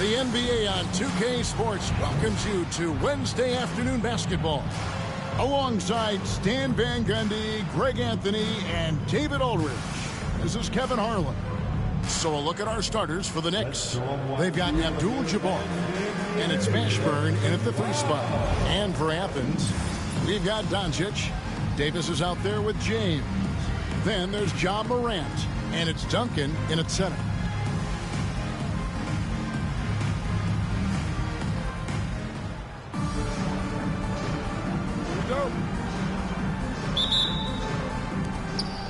The NBA on 2K Sports welcomes you to Wednesday afternoon basketball. Alongside Stan Van Gundy, Greg Anthony, and David Aldridge, this is Kevin Harlan. So a look at our starters for the Knicks. They've got Abdul-Jabbar, and it's Mashburn in at the 3 spot. And for Athens, we've got Doncic. Davis is out there with James. Then there's Ja Morant, and it's Duncan in at center.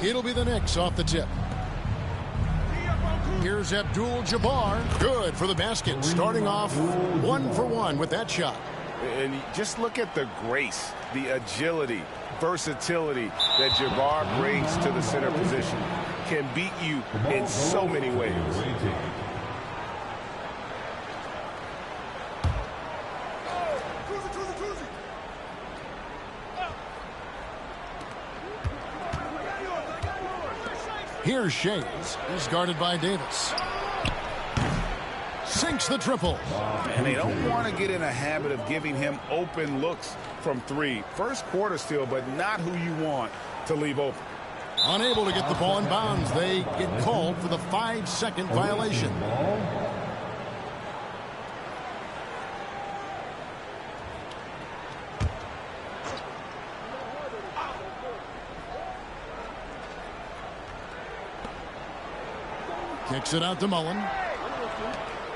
It'll be the Knicks off the tip. Here's Abdul-Jabbar. Good for the basket. Starting off 1 for 1 with that shot. And just look at the grace, the agility, versatility that Jabbar brings to the center position. Can beat you in so many ways. Here's Shays. He's guarded by Davis. Sinks the triple. And they don't want to get in a habit of giving him open looks from 3. First quarter still, but not who you want to leave open. Unable to get the ball in bounds. They get called for the 5-second violation. Kicks it out to Mullen.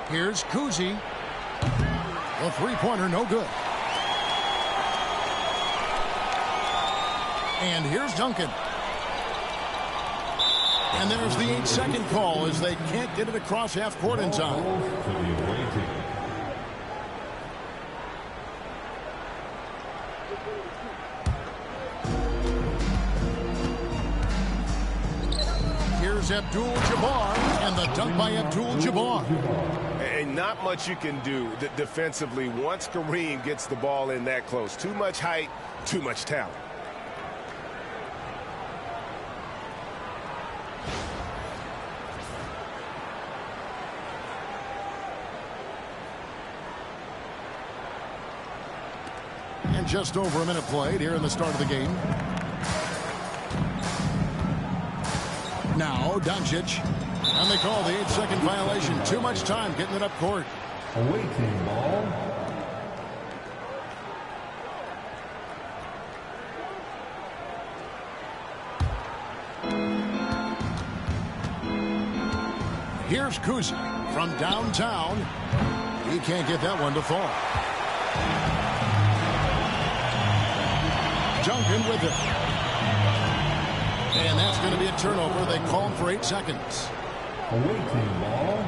Here's Kuzi. The three-pointer, no good. And here's Duncan. And there's the 8-second call as they can't get it across half court in time. Here's Abdul-Jabbar, and the dunk by Abdul-Jabbar. And not much you can do defensively once Kareem gets the ball in that close. Too much height, too much talent. And just over a minute played here in the start of the game. Now, Doncic. And they call the 8-second violation. Too much time getting it up court. Awaiting ball. Here's Kuzi from downtown. He can't get that one to fall. Duncan with it. And that's going to be a turnover. They call him for 8 seconds. Awaiting ball.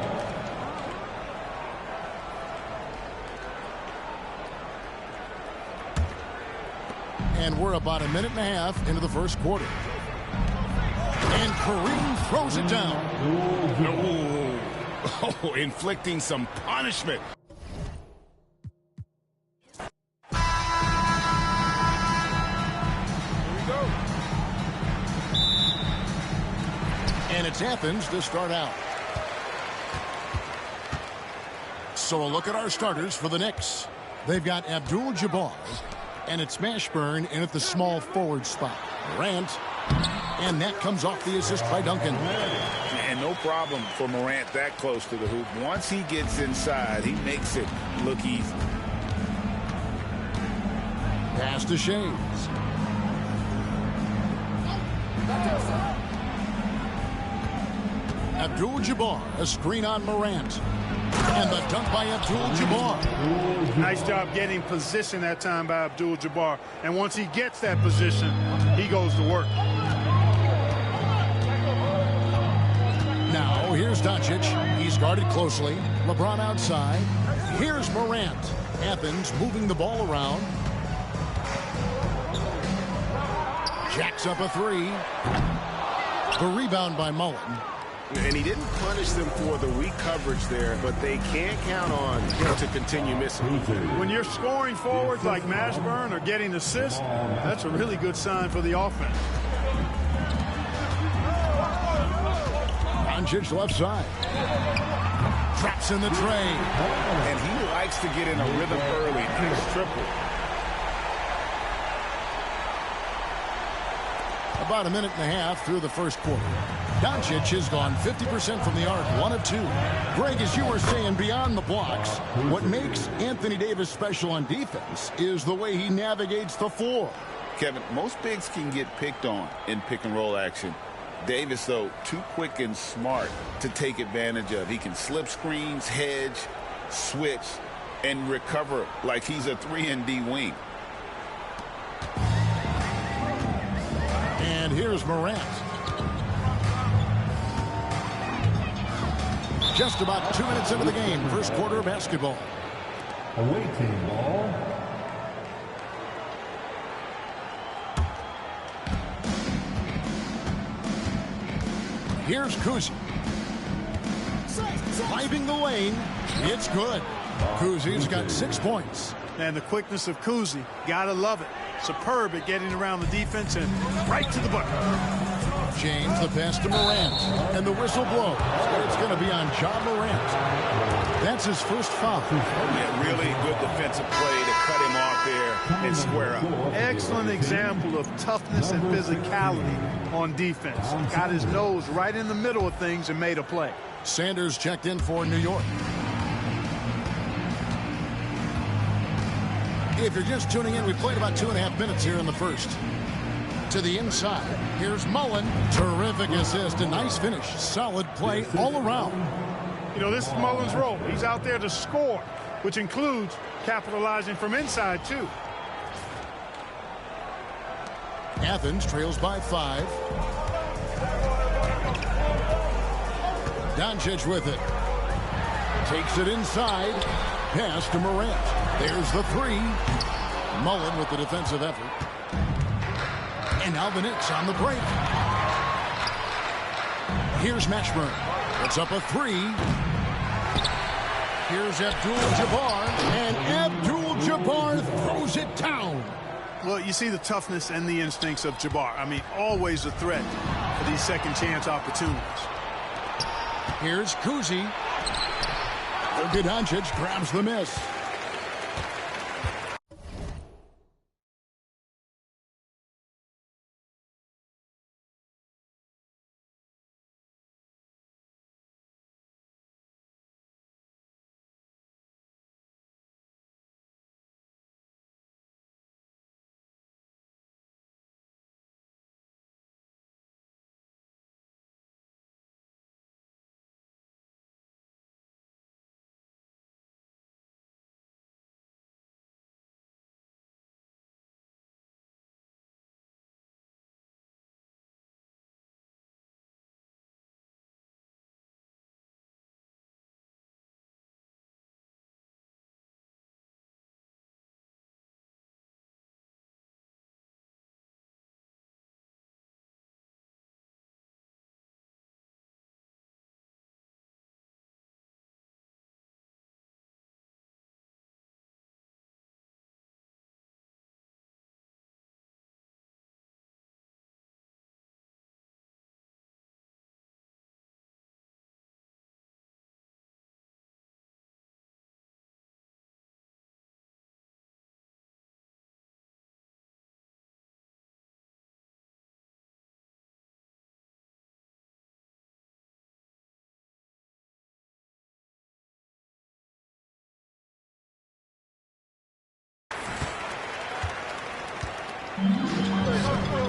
And we're about a minute and a half into the first quarter. And Kareem throws it down. Oh, inflicting some punishment. And it's Athens to start out. So a look at our starters for the Knicks. They've got Abdul-Jabbar, and it's Mashburn in at the small forward spot. Morant, and that comes off the assist by Duncan. And no problem for Morant that close to the hoop. Once he gets inside, he makes it look easy. Pass to Shays. Abdul-Jabbar, a screen on Morant. And the dunk by Abdul-Jabbar. Nice job getting position that time by Abdul-Jabbar. And once he gets that position, he goes to work. Now, here's Doncic. He's guarded closely. LeBron outside. Here's Morant. Athens moving the ball around. Jacks up a 3. The rebound by Mullen. And he didn't punish them for the weak coverage there, but they can't count on him to continue missing. When you're scoring forwards like Mashburn or getting assists, that's a really good sign for the offense. Doncic left side. Drops in the tray. And he likes to get in a rhythm early. Nice triple. About a minute and a half through the first quarter. Doncic has gone 50% from the arc, 1 of 2. Greg, as you were saying, beyond the blocks, what makes Anthony Davis special on defense is the way he navigates the floor. Kevin, most bigs can get picked on in pick-and-roll action. Davis, though, too quick and smart to take advantage of. He can slip screens, hedge, switch, and recover like he's a 3-and-D wing. And here's Morant. Just about 2 minutes into the game, first quarter of basketball. Away team ball. Here's Kuzi. Driving the lane. It's good. Kuzi's got 6 points. And the quickness of Kuzi, gotta love it. Superb at getting around the defense and right to the bucket. James, the pass to Morant. And the whistle blows. It's going to be on John Morant. That's his first foul. Yeah, really good defensive play to cut him off there and square up. Excellent example of toughness and physicality on defense. Got his nose right in the middle of things and made a play. Sanders checked in for New York. If you're just tuning in, we played about 2.5 minutes here in the first. To the inside. Here's Mullen. Terrific assist. A nice finish. Solid play all around. You know, this is Mullen's role. He's out there to score, which includes capitalizing from inside, too. Athens trails by 5. Doncic with it. Takes it inside. Pass to Morant. There's the 3. Mullen with the defensive effort. And now the Knicks on the break. Here's Mashburn. It's up a 3. Here's Abdul-Jabbar. And Abdul-Jabbar throws it down. Well, you see the toughness and the instincts of Jabbar. I mean, always a threat for these second chance opportunities. Here's Kuzi. Doncic grabs the miss.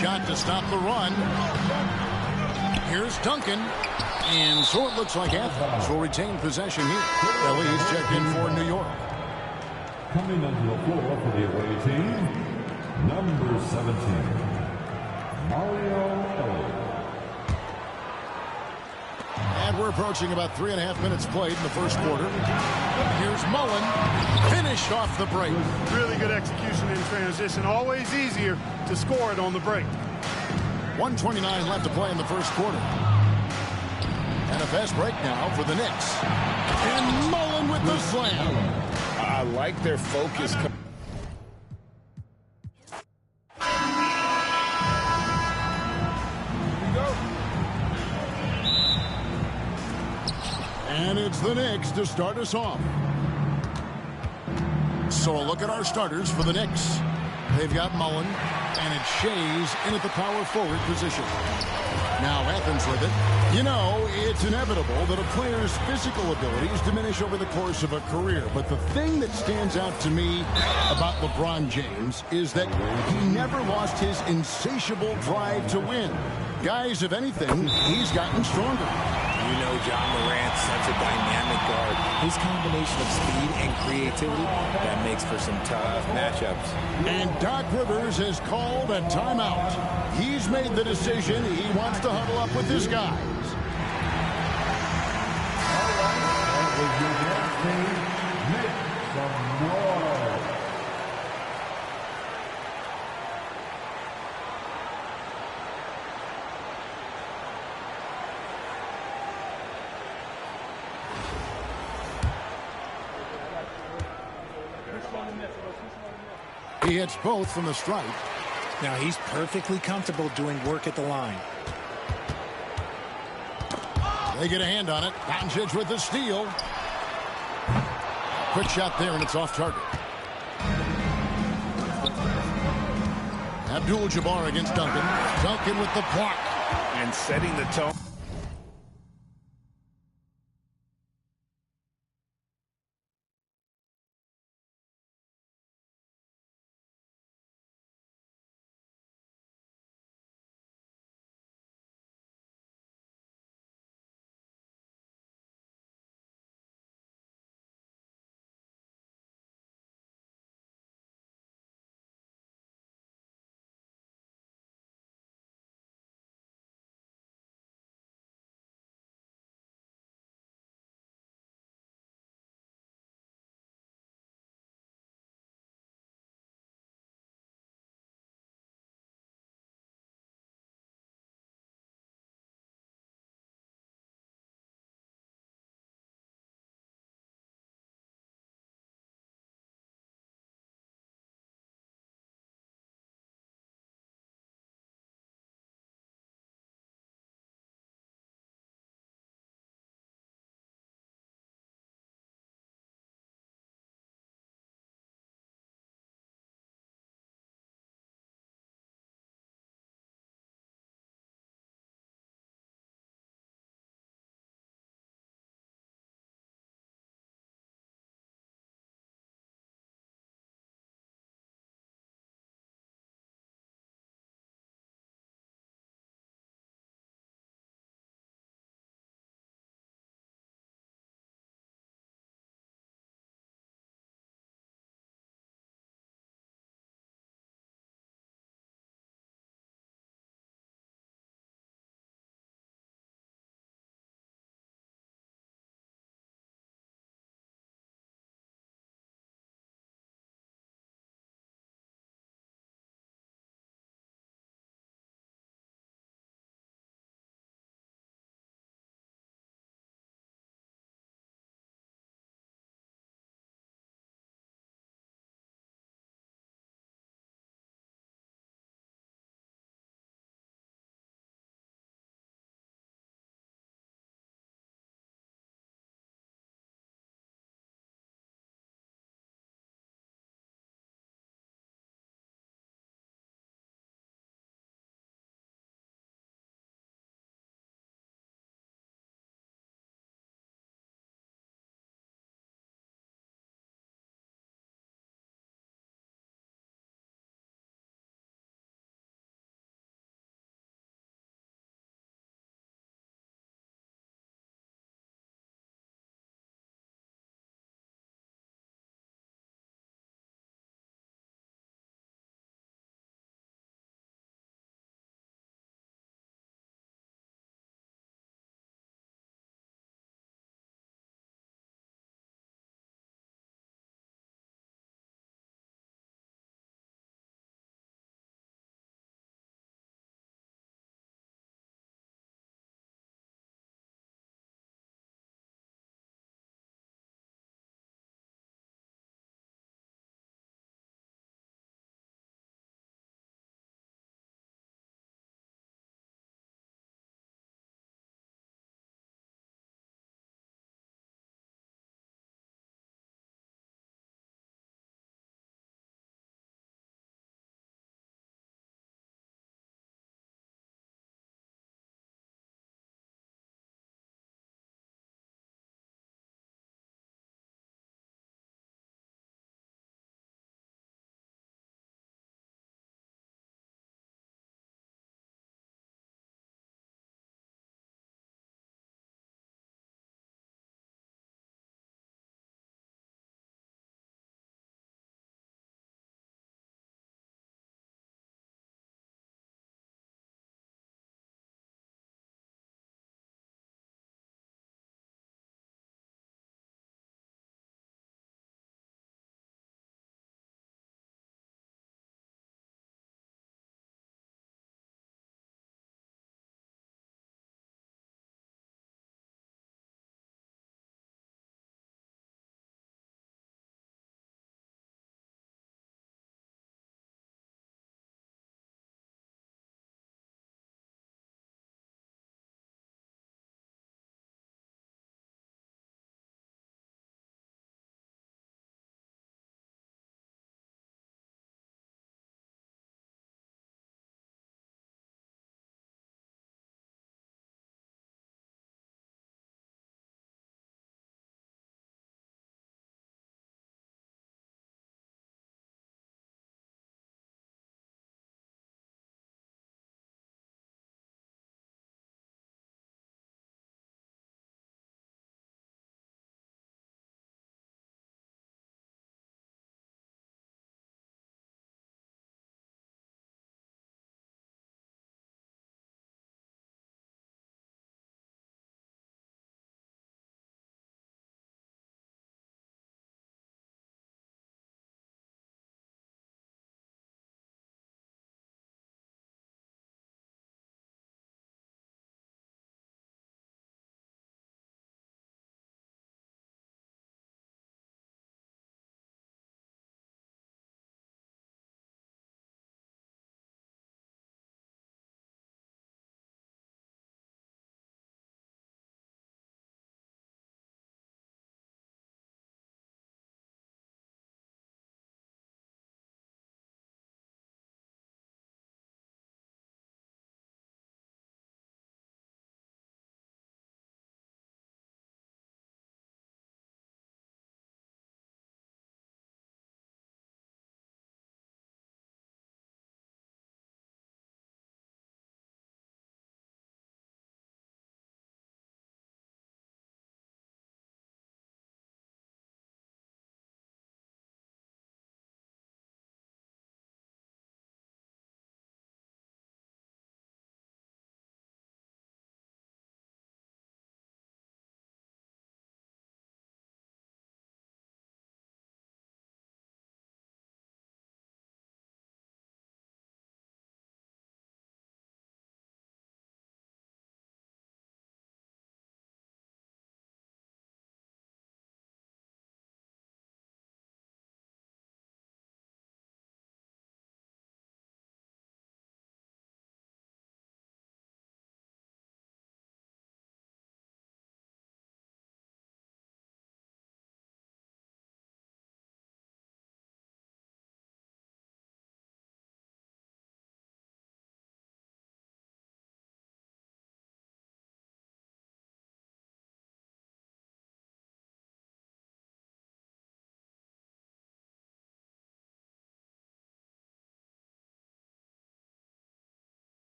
Shot to stop the run. Here's Duncan. And so it looks like Athens will retain possession here. Ellie is checked in for New York. Coming onto the floor for the away team, number 17, Mario Ellie. And we're approaching about 3.5 minutes played in the first quarter. Here's Mullen. Finished off the break. Really good execution in transition. Always easier to score it on the break. 1:29 left to play in the first quarter. And a fast break now for the Knicks. And Mullen with the slam. I like their focus. And it's the Knicks to start us off. So a look at our starters for the Knicks. They've got Mullen, and it's Shays in at the power forward position. Now Athens with it. You know, it's inevitable that a player's physical abilities diminish over the course of a career. But the thing that stands out to me about LeBron James is that he never lost his insatiable drive to win. Guys, if anything, he's gotten stronger. You know John Morant's such a dynamic guard. His combination of speed and creativity, that makes for some tough matchups. And Doc Rivers has called a timeout. He's made the decision. He wants to huddle up with his guys. He hits both from the stripe. Now he's perfectly comfortable doing work at the line. They get a hand on it. Doncic with the steal. Quick shot there, and it's off target. Abdul-Jabbar against Duncan. Duncan with the block. And setting the tone.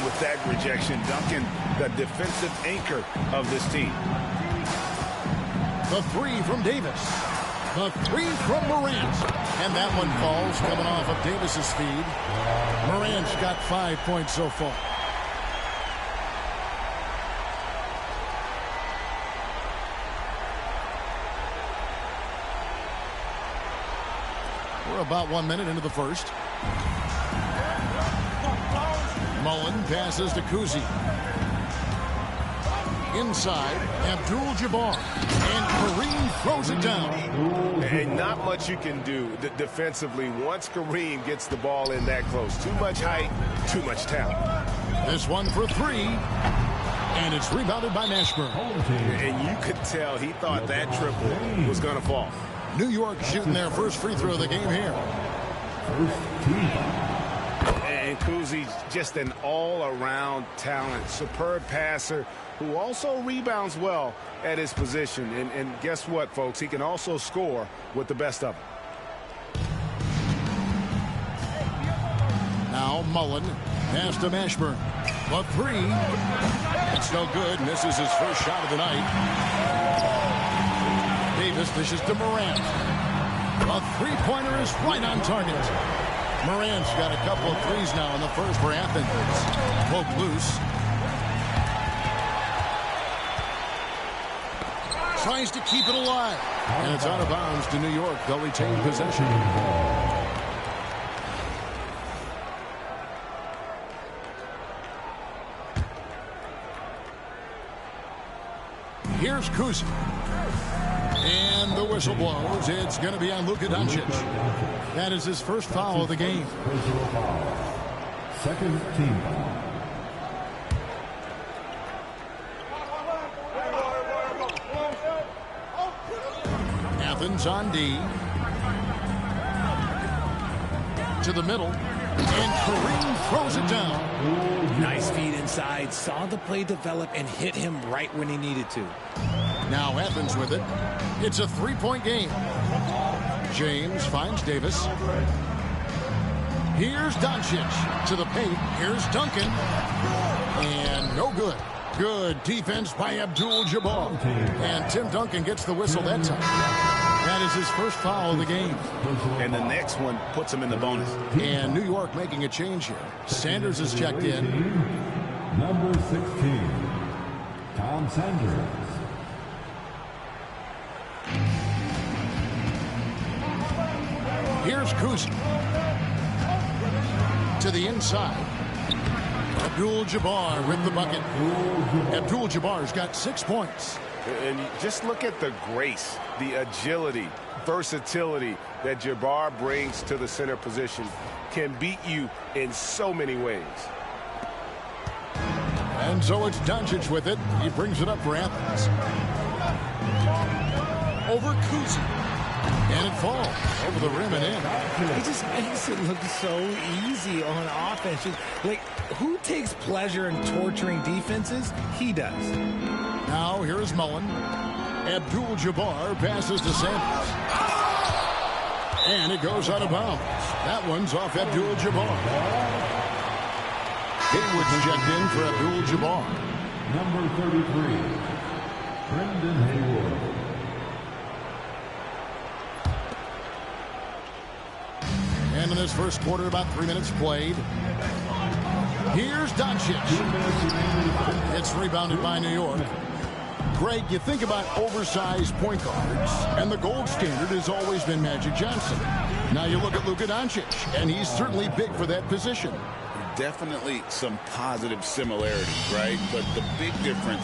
with that rejection. Duncan, the defensive anchor of this team. The three from Davis. The three from Morant. And that one falls coming off of Davis's feed. Morant's got 5 points so far. We're about 1 minute into the first. Mullen passes to Kuzi. Inside, Abdul-Jabbar. And Kareem throws it down. And not much you can do defensively once Kareem gets the ball in that close. Too much height, too much talent. This one for three. And it's rebounded by Mashburn. And you could tell he thought that triple was going to fall. New York shooting their first free throw of the game here. And Kuzi's just an all-around talent, superb passer who also rebounds well at his position. And guess what, folks? He can also score with the best of them. Now Mullen pass to Mashburn. The three. It's no good. Misses his first shot of the night. Davis dishes to Morant. A three-pointer is right on target. Morant's got a couple of threes now in the first for Athens. Poke loose. Tries to keep it alive. And it's out of bounds to New York. They'll retain possession. Here's Kuzi. And the whistle blows. It's going to be on Luka Doncic. That is his first foul of the game. Second team foul. Athens on D. To the middle. And Kareem throws it down. Nice feed inside. Saw the play develop and hit him right when he needed to. Now Athens with it. It's a three-point game. James finds Davis. Here's Doncic to the paint. Here's Duncan. And no good. Good defense by Abdul-Jabbar. And Tim Duncan gets the whistle that time. That is his first foul of the game. And the next one puts him in the bonus. And New York making a change here. Sanders is checked in. Number 16, Tom Sanders. Here's Kuzi. To the inside. Abdul-Jabbar with the bucket. Abdul-Jabbar's got 6 points. And just look at the grace, the agility, versatility that Jabbar brings to the center position. Can beat you in so many ways. And so it's Doncic with it. He brings it up for Athens. Over Kuzi. And it falls over the rim and in. He just makes it look so easy on offense. Like, who takes pleasure in torturing defenses? He does. Now here's Mullen. Abdul-Jabbar passes to Sanders. And it goes out of bounds. That one's off Abdul-Jabbar. Hayward's checked in for Abdul-Jabbar. Number 33, Brendan Hayward. And in this first quarter, about 3 minutes played. Here's Doncic. It's rebounded by New York. Greg, you think about oversized point guards, and the gold standard has always been Magic Johnson. Now you look at Luka Doncic, and he's certainly big for that position. Definitely some positive similarities, right? But the big difference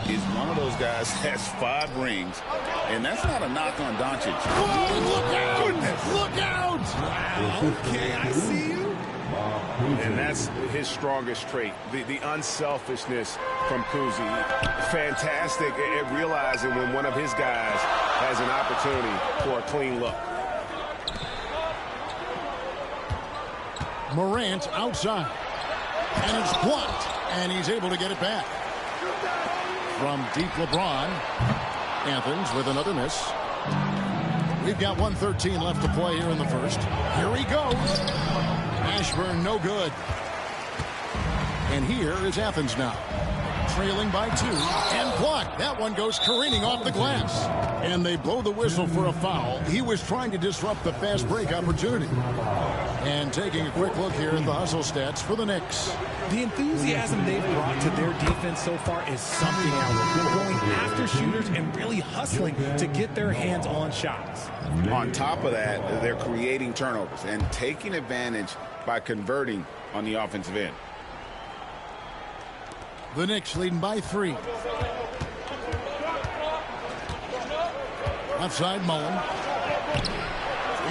is one of those guys has 5 rings, and that's not a knock on Doncic. Oh, look out! Goodness. Look out! Wow, okay, I see you. And that's his strongest trait, the unselfishness from Kuzi. Fantastic at realizing when one of his guys has an opportunity for a clean look. Morant outside. And it's blocked. And he's able to get it back. From deep LeBron. Athens with another miss. We've got 1:13 left to play here in the first. Here he goes. Ashburn no good. And here is Athens now. Trailing by 2 and blocked. That one goes careening off the glass. And they blow the whistle for a foul. He was trying to disrupt the fast break opportunity. And taking a quick look here at the hustle stats for the Knicks. The enthusiasm they've brought to their defense so far is something else. They're going after shooters and really hustling to get their hands on shots. On top of that, they're creating turnovers and taking advantage by converting on the offensive end. The Knicks leading by 3. Outside Mullen.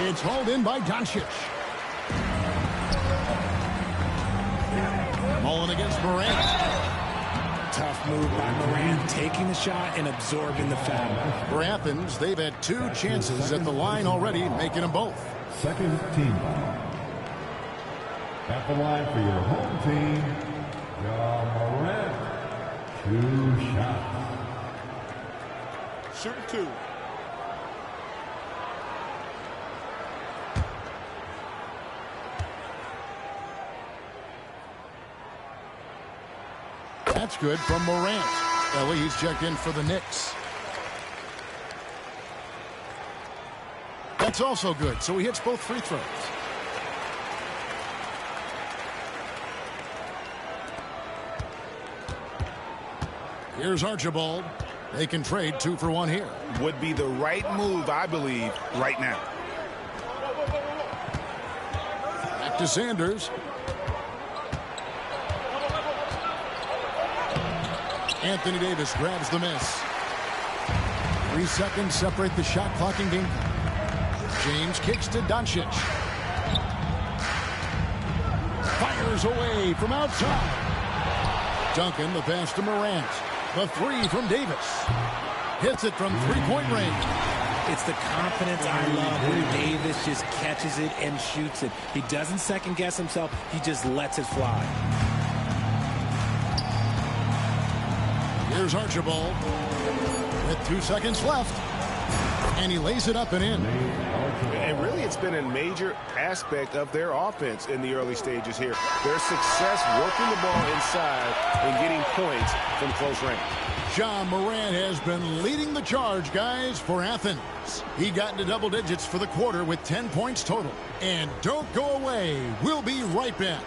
It's hauled in by Doncic. Mullen against Morant. Tough move by Morant, taking the shot and absorbing the foul. For Athens, they've had 2 chances at the line already, making them both. Second team foul. At the line for your home team, Morant. 2 shots. Shooting 2. That's good from Morant. Ellie, he's checked in for the Knicks. That's also good, so he hits both free throws. Here's Archibald. They can trade 2 for 1 here. Would be the right move, I believe, right now. Back to Sanders. Anthony Davis grabs the miss. 3 seconds separate the shot clocking game. James kicks to Doncic. Fires away from outside. Duncan, the pass to Morant. The 3 from Davis. Hits it from 3-point range. It's the confidence I love when Davis just catches it and shoots it. He doesn't second guess himself. He just lets it fly. Here's Archibald with 2 seconds left. And he lays it up and in. And really, it's been a major aspect of their offense in the early stages here. Their success working the ball inside and getting points from close range. John Morant has been leading the charge, guys, for Athens. He got into double digits for the quarter with 10 points total. And don't go away. We'll be right back.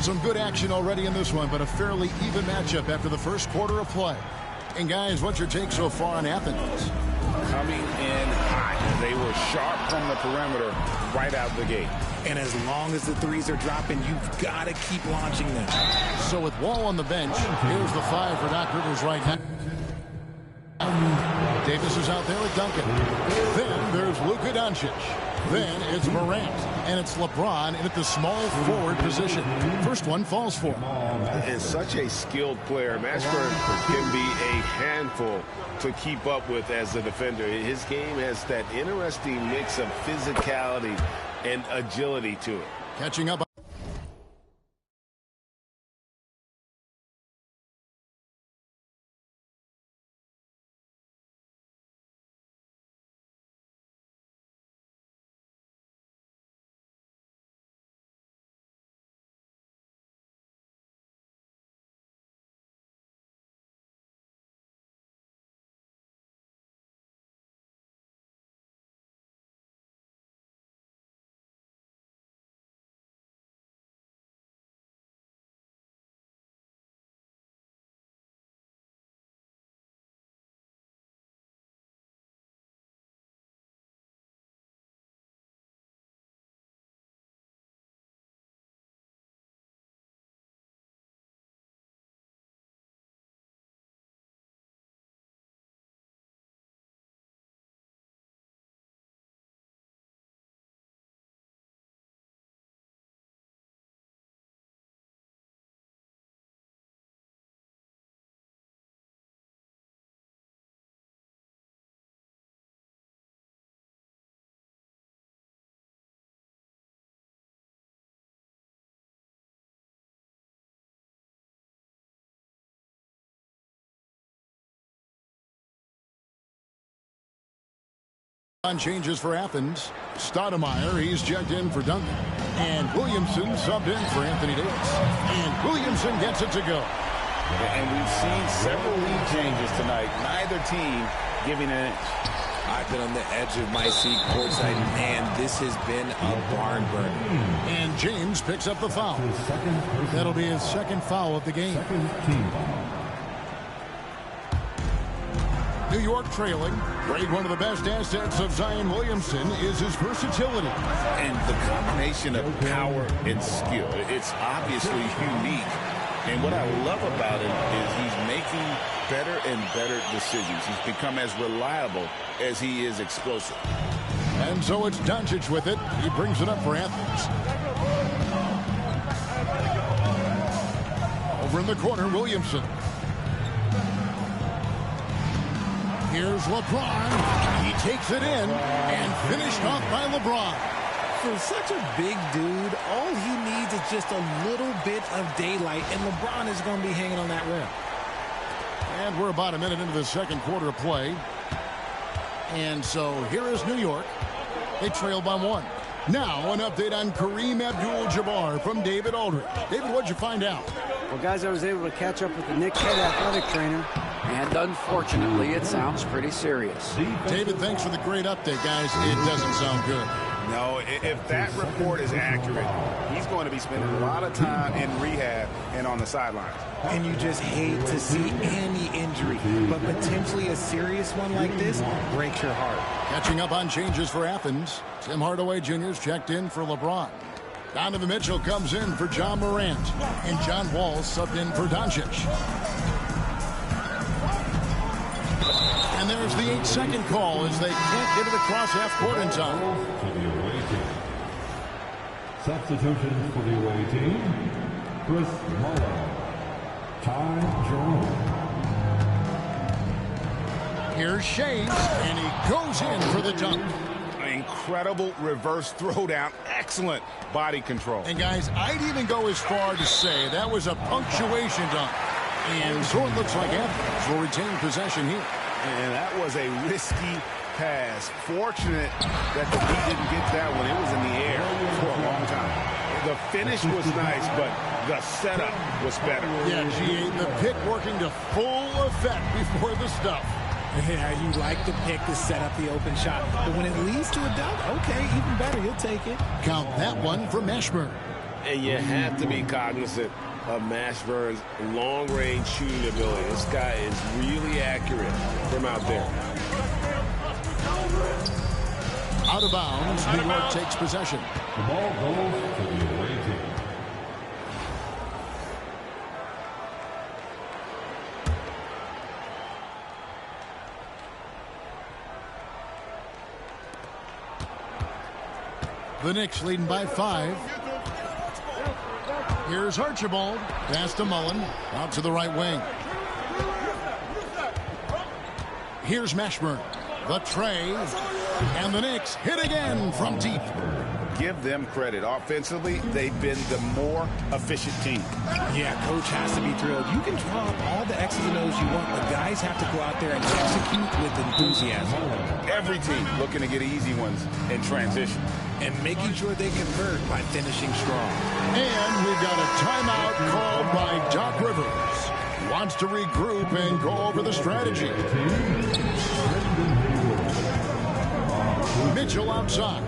Some good action already in this one, but a fairly even matchup after the first quarter of play. And guys, what's your take so far on Athens? Coming in hot. They were sharp from the perimeter right out the gate. And as long as the threes are dropping, you've got to keep launching them. So with Wall on the bench, here's the 5 for Doc Rivers right now. Davis is out there with Duncan. Then there's Luka Doncic. Then it's Morant. And it's LeBron in at the small forward position. First one falls for him. And such a skilled player. Mashburn can be a handful to keep up with as a defender. His game has that interesting mix of physicality and agility to it. Catching up. On changes for Athens. Stoudemire, he's checked in for Duncan. And Williamson subbed in for Anthony Davis. And Williamson gets it to go. And we've seen several lead changes tonight. Neither team giving an inch. I've been on the edge of my seat courtside, and this has been a barn burner. And James picks up the foul. That'll be his second foul of the game. New York trailing. Grade, one of the best assets of Zion Williamson is his versatility. And the combination of power and skill, it's obviously unique. And what I love about him is he's making better and better decisions. He's become as reliable as he is explosive. And so it's Doncic with it. He brings it up for Athens. Over in the corner, Williamson. Here's LeBron. He takes it in and finished off by LeBron. For such a big dude, all he needs is just a little bit of daylight, and LeBron is going to be hanging on that rim. And we're about a minute into the second quarter of play. And so here is New York. They trail by 1. Now an update on Kareem Abdul-Jabbar from David Aldridge. David, what'd you find out? Well, guys, I was able to catch up with the Knicks head athletic trainer. And unfortunately, it sounds pretty serious. David, thanks for the great update, guys. It doesn't sound good. No, if that report is accurate, he's going to be spending a lot of time in rehab and on the sidelines. And you just hate to see any injury, but potentially a serious one like this breaks your heart. Catching up on changes for Athens. Tim Hardaway Jr.'s checked in for LeBron. Donovan Mitchell comes in for John Morant. And John Wall subbed in for Doncic. And there's the 8-second call as they can't get it across half court in time. Substitutions for the away team. Chris Muller. Ty Jerome. Here's Shays, and he goes in for the dunk. Incredible reverse throwdown. Excellent body control. And guys, I'd even go as far to say that was a punctuation dunk. And so it looks like Athens will retain possession here. And that was a risky pass. Fortunate that the D didn't get that one. It was in the air for a long time. The finish was nice, but the setup was better. Yeah, G.A., the pick working to full effect before the stuff. Yeah, you like to pick to set up the open shot. But when it leads to a dunk, okay, even better, you'll take it. Count that one for Mashburn. And you have to be cognizant of Mashburn's long-range shooting ability. This guy is really accurate from out there. Out of bounds, New York takes possession. The ball goes to the away team. The Knicks leading by 5. Here's Archibald. Pass to Mullen. Out to the right wing. Here's Mashburn. The tray. And the Knicks hit again from deep. Give them credit. Offensively, they've been the more efficient team. Yeah, coach has to be thrilled. You can draw up all the X's and O's you want, but guys have to go out there and execute with enthusiasm. Every team looking to get easy ones in transition. And making sure they convert by finishing strong. And we've got a timeout called by Doc Rivers. Wants to regroup and go over the strategy. Mitchell outside.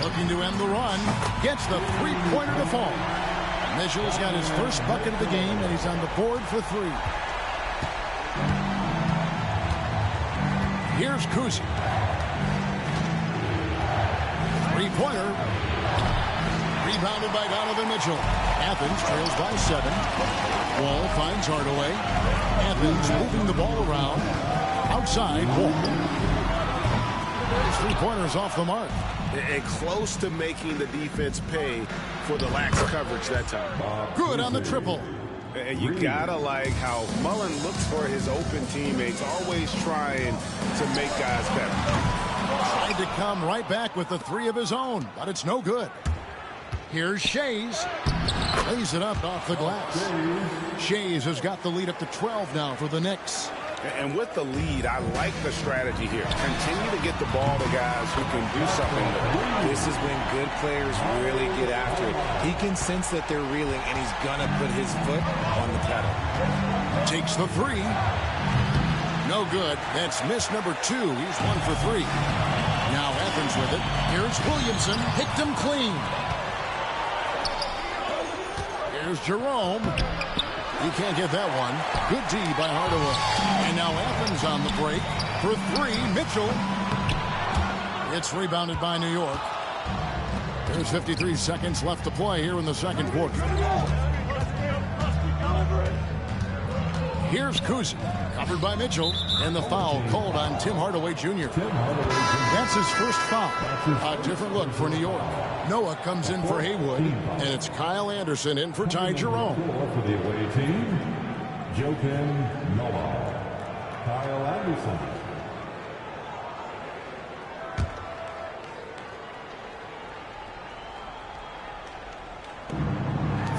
Looking to end the run. Gets the three-pointer to fall. Mitchell's got his first bucket of the game, and he's on the board for 3. Here's Kuzi. Three-pointer. Rebounded by Donovan Mitchell. Athens trails by 7. Wall finds Hardaway. Athens moving the ball around. Outside, Wall. His three-pointer's off the mark. And close to making the defense pay for the lax coverage that time. Good on the triple. And you gotta like how Mullen looks for his open teammates, always trying to make guys better. Tried to come right back with the 3 of his own, but it's no good. Here's Shays. Lays it up off the glass. Shays has got the lead up to 12 now for the Knicks. And with the lead, I like the strategy here. Continue to get the ball to guys who can do something with it. This is when good players really get after it. He can sense that they're reeling, and he's going to put his foot on the pedal. Takes the three. No good. That's miss number 2. He's 1 for 3. Now Athens with it. Here's Williamson. Picked him clean. Here's Jerome. He can't get that one. Good D by Hardaway. And now Athens on the break. For 3, Mitchell. It's rebounded by New York. There's 53 seconds left to play here in the second quarter. Here's Kuzi, covered by Mitchell, and the foul called on Tim Hardaway Jr. That's his first foul. A different look for New York. Noah comes in for Haywood, and it's Kyle Anderson in for Ty Jerome. For the away team, Joakim Noah, Kyle Anderson.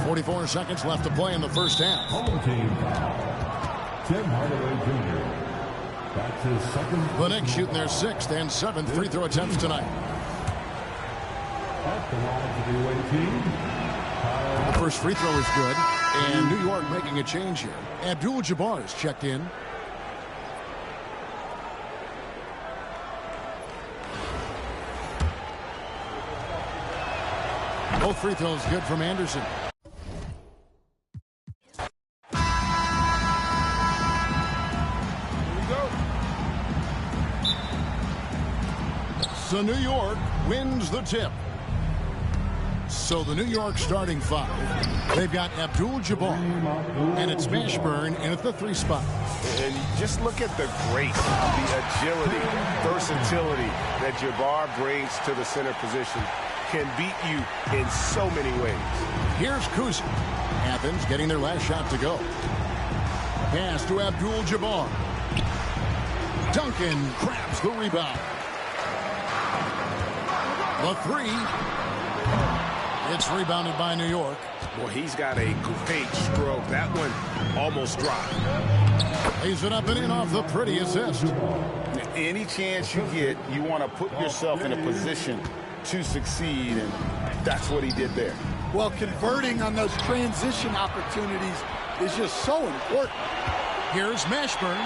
.44 seconds left to play in the first half. Home team foul. Tim Hardaway Jr. That's his second. The Knicks shooting their 6th and 7th free throw attempts tonight. At the line for the away team, The first free throw is good, and New York making a change here. Abdul-Jabbar is checked in. Both free throws good from Anderson. So New York wins the tip. So the New York starting 5. They've got Abdul-Jabbar, and it's Mashburn in at the 3 spot. And just look at the grace, the agility, versatility that Jabbar brings to the center position. Can beat you in so many ways. Here's Kuzi. Athens getting their last shot to go. Pass to Abdul-Jabbar. Duncan grabs the rebound. The 3. It's rebounded by New York. Well, he's got a great stroke. That one almost dropped. Lays it up and in off the pretty assist. Any chance you get, you want to put yourself in a position to succeed, and that's what he did there. Well, converting on those transition opportunities is just so important. Here's Mashburn,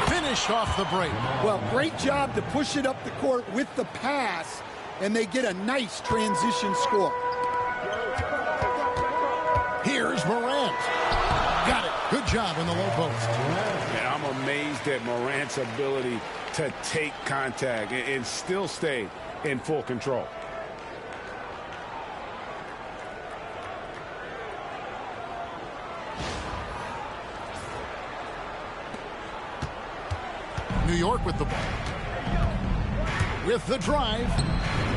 finished off the break. Well, great job to push it up the court with the pass, and they get a nice transition score. Here's Morant. Got it. Good job in the low post. And I'm amazed at Morant's ability to take contact and still stay in full control. New York with the ball. With the drive.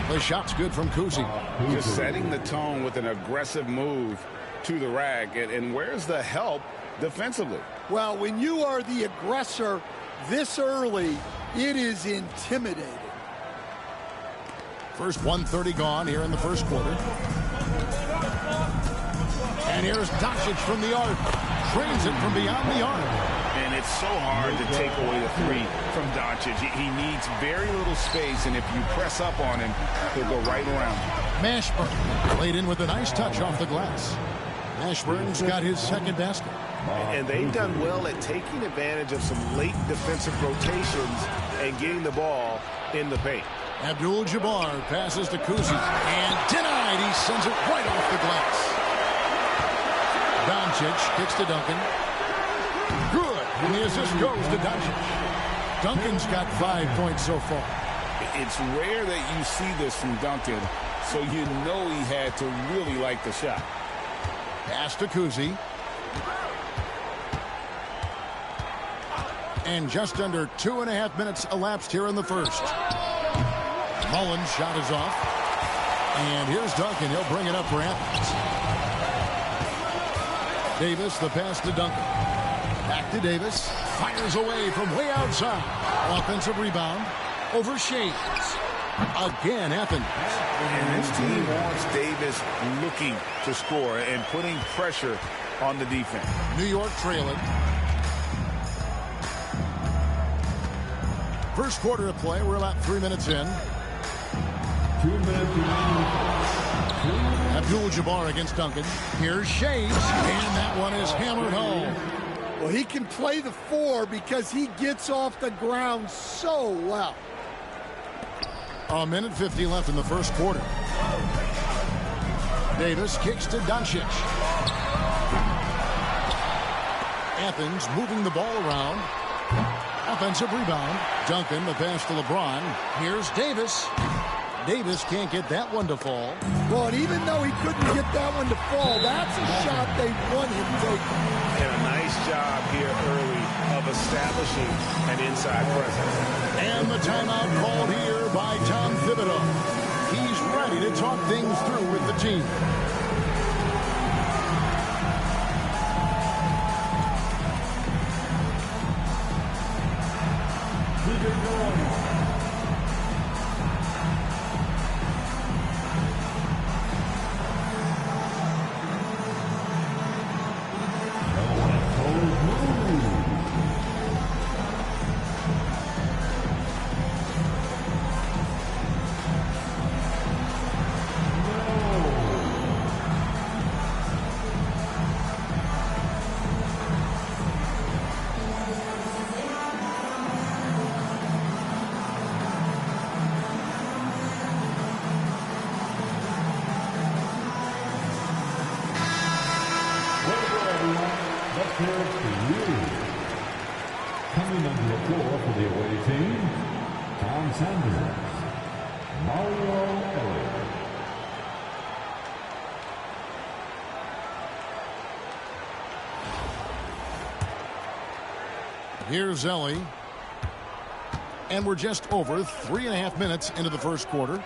The shot's good from Kuzi. Just setting the tone with an aggressive move to the rack. And where's the help defensively? Well, when you are the aggressor this early, it is intimidating. First 1:30 gone here in the first quarter. And here's Doncic from the arc. Trains it from beyond the arc. And it's so hard to take away the 3 from Doncic. He needs very little space, and if you press up on him, he'll go right around you. Mashburn laid in with a nice touch off the glass. Mashburn's got his second basket. And they've done well at taking advantage of some late defensive rotations and getting the ball in the paint. Abdul-Jabbar passes to Kuzi. And denied. He sends it right off the glass. Doncic kicks to Duncan. Good. And the assist goes to Doncic. Duncan's got 5 points so far. It's rare that you see this from Duncan, so you know he had to really like the shot. Pass to Kuzi. And just under 2.5 minutes elapsed here in the first. Mullins' shot is off. And here's Duncan. He'll bring it up for Athens. Davis, the pass to Duncan. Back to Davis. Fires away from way outside. Offensive rebound over Shades. Again, Athens. And this team wants Davis looking to score and putting pressure on the defense. New York trailing. First quarter of play. We're about 3 minutes in. 2 minutes remaining. Abdul-Jabbar against Duncan. Here's Shades, and that one is hammered home. Well, he can play the 4 because he gets off the ground so well. A minute 50 left in the first quarter. Davis kicks to Doncic. Athens moving the ball around. Offensive rebound. Duncan, the pass to LeBron. Here's Davis. Davis can't get that one to fall. Well, and even though he couldn't get that one to fall, that's a shot they want him taking. And a nice job here early of establishing an inside presence. And the timeout called here by Tom Thibodeau. He's ready to talk things through with the team. Coming onto the floor for the away team, Tom Sanders, Mario Elliott. Here's Ellie. And we're just over 3.5 minutes into the first quarter.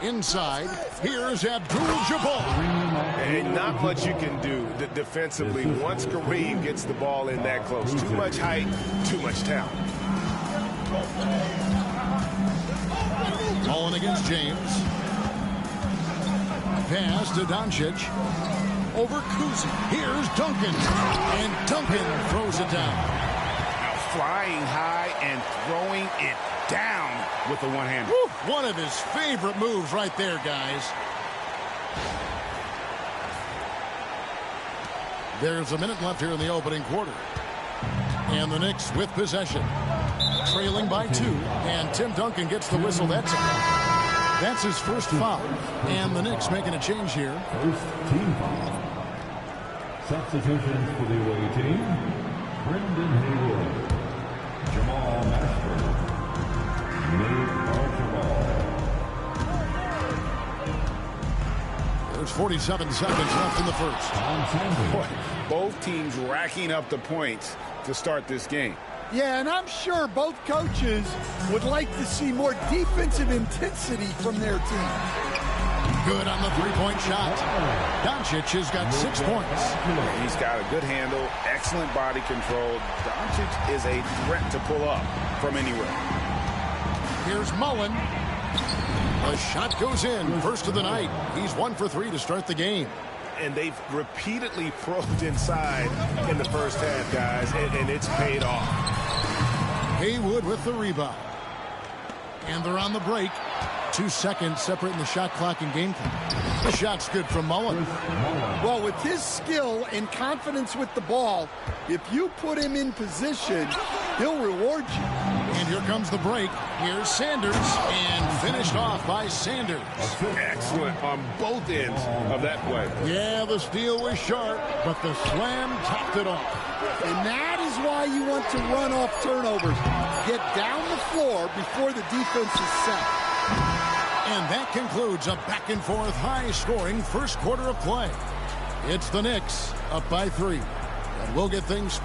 Inside, here's Abdul-Jabbar. And not much you can do defensively once Kareem gets the ball in that close. Too much height, too much talent. Mullen against James. Pass to Doncic. Over Kuzi. Here's Duncan. And Duncan throws it down. Flying high and throwing it down with the one-hander. One of his favorite moves right there, guys. There's a minute left here in the opening quarter. And the Knicks with possession. Trailing by 2. And Tim Duncan gets the whistle. That's his first foul. And the Knicks making a change here. First team foul. Substitutions for the away team. Brendan Haywood. Jamal Mashburn. Nate Archibald. There's 47 seconds left in the first. Boy, both teams racking up the points to start this game. Yeah, and I'm sure both coaches would like to see more defensive intensity from their team. Good on the three-point shot. Doncic has got 6 points. He's got a good handle, excellent body control. Doncic is a threat to pull up from anywhere. Here's Mullen. The shot goes in. First of the night. He's 1 for 3 to start the game. And they've repeatedly probed inside in the first half, guys, and it's paid off. Haywood with the rebound. And they're on the break. 2 seconds separating the shot clock and game clock. The shot's good from Mullen. Well, with his skill and confidence with the ball, if you put him in position, he'll reward you. And here comes the break. Here's Sanders, and finished off by Sanders. Excellent on both ends of that play. Yeah, the steal was sharp, but the slam topped it off. And that is why you want to run off turnovers. Get down the floor before the defense is set. And that concludes a back-and-forth, high-scoring first quarter of play. It's the Knicks up by 3. And we'll get things...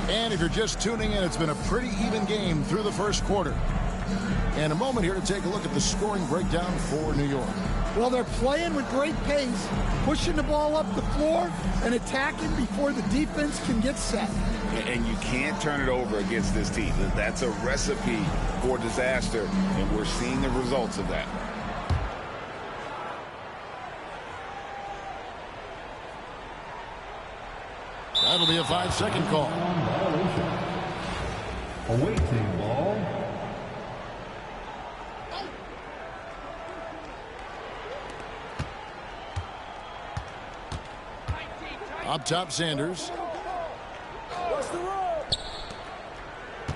And if you're just tuning in, it's been a pretty even game through the first quarter. And a moment here to take a look at the scoring breakdown for New York. Well, they're playing with great pace, pushing the ball up the floor and attacking before the defense can get set. And you can't turn it over against this team. That's a recipe for disaster, and we're seeing the results of that. That'll be a 5-second call. Away team ball. Up top, Sanders.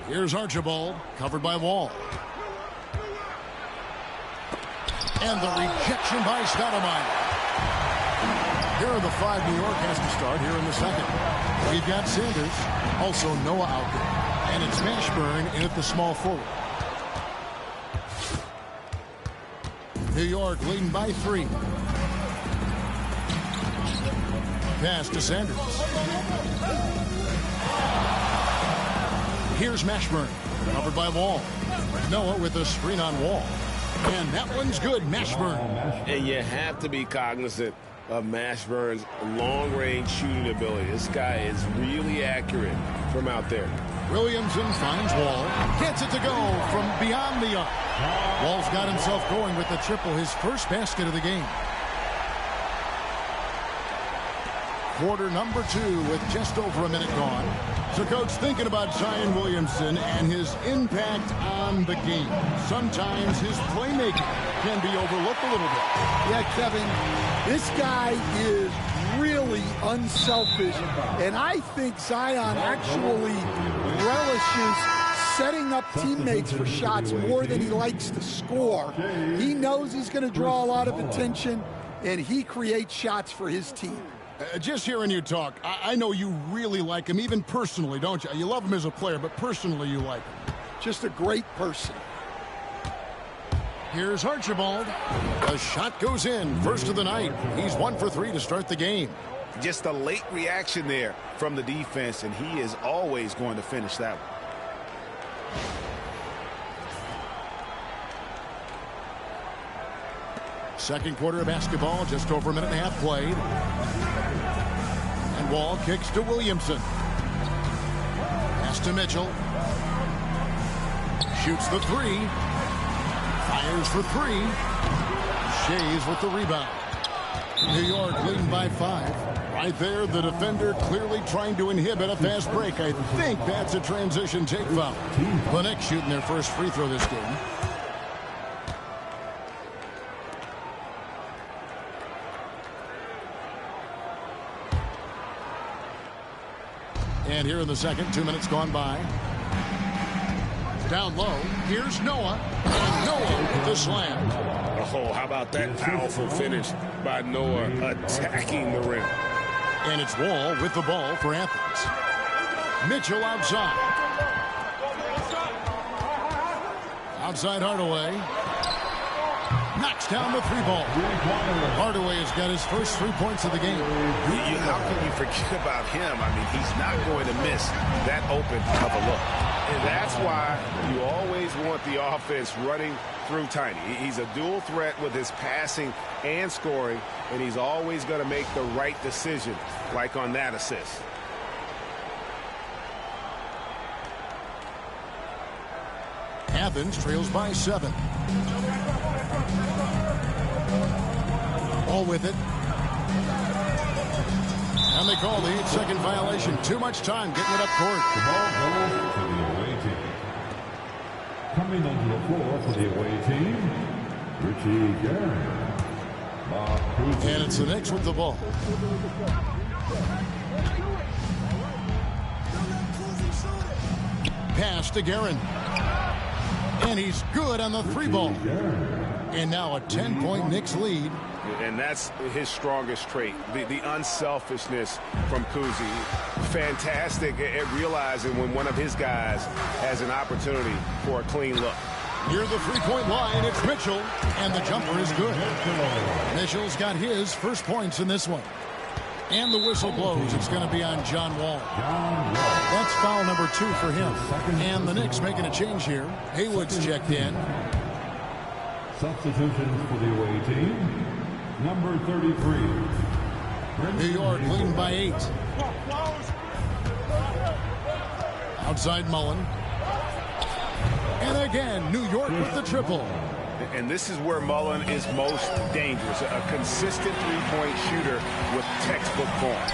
Here's Archibald, covered by Wall. And the rejection by Stoudemire. Here are the 5 New York has to start here in the second. We've got Sanders, also Noah out there. And it's Mashburn in at the small forward. New York leading by 3. Pass to Sanders. Here's Mashburn, covered by Wall. Noah with a screen on Wall. And that one's good, Mashburn. And you have to be cognizant of Mashburn's long-range shooting ability. This guy is really accurate from out there. Williamson finds Wall. Gets it to go from beyond the arc. Wall's got himself going with the triple, his first basket of the game. Quarter number 2 with just over a minute gone. So, Coach, thinking about Zion Williamson and his impact on the game. Sometimes his playmaking can be overlooked a little bit. Yeah, Kevin, this guy is really unselfish, and I think Zion actually relishes setting up teammates for shots more than he likes to score. He knows he's going to draw a lot of attention, and he creates shots for his team. Just hearing you talk, I know you really like him, even personally, don't you? You love him as a player, but personally you like him. Just a great person. Here's Archibald. The shot goes in. First of the night. He's 1 for 3 to start the game. Just a late reaction there from the defense, and he is always going to finish that one. Second quarter of basketball, just over a minute and a half played. And Wall kicks to Williamson. Pass to Mitchell. Shoots the 3. Fires for 3. Shays with the rebound. New York leading by 5. Right there, the defender clearly trying to inhibit a fast break. I think that's a transition take foul. The Knicks shooting their first free throw this game. And here in the second, 2 minutes gone by. Down low, here's Noah. And Noah with the slam. Oh, how about that powerful finish by Noah attacking the rim. And it's Wall with the ball for Athens. Mitchell outside. Outside Hardaway. Knocks down the 3-ball. Hardaway has got his first 3 points of the game. How can you forget about him? I mean, he's not going to miss that open of a look. And that's why you always want the offense running through Tiny. He's a dual threat with his passing and scoring, and he's always going to make the right decision, like on that assist. Athens trails by 7. All with it. And they call the 8-second violation. Too much time getting it up court. The ball goes to the away team. Coming onto the floor for the away team, Richie Guerin. And it's the Knicks with the ball. Pass to Guerin. And he's good on the 3-ball. And now a 10-point Knicks lead. And that's his strongest trait, the unselfishness from Kuzi. Fantastic at realizing when one of his guys has an opportunity for a clean look. Near the 3-point line, it's Mitchell, and the jumper is good. Mitchell's got his first points in this one. And the whistle blows. It's going to be on John Wall. That's foul number 2 for him. And the Knicks making a change here. Haywood's checked in. Substitutions for the away team. Number 33. New York leading by 8. Outside Mullen. And again, New York with the triple. And this is where Mullen is most dangerous. A consistent 3-point shooter with textbook form.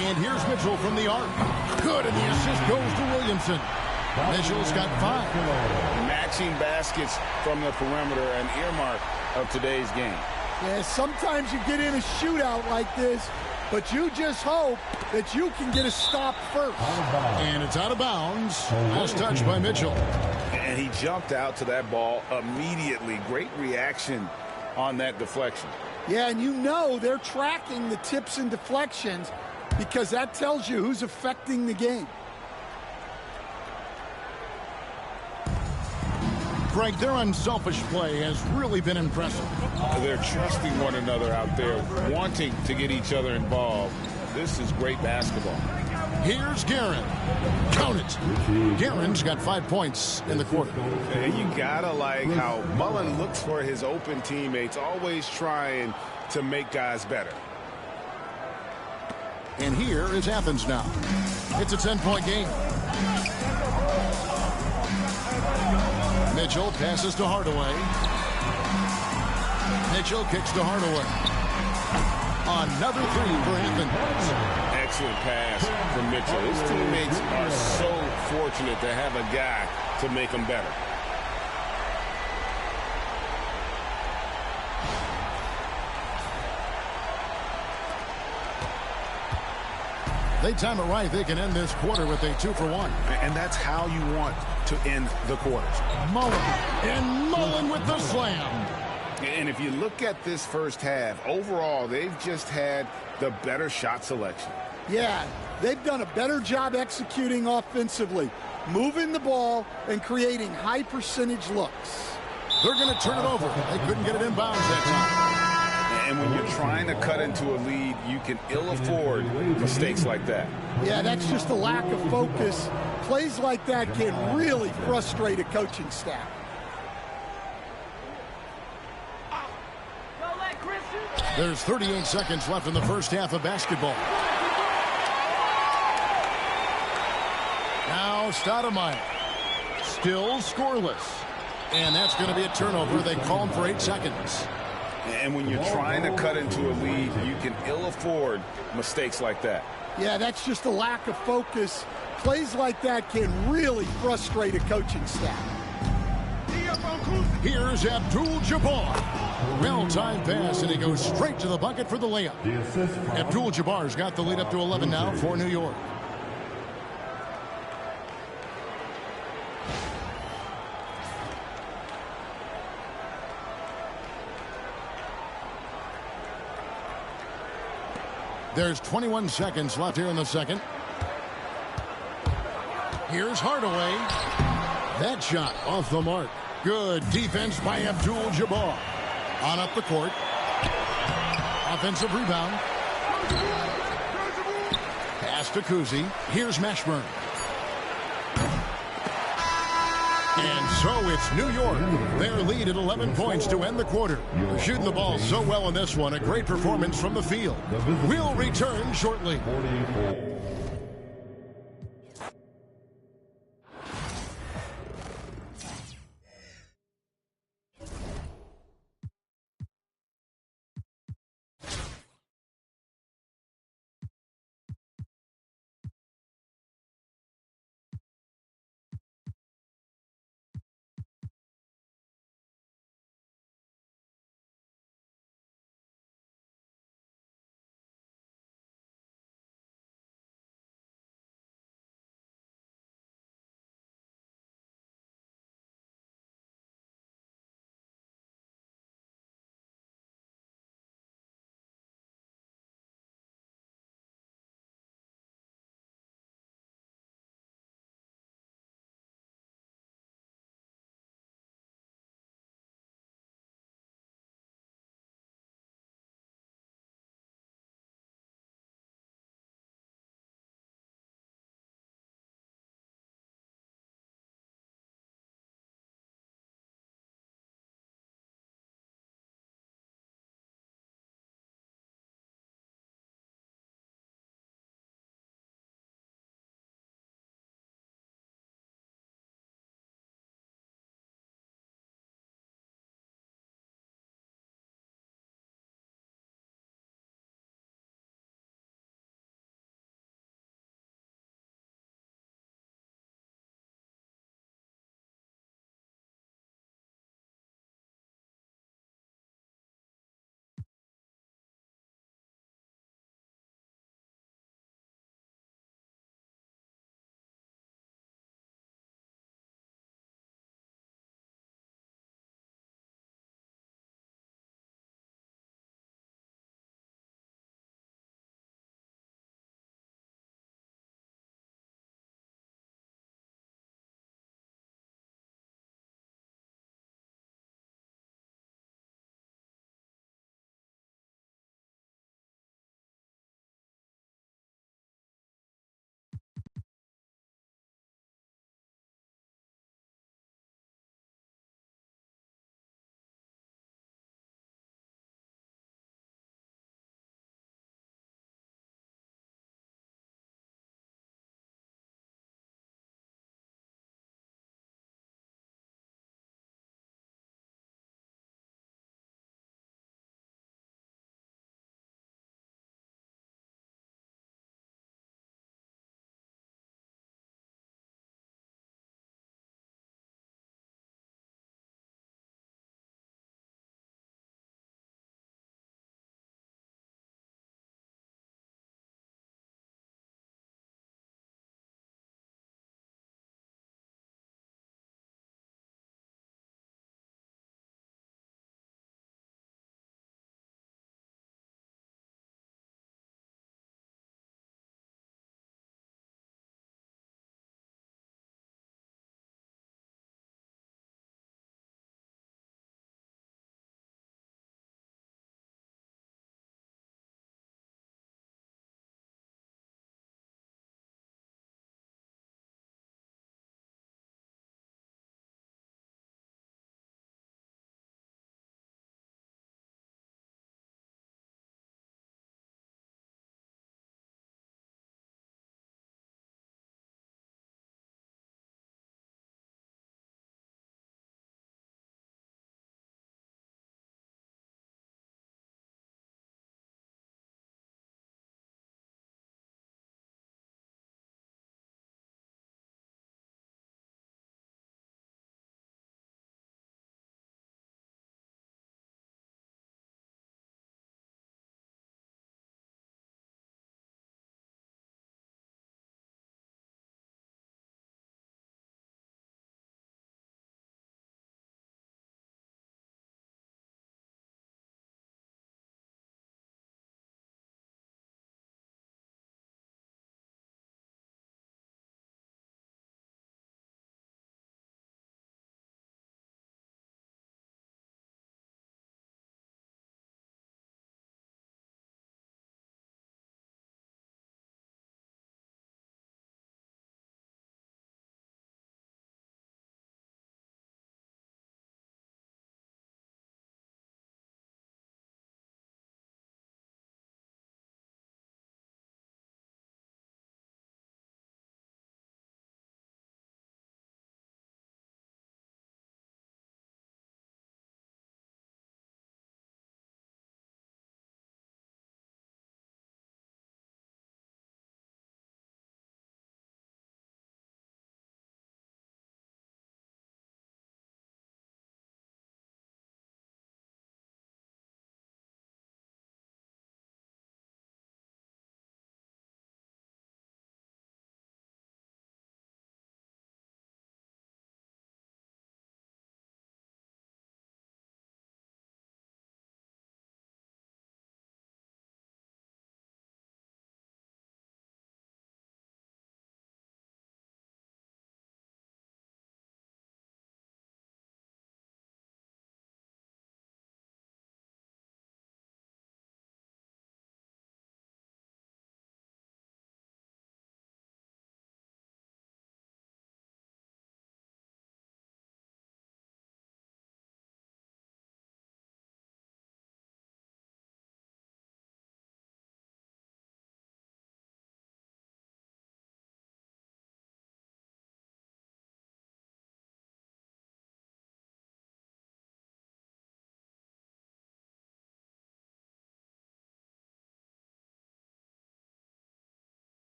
And here's Mitchell from the arc. Good, and the assist goes to Williamson. Mitchell's got 5. Matching baskets from the perimeter, an earmark of today's game. Yeah, sometimes you get in a shootout like this, but you just hope that you can get a stop first. And it's out of bounds. Last touch by Mitchell. And he jumped out to that ball immediately. Great reaction on that deflection. Yeah, and you know they're tracking the tips and deflections because that tells you who's affecting the game. Greg, their unselfish play has really been impressive. They're trusting one another out there, wanting to get each other involved. This is great basketball. Here's Guerin. Count it. Guerin's got 5 points in the quarter. And you gotta like how Mullen looks for his open teammates, always trying to make guys better. And here is Athens now. It's a 10-point game. Mitchell passes to Hardaway. Mitchell kicks to Hardaway. Another 3 for Athens. Excellent pass from Mitchell. His teammates are so fortunate to have a guy to make them better. They time it right. They can end this quarter with a 2 for 1. And that's how you want to end the quarters. Mullen. And Mullen with the slam. And if you look at this first half, overall, they've just had the better shot selection. Yeah, they've done a better job executing offensively, moving the ball and creating high percentage looks. They're going to turn it over. They couldn't get it inbounds that time. And when you're trying to cut into a lead, you can ill afford mistakes like that. Yeah, that's just a lack of focus. Plays like that can really frustrate a coaching staff. There's 38 seconds left in the first half of basketball. Now Stoudemire. Still scoreless. And that's going to be a turnover. They call him for 8 seconds. And when you're trying to cut into a lead, you can ill afford mistakes like that. Yeah, that's just a lack of focus. Plays like that can really frustrate a coaching staff. Here's Abdul-Jabbar. Well-timed pass, and he goes straight to the bucket for the layup. Abdul-Jabbar's got the lead up to 11 now for New York. There's 21 seconds left here in the second. Here's Hardaway. That shot off the mark. Good defense by Abdul-Jabbar. On up the court. Offensive rebound. Pass to Kuzi. Here's Mashburn. And so it's New York. Their lead at 11 points to end the quarter. They're shooting the ball so well in this one. A great performance from the field. We'll return shortly.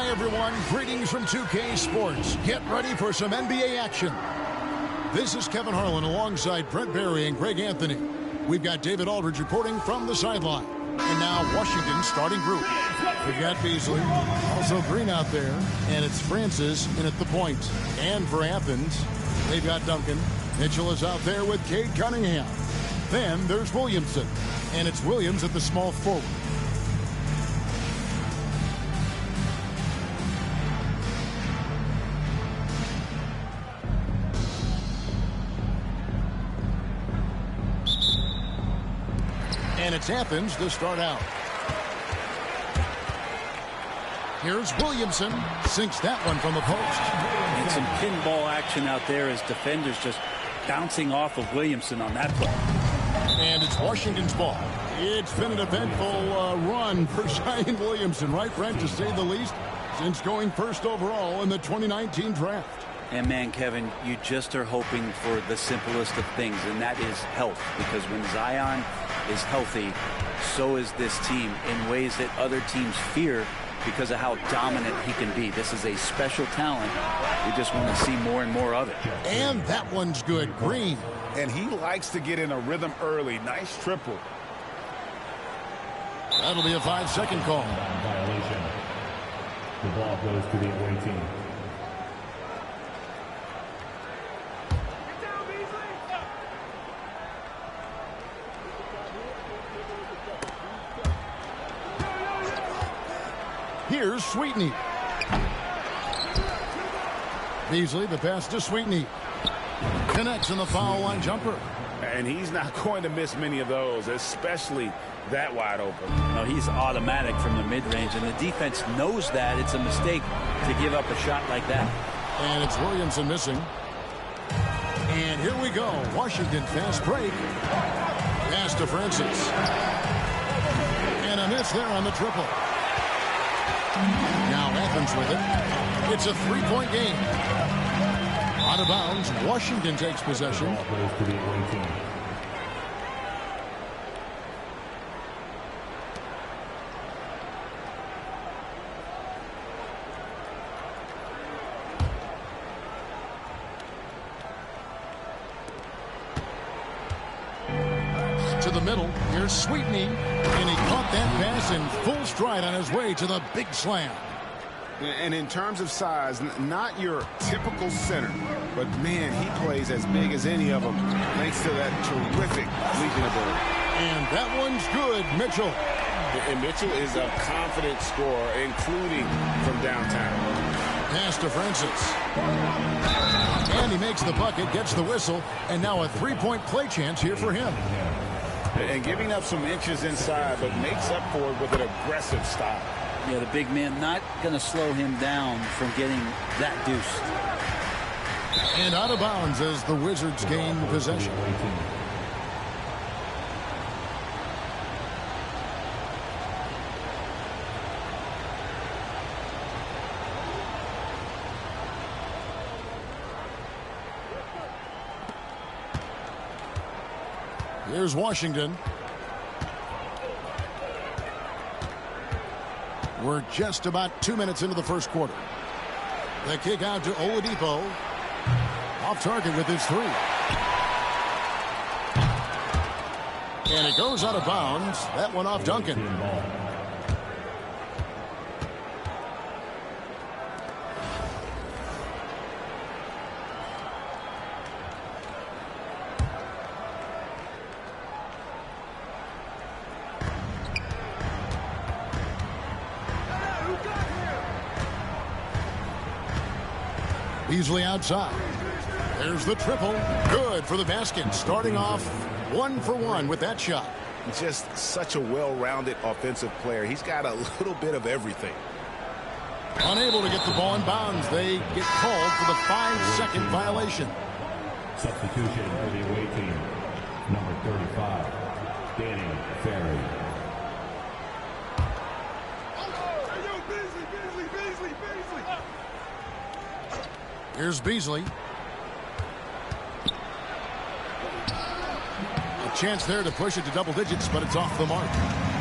Hi, everyone. Greetings from 2K Sports. Get ready for some NBA action. This is Kevin Harlan alongside Brent Barry and Greg Anthony. We've got David Aldridge reporting from the sideline. And now Washington's starting group. We've got Beasley, also Green out there, and it's Francis in at the point. And for Athens, they've got Duncan. Mitchell is out there with Cade Cunningham. Then there's Williamson, and it's Williams at the small forward. And it's Athens to start out. Here's Williamson. Sinks that one from the post. And some pinball action out there as defenders just bouncing off of Williamson on that play. And it's Washington's ball. It's been an eventful run for Zion Williamson, right, Brent, to say the least, since going first overall in the 2019 draft. And, man, Kevin, you just are hoping for the simplest of things, and that is health. Because when Zion is healthy, so is this team in ways that other teams fear because of how dominant he can be. This is a special talent. We just want to see more and more of it. And that one's good. Green. And he likes to get in a rhythm early. Nice triple. That'll be a 5-second call. Violation. The ball goes to the away team. Here's Sweetney. Beasley, the pass to Sweetney. Connects in the foul line jumper. And he's not going to miss many of those, especially that wide open. No, he's automatic from the mid-range, and the defense knows that it's a mistake to give up a shot like that. And it's Williamson missing. And here we go. Washington fast break. Pass to Francis. And a miss there on the triple. Now Athens with it. It's a three-point game. Out of bounds, Washington takes possession. To the middle, here's Sweetney, and he caught that pass in full stride on his way to the big slam. And in terms of size, not your typical center, but man, he plays as big as any of them thanks to that terrific leaping ability. And that one's good, Mitchell. And Mitchell is a confident scorer, including from downtown. Pass to Francis. And he makes the bucket, gets the whistle, and now a three-point play chance here for him. And giving up some inches inside, but makes up for it with an aggressive style. Yeah, the big man not going to slow him down from getting that deuce. And out of bounds as the Wizards gain possession. Here's Washington. We're just about 2 minutes into the first quarter. The kick out to Oladipo. Off target with his three. And it goes out of bounds. That one off Duncan. Beasley outside. There's the triple. Good for the basket. Starting off 1 for 1 with that shot. Just such a well-rounded offensive player. He's got a little bit of everything. Unable to get the ball in bounds. They get called for the 5-second violation. Substitution for the away team. Number 35, Danny Ferry. Here's Beasley. A chance there to push it to double digits, but it's off the mark.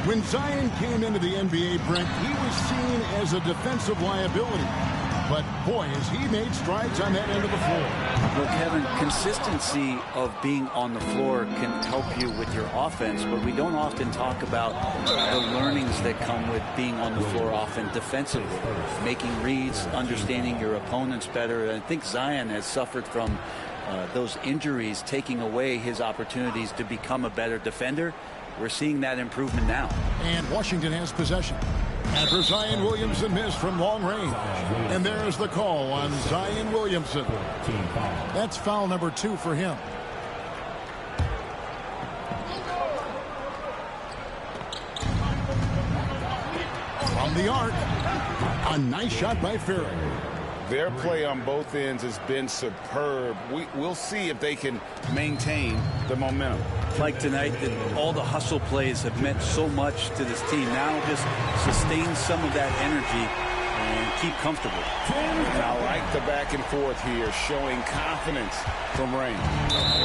When Zion came into the NBA, Brent, he was seen as a defensive liability. But, boy, has he made strides on that end of the floor. Well, Kevin, consistency of being on the floor can help you with your offense, but we don't often talk about the learnings that come with being on the floor often defensively, making reads, understanding your opponents better. And I think Zion has suffered from those injuries, taking away his opportunities to become a better defender. We're seeing that improvement now. And Washington has possession after Zion Williamson missed from long range. And there's the call on Zion Williamson. That's foul number 2 for him. From the arc, a nice shot by Ferry. Their play on both ends has been superb. We'll see if they can maintain the momentum. Like tonight, all the hustle plays have meant so much to this team. Now just sustain some of that energy and keep comfortable. And I like the back and forth here, showing confidence from Rain.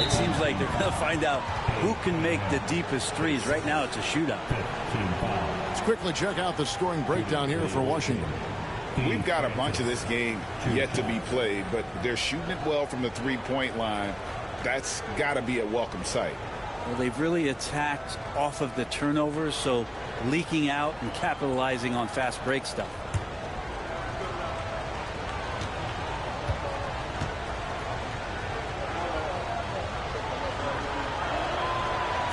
It seems like they're going to find out who can make the deepest threes. Right now, it's a shootout. Let's quickly check out the scoring breakdown here for Washington. We've got a bunch of this game yet to be played, but they're shooting it well from the three-point line. That's got to be a welcome sight. Well, they've really attacked off of the turnovers, so leaking out and capitalizing on fast break stuff.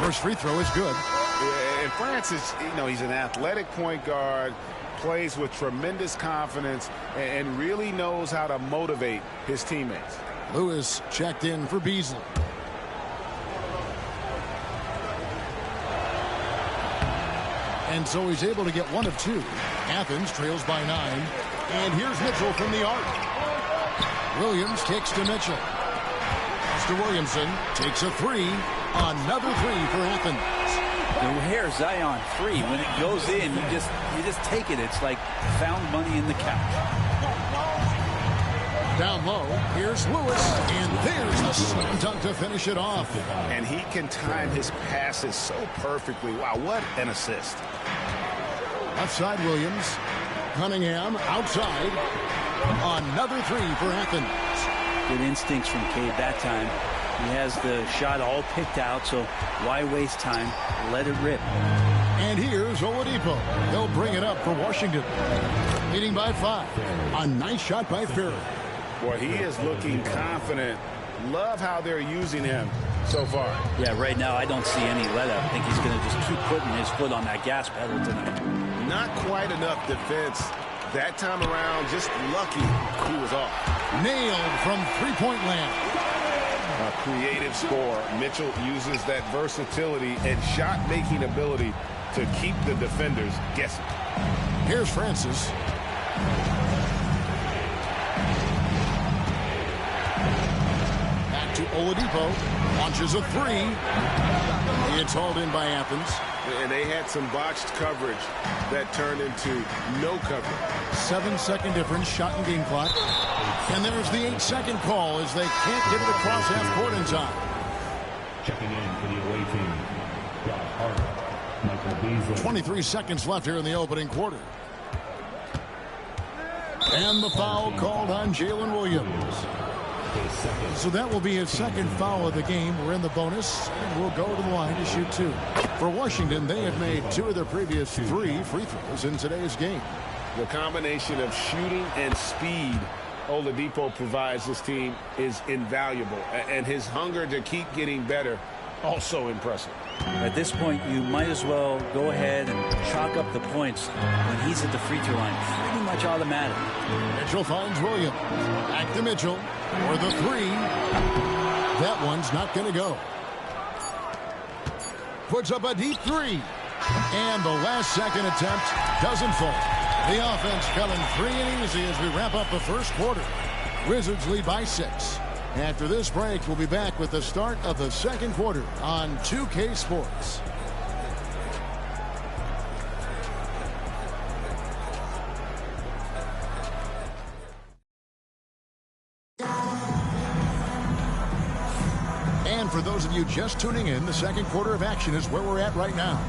First free throw is good. Yeah, and Francis, he's an athletic point guard, plays with tremendous confidence, and really knows how to motivate his teammates. Lewis checked in for Beasley. And so he's able to get 1 of 2. Athens trails by 9. And here's Mitchell from the arc. Williams kicks to Mitchell. Mr. Williamson takes a 3. Another 3 for Athens. Here's Zion free. When it goes in, you just take it. It's like found money in the couch. Down low, here's Lewis, and there's the slam dunk to finish it off. And he can time his passes so perfectly. Wow, what an assist. Left side, Williams. Cunningham outside. Another 3 for Athens. Good instincts from Cade that time. He has the shot all picked out, so why waste time? Let it rip. And here's Oladipo. They'll bring it up for Washington. Leading by 5. A nice shot by Ferry. Boy, he is looking confident. Love how they're using him so far. Yeah, right now I don't see any let up. I think he's going to just keep putting his foot on that gas pedal tonight. Not quite enough defense. That time around, just lucky he was off. Nailed from three-point land. A creative score. Mitchell uses that versatility and shot-making ability to keep the defenders guessing. Here's Francis. Back to Oladipo. Launches a 3. It's hauled in by Athens. And they had some botched coverage that turned into no coverage. 7-second difference, shot and game clock. And there's the 8-second call as they can't get it across half court in time. Checking in for the away team, Josh Hart, Michael Beasley. 23 seconds left here in the opening quarter. And the foul called on Jalen Williams. So that will be his second foul of the game. We're in the bonus, and we'll go to the line to shoot 2. For Washington, they have made 2 of their previous 3 free throws in today's game. The combination of shooting and speed Oladipo provides this team is invaluable, and his hunger to keep getting better also impressive. At this point, you might as well go ahead and chalk up the points when he's at the free throw line. Pretty much automatic. Mitchell finds Williams. Back to Mitchell for the 3. That one's not going to go. Puts up a deep 3. And the last second attempt doesn't fall. The offense coming free and easy as we wrap up the first quarter. Wizards lead by 6. After this break, we'll be back with the start of the second quarter on 2K Sports. And for those of you just tuning in, the second quarter of action is where we're at right now.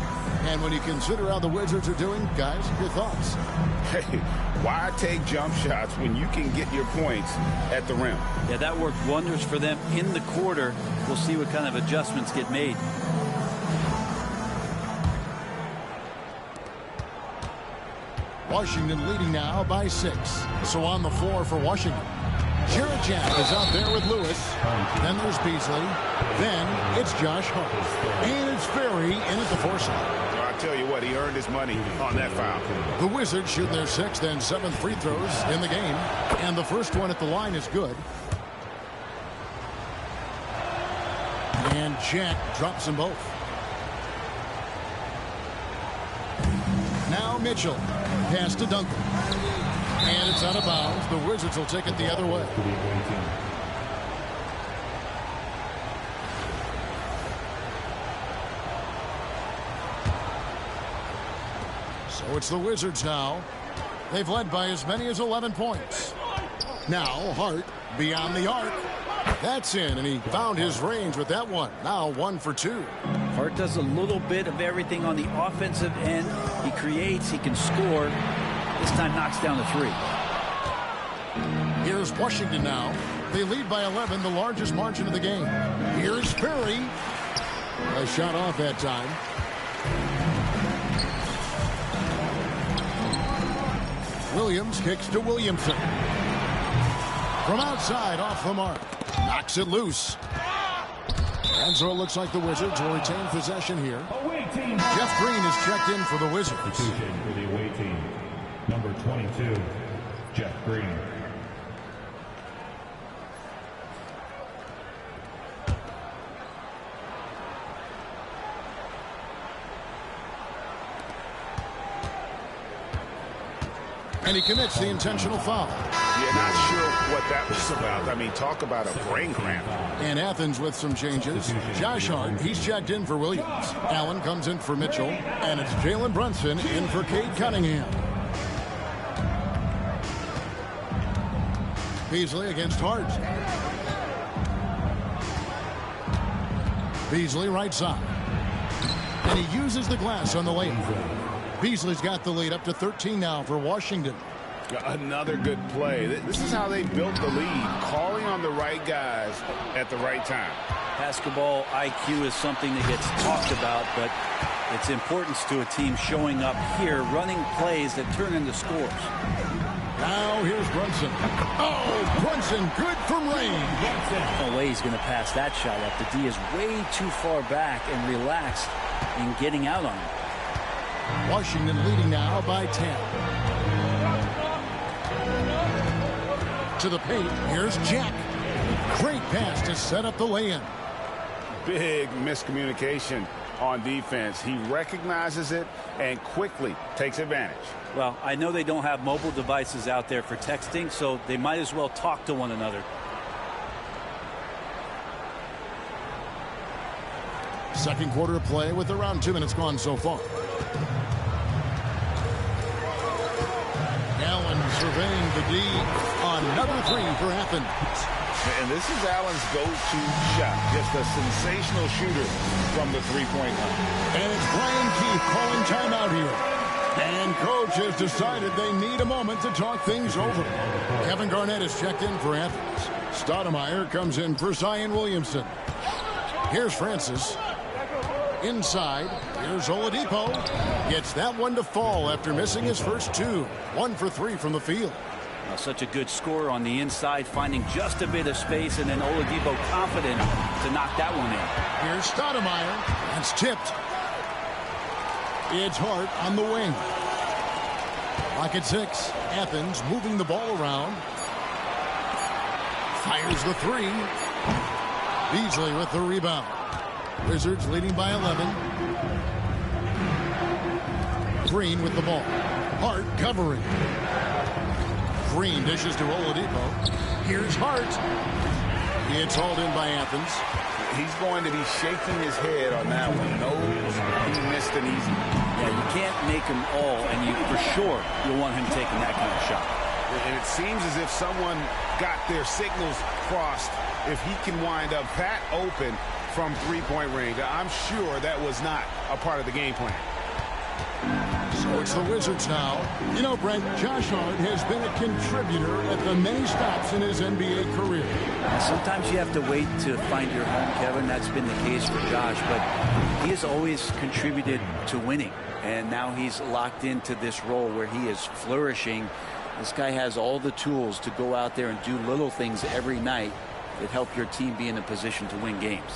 And when you consider how the Wizards are doing, guys, your thoughts? Hey, why take jump shots when you can get your points at the rim? Yeah, that worked wonders for them in the quarter. We'll see what kind of adjustments get made. Washington leading now by 6. So on the floor for Washington, Jarrett Jack is out there with Lewis. Then there's Beasley. Then it's Josh Hart. And it's Ferry in at the foresight. I tell you what, he earned his money on that foul. The Wizards shooting their 6th and 7th free throws in the game. And the first one at the line is good. And Jack drops them both. Now Mitchell. Pass to Duncan. And it's out of bounds. The Wizards will take it the other way. So it's the Wizards now. They've led by as many as 11 points. Now Hart beyond the arc. That's in, and he found his range with that one. Now 1 for 2. Hart does a little bit of everything on the offensive end. He creates, he can score. This time knocks down the 3. Here's Washington now. They lead by 11, the largest margin of the game. Here's Ferry. A shot off that time. Williams kicks to Williamson. From outside, off the mark. Knocks it loose. And so it looks like the Wizards will retain possession here. Jeff Green is checked in for the Wizards. For the away team, number 22, Jeff Green. And he commits the intentional foul. Yeah, not sure what that was about. I mean, talk about a brain cramp. And Athens with some changes. Josh Hart, he's checked in for Williams. Allen comes in for Mitchell. And it's Jalen Brunson in for Cade Cunningham. Beasley against Hart. Beasley right side. And he uses the glass on the layup. Beasley's got the lead up to 13 now for Washington. Another good play. This is how they built the lead, calling on the right guys at the right time. Basketball IQ is something that gets talked about, but its importance to a team showing up here, running plays that turn into scores. Now here's Brunson. Oh, Brunson, good from range. No way he's going to pass that shot up. The D is way too far back and relaxed in getting out on it. Washington leading now by 10. To the paint, here's Jack. Great pass to set up the lay-in. Big miscommunication on defense. He recognizes it and quickly takes advantage. Well, I know they don't have mobile devices out there for texting, so they might as well talk to one another. Second quarter of play with around 2 minutes gone so far. Allen surveying the D on another 3 for Athens. And this is Allen's go-to shot. Just a sensational shooter from the three-point line. And it's Brian Keefe calling timeout here. And coach has decided they need a moment to talk things over. Kevin Garnett is checked in for Athens. Stoudemire comes in for Zion Williamson. Here's Francis. Inside, here's Oladipo. Gets that one to fall after missing his first 2. 1 for 3 from the field. Such a good scorer on the inside, finding just a bit of space, and then Oladipo confident to knock that one in. Here's Stoudemire. That's tipped. It's Hart on the wing. Clock at 6. Athens moving the ball around. Fires the 3. Beasley with the rebound. Wizards leading by 11. Green with the ball. Hart covering. Green dishes to Oladipo. Here's Hart. It's hauled in by Athens. He's going to be shaking his head on that one. No, he missed an easy. Yeah, you can't make them all, and you for sure you'll want him taking that kind of shot. And it seems as if someone got their signals crossed. If he can wind up that open from three-point range, I'm sure that was not a part of the game plan. So it's the Wizards now. You know, Brent, Josh Hart has been a contributor at the many stops in his NBA career. Sometimes you have to wait to find your home, Kevin. That's been the case for Josh, but he has always contributed to winning. And now he's locked into this role where he is flourishing. This guy has all the tools to go out there and do little things every night that help your team be in a position to win games.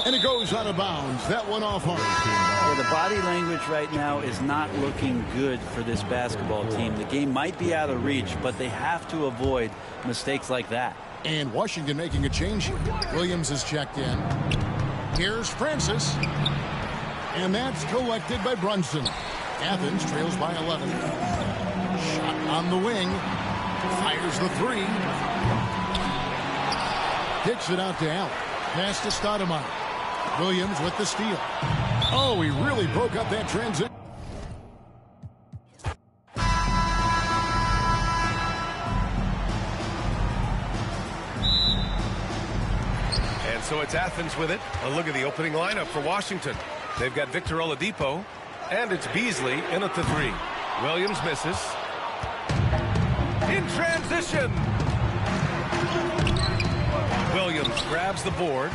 And it goes out of bounds. That one off Hart. Yeah, the body language right now is not looking good for this basketball team. The game might be out of reach, but they have to avoid mistakes like that. And Washington making a change here. Williams is checked in. Here's Francis. And that's collected by Brunson. Athens trails by 11. Shot on the wing. Fires the three. Kicks it out to Allen. Pass to Stoudemire. Williams with the steal. Oh, he really broke up that transition. And so it's Athens with it. A look at the opening lineup for Washington. They've got Victor Oladipo, and it's Beasley in at the three. Williams misses. In transition. Williams grabs the board.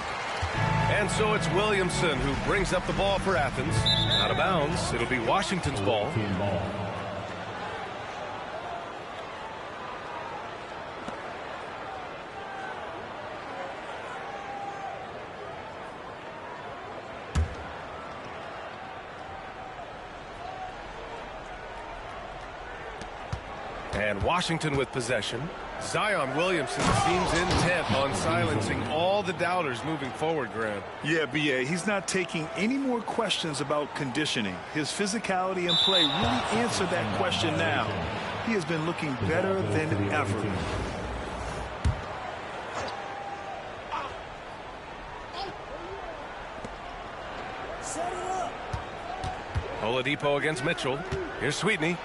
And so it's Williamson who brings up the ball for Athens. Out of bounds. It'll be Washington's ball. And Washington with possession. Zion Williamson seems intent on silencing all the doubters moving forward, Graham. Yeah, B.A., he's not taking any more questions about conditioning. His physicality and play really answer that question now. He has been looking better than ever. Oladipo against Mitchell. Here's Sweetney.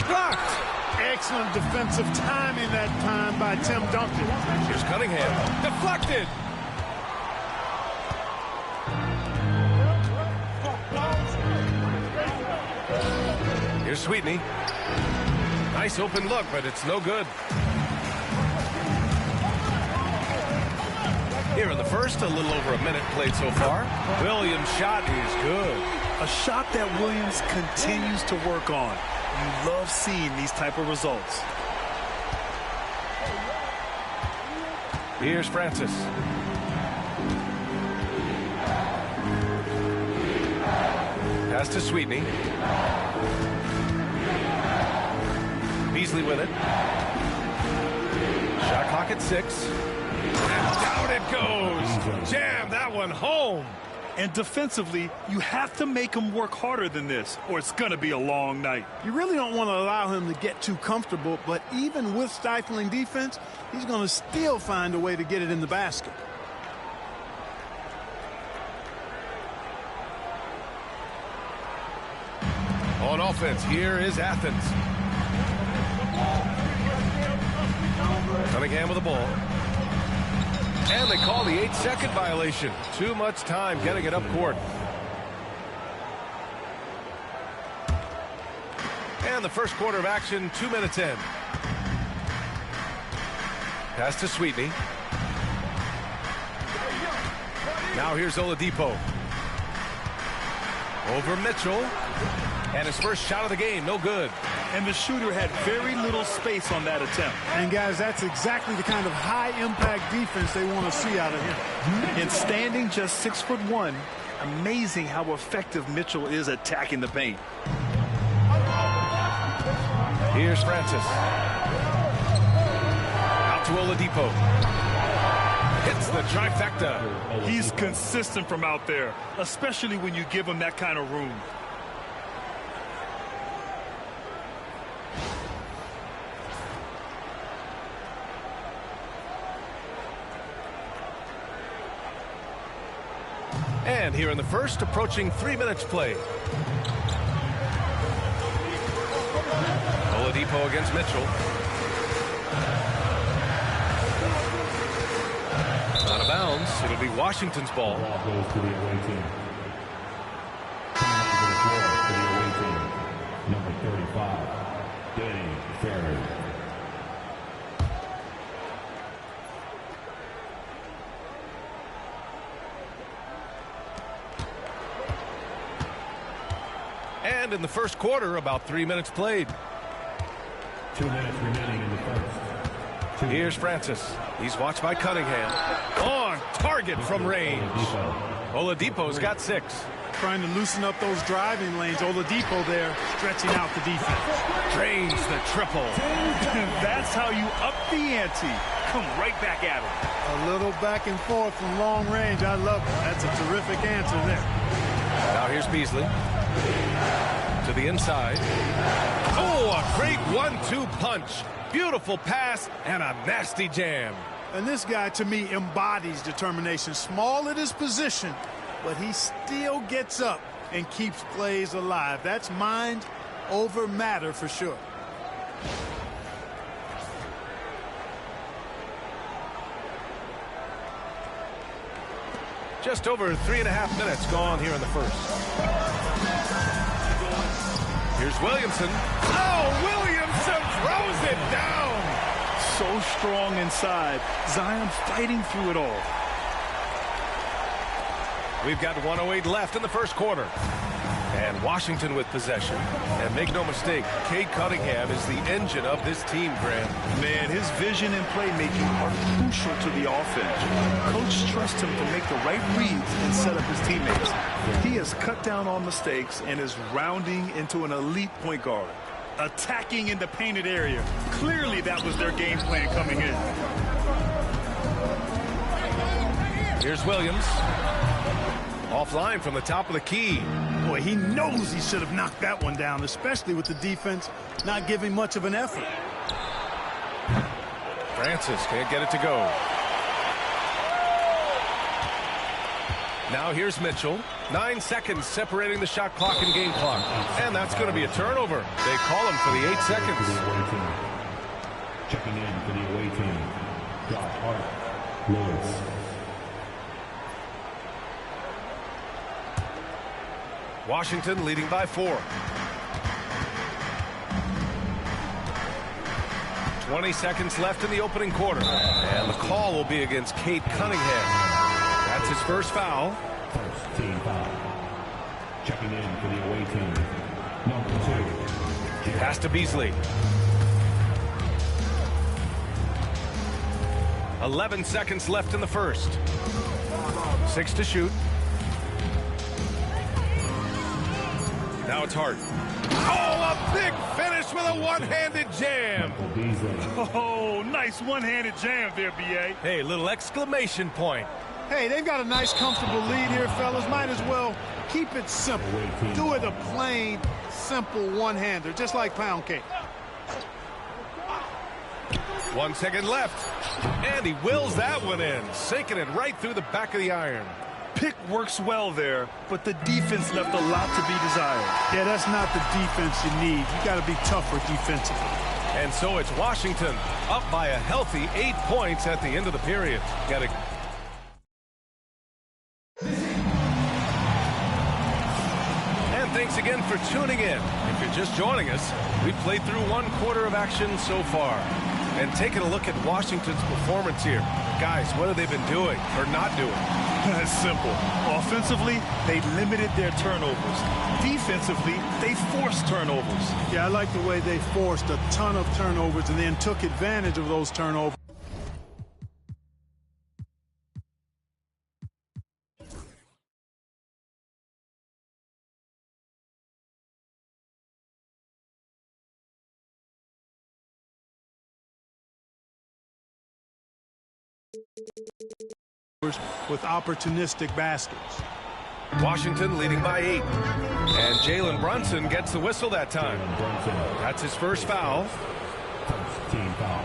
Blocked! Excellent defensive timing that time by Tim Duncan. Here's Cunningham. Deflected! Here's Sweetney. Nice open look, but it's no good. Here in the first, a little over a minute played so far. Williams' shot is good. A shot that Williams continues to work on. You love seeing these type of results. Here's Francis. Pass to Sweetney. Beasley with it. Shot clock at 6. And down it goes. Jam that one home. And defensively, you have to make him work harder than this, or it's going to be a long night. You really don't want to allow him to get too comfortable, but even with stifling defense, he's going to still find a way to get it in the basket. On offense, here is Athens. Cunningham with the ball. And they call the 8-second violation. Too much time getting it up court. And the first quarter of action, 2 minutes in. Pass to Sweetney. Now here's Oladipo. Over Mitchell. And his first shot of the game, no good. And the shooter had very little space on that attempt. And guys, that's exactly the kind of high-impact defense they want to see out of him. And standing just 6'1", amazing how effective Mitchell is attacking the paint. Here's Francis. Out to Oladipo. Hits the trifecta. He's consistent from out there, especially when you give him that kind of room. And here in the first, approaching 3 minutes played. Oladipo against Mitchell. Out of bounds. It'll be Washington's ball. Ball goes to the away team. Coming onto the floor for the away team. Number 35, Danny Ferry. And in the first quarter, about 3 minutes played. 2 minutes remaining in the first. Here's Francis. He's watched by Cunningham. On target from range. Oladipo's got 6. Trying to loosen up those driving lanes. Oladipo there stretching out the defense. Drains the triple. That's how you up the ante. Come right back at him. A little back and forth from long range. I love it. That's a terrific answer there. Now here's Beasley. To the inside. Oh, a great 1-2 punch. Beautiful pass and a nasty jam. And this guy, to me, embodies determination. Small at his position, but he still gets up and keeps plays alive. That's mind over matter for sure. Just over 3.5 minutes gone here in the first. Here's Williamson. Oh, Williamson throws it down. So strong inside. Zion fighting through it all. We've got 1:08 left in the first quarter. And Washington with possession. And make no mistake, Cade Cunningham is the engine of this team, Grant. Man, his vision and playmaking are crucial to the offense. Coach trusts him to make the right reads and set up his teammates. He has cut down on mistakes and is rounding into an elite point guard. Attacking in the painted area. Clearly that was their game plan coming in. Here's Williams. Offline from the top of the key. Boy, he knows he should have knocked that one down, especially with the defense not giving much of an effort. Francis can't get it to go. Now here's Mitchell. 9 seconds separating the shot clock and game clock. And that's going to be a turnover. They call him for the 8 seconds. Checking in for the away team. Josh Hart. Lewis. Washington leading by 4. 20 seconds left in the opening quarter. And the call will be against Cade Cunningham. That's his first foul. First team foul. Checking in for the away team. Number 2. Pass to Beasley. 11 seconds left in the first. 6 to shoot. Now it's Hart. Oh, a big finish with a one-handed jam. Oh, nice one-handed jam there, B.A. Hey, little exclamation point. Hey, they've got a nice, comfortable lead here, fellas. Might as well keep it simple. Do it a plain, simple one-hander, just like pound cake. 1 second left. And he wills that one in, sinking it right through the back of the iron. Pick works well there, but the defense left a lot to be desired. Yeah, that's not the defense you need. You got to be tougher defensively. And so it's Washington up by a healthy 8 points at the end of the period. Got to. And thanks again for tuning in. If you're just joining us, we've played through 1 quarter of action so far. And taking a look at Washington's performance here. Guys, what have they been doing or not doing? It's simple. Offensively, they limited their turnovers. Defensively, they forced turnovers. Yeah, I like the way they forced a ton of turnovers and then took advantage of those turnovers. With opportunistic baskets. Washington leading by 8. And Jalen Brunson gets the whistle that time. That's his first foul. First team foul.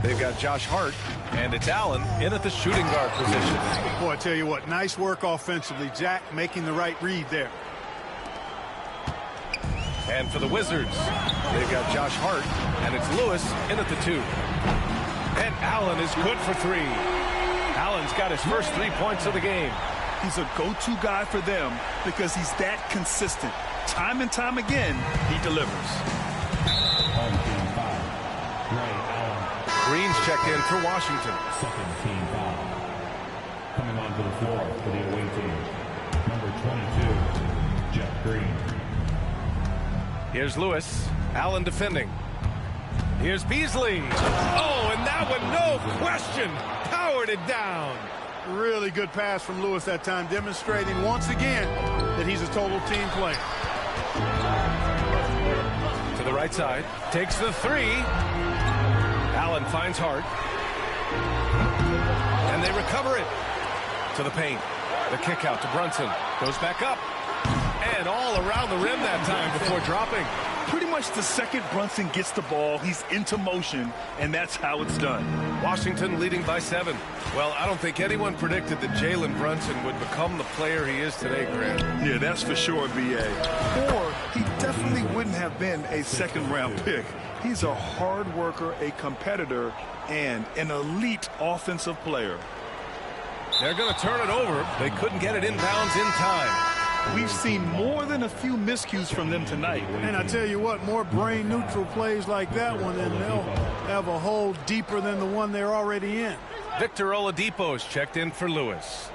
They've got Josh Hart, and it's Allen in at the shooting guard position. Boy, I tell you what, nice work offensively. Jack making the right read there. And for the Wizards, they've got Josh Hart, and it's Lewis in at the 2. And Allen is good for 3. Allen's got his first 3 points of the game. He's a go-to guy for them because he's that consistent. Time and time again, he delivers. Green's checked in for Washington. Second team foul. Coming onto the floor for the away team, number 22, Jeff Green. Here's Lewis. Allen defending. Here's Beasley. Oh, and that one, no question, powered it down. Really good pass from Lewis that time, demonstrating once again that he's a total team player. To the right side, takes the 3. Allen finds Hart. And they recover it. To the paint. The kick out to Brunson. Goes back up. And all around the rim that time before dropping. Pretty much the second Brunson gets the ball, he's into motion, and that's how it's done. Washington leading by 7. Well, I don't think anyone predicted that Jalen Brunson would become the player he is today, Grant. Yeah, that's for sure, B.A. Or he definitely wouldn't have been a second-round pick. He's a hard worker, a competitor, and an elite offensive player. They're going to turn it over. They couldn't get it inbounds in time. We've seen more than a few miscues from them tonight. And I tell you what, more brain-neutral plays like that one, and they'll have a hole deeper than the one they're already in. Victor Oladipo's checked in for Lewis.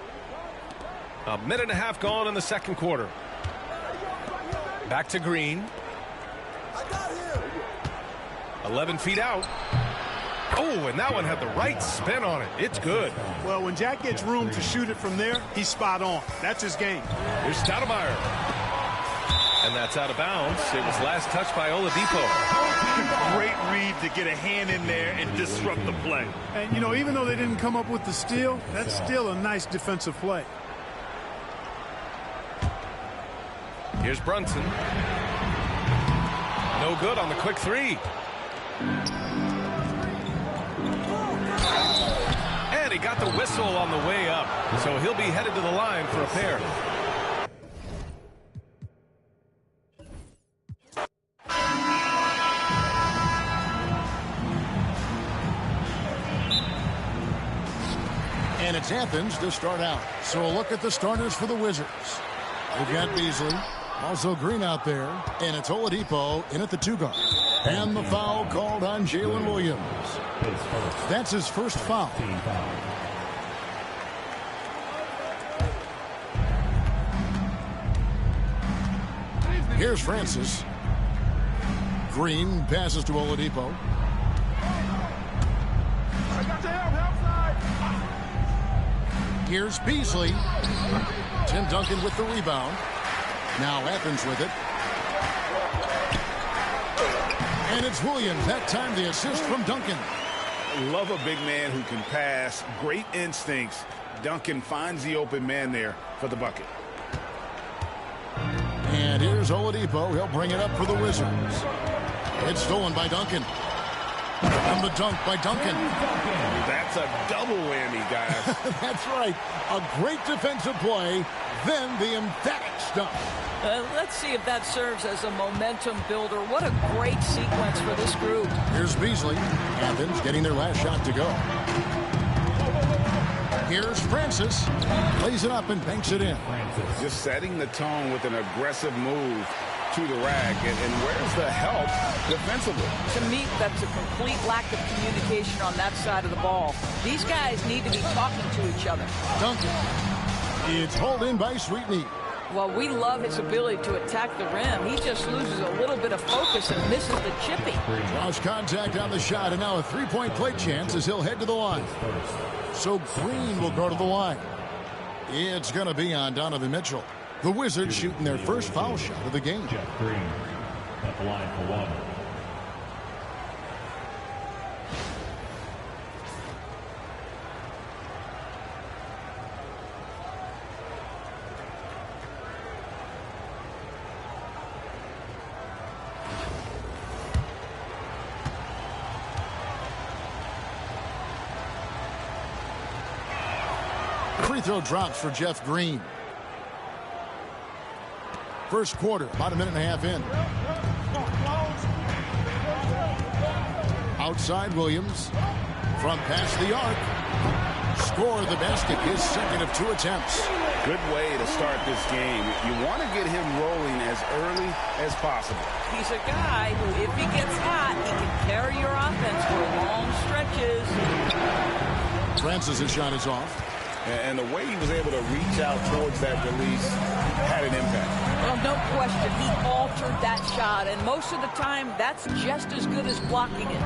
A minute and a half gone in the second quarter. Back to Green. 11 feet out. Oh, and that one had the right spin on it. It's good. Well, when Jack gets room to shoot it from there, he's spot on. That's his game. Here's Stoudemire. And that's out of bounds. It was last touched by Oladipo. Great read to get a hand in there and disrupt the play. And, you know, even though they didn't come up with the steal, that's still a nice defensive play. Here's Brunson. No good on the quick 3. And he got the whistle on the way up. So he'll be headed to the line for a pair. And it's Athens to start out. So a look at the starters for the Wizards. We've got Beasley, also Green out there, and it's Oladipo in at the 2 guard. And the foul called on Jalen Williams. That's his first foul. Here's Francis. Green passes to Oladipo. Here's Beasley. Tim Duncan with the rebound. Now Athens with it. And it's Williams. That time the assist from Duncan. Love a big man who can pass. Great instincts. Duncan finds the open man there for the bucket. And here's Oladipo. He'll bring it up for the Wizards. It's stolen by Duncan. And the dunk by Duncan. That's a double whammy, guys. That's right. A great defensive play, then the emphatic stuff. Let's see if that serves as a momentum builder. What a great sequence for this group. Here's Beasley. Athens getting their last shot to go. Here's Francis. Lays it up and banks it in. Just setting the tone with an aggressive move to the rack. And where's the help defensively? To me, that's a complete lack of communication on that side of the ball. These guys need to be talking to each other. Duncan. It's hauled in by Sweetney. Well, we love his ability to attack the rim. He just loses a little bit of focus and misses the chippy. Draws contact on the shot, and now a three-point play chance as he'll head to the line. So Green will go to the line. It's going to be on Donovan Mitchell. The Wizards shooting their first foul shot of the game. Jeff Green at the line for 1. Free throw drops for Jeff Green. First quarter, about a minute and a half in. Outside Williams. From past the arc. Score the basket, his second of 2 attempts. Good way to start this game. You want to get him rolling as early as possible. He's a guy who, if he gets hot, he can carry your offense for long stretches. Francis' shot is off. And the way he was able to reach out towards that release had an impact. Well, no question, he altered that shot, and most of the time, that's just as good as blocking it.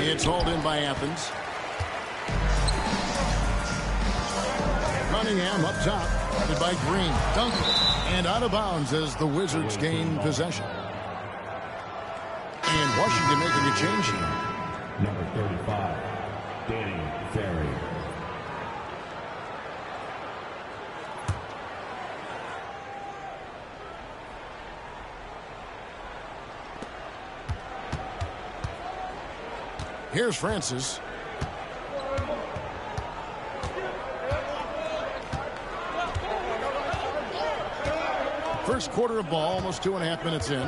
It's hauled in by Athens. Cunningham up top, guarded by Green. Duncan, and out of bounds as the Wizards gain possession. And Washington making a change here. Number 35, Danny Ferry. Here's Francis. First quarter of ball, almost 2.5 minutes in.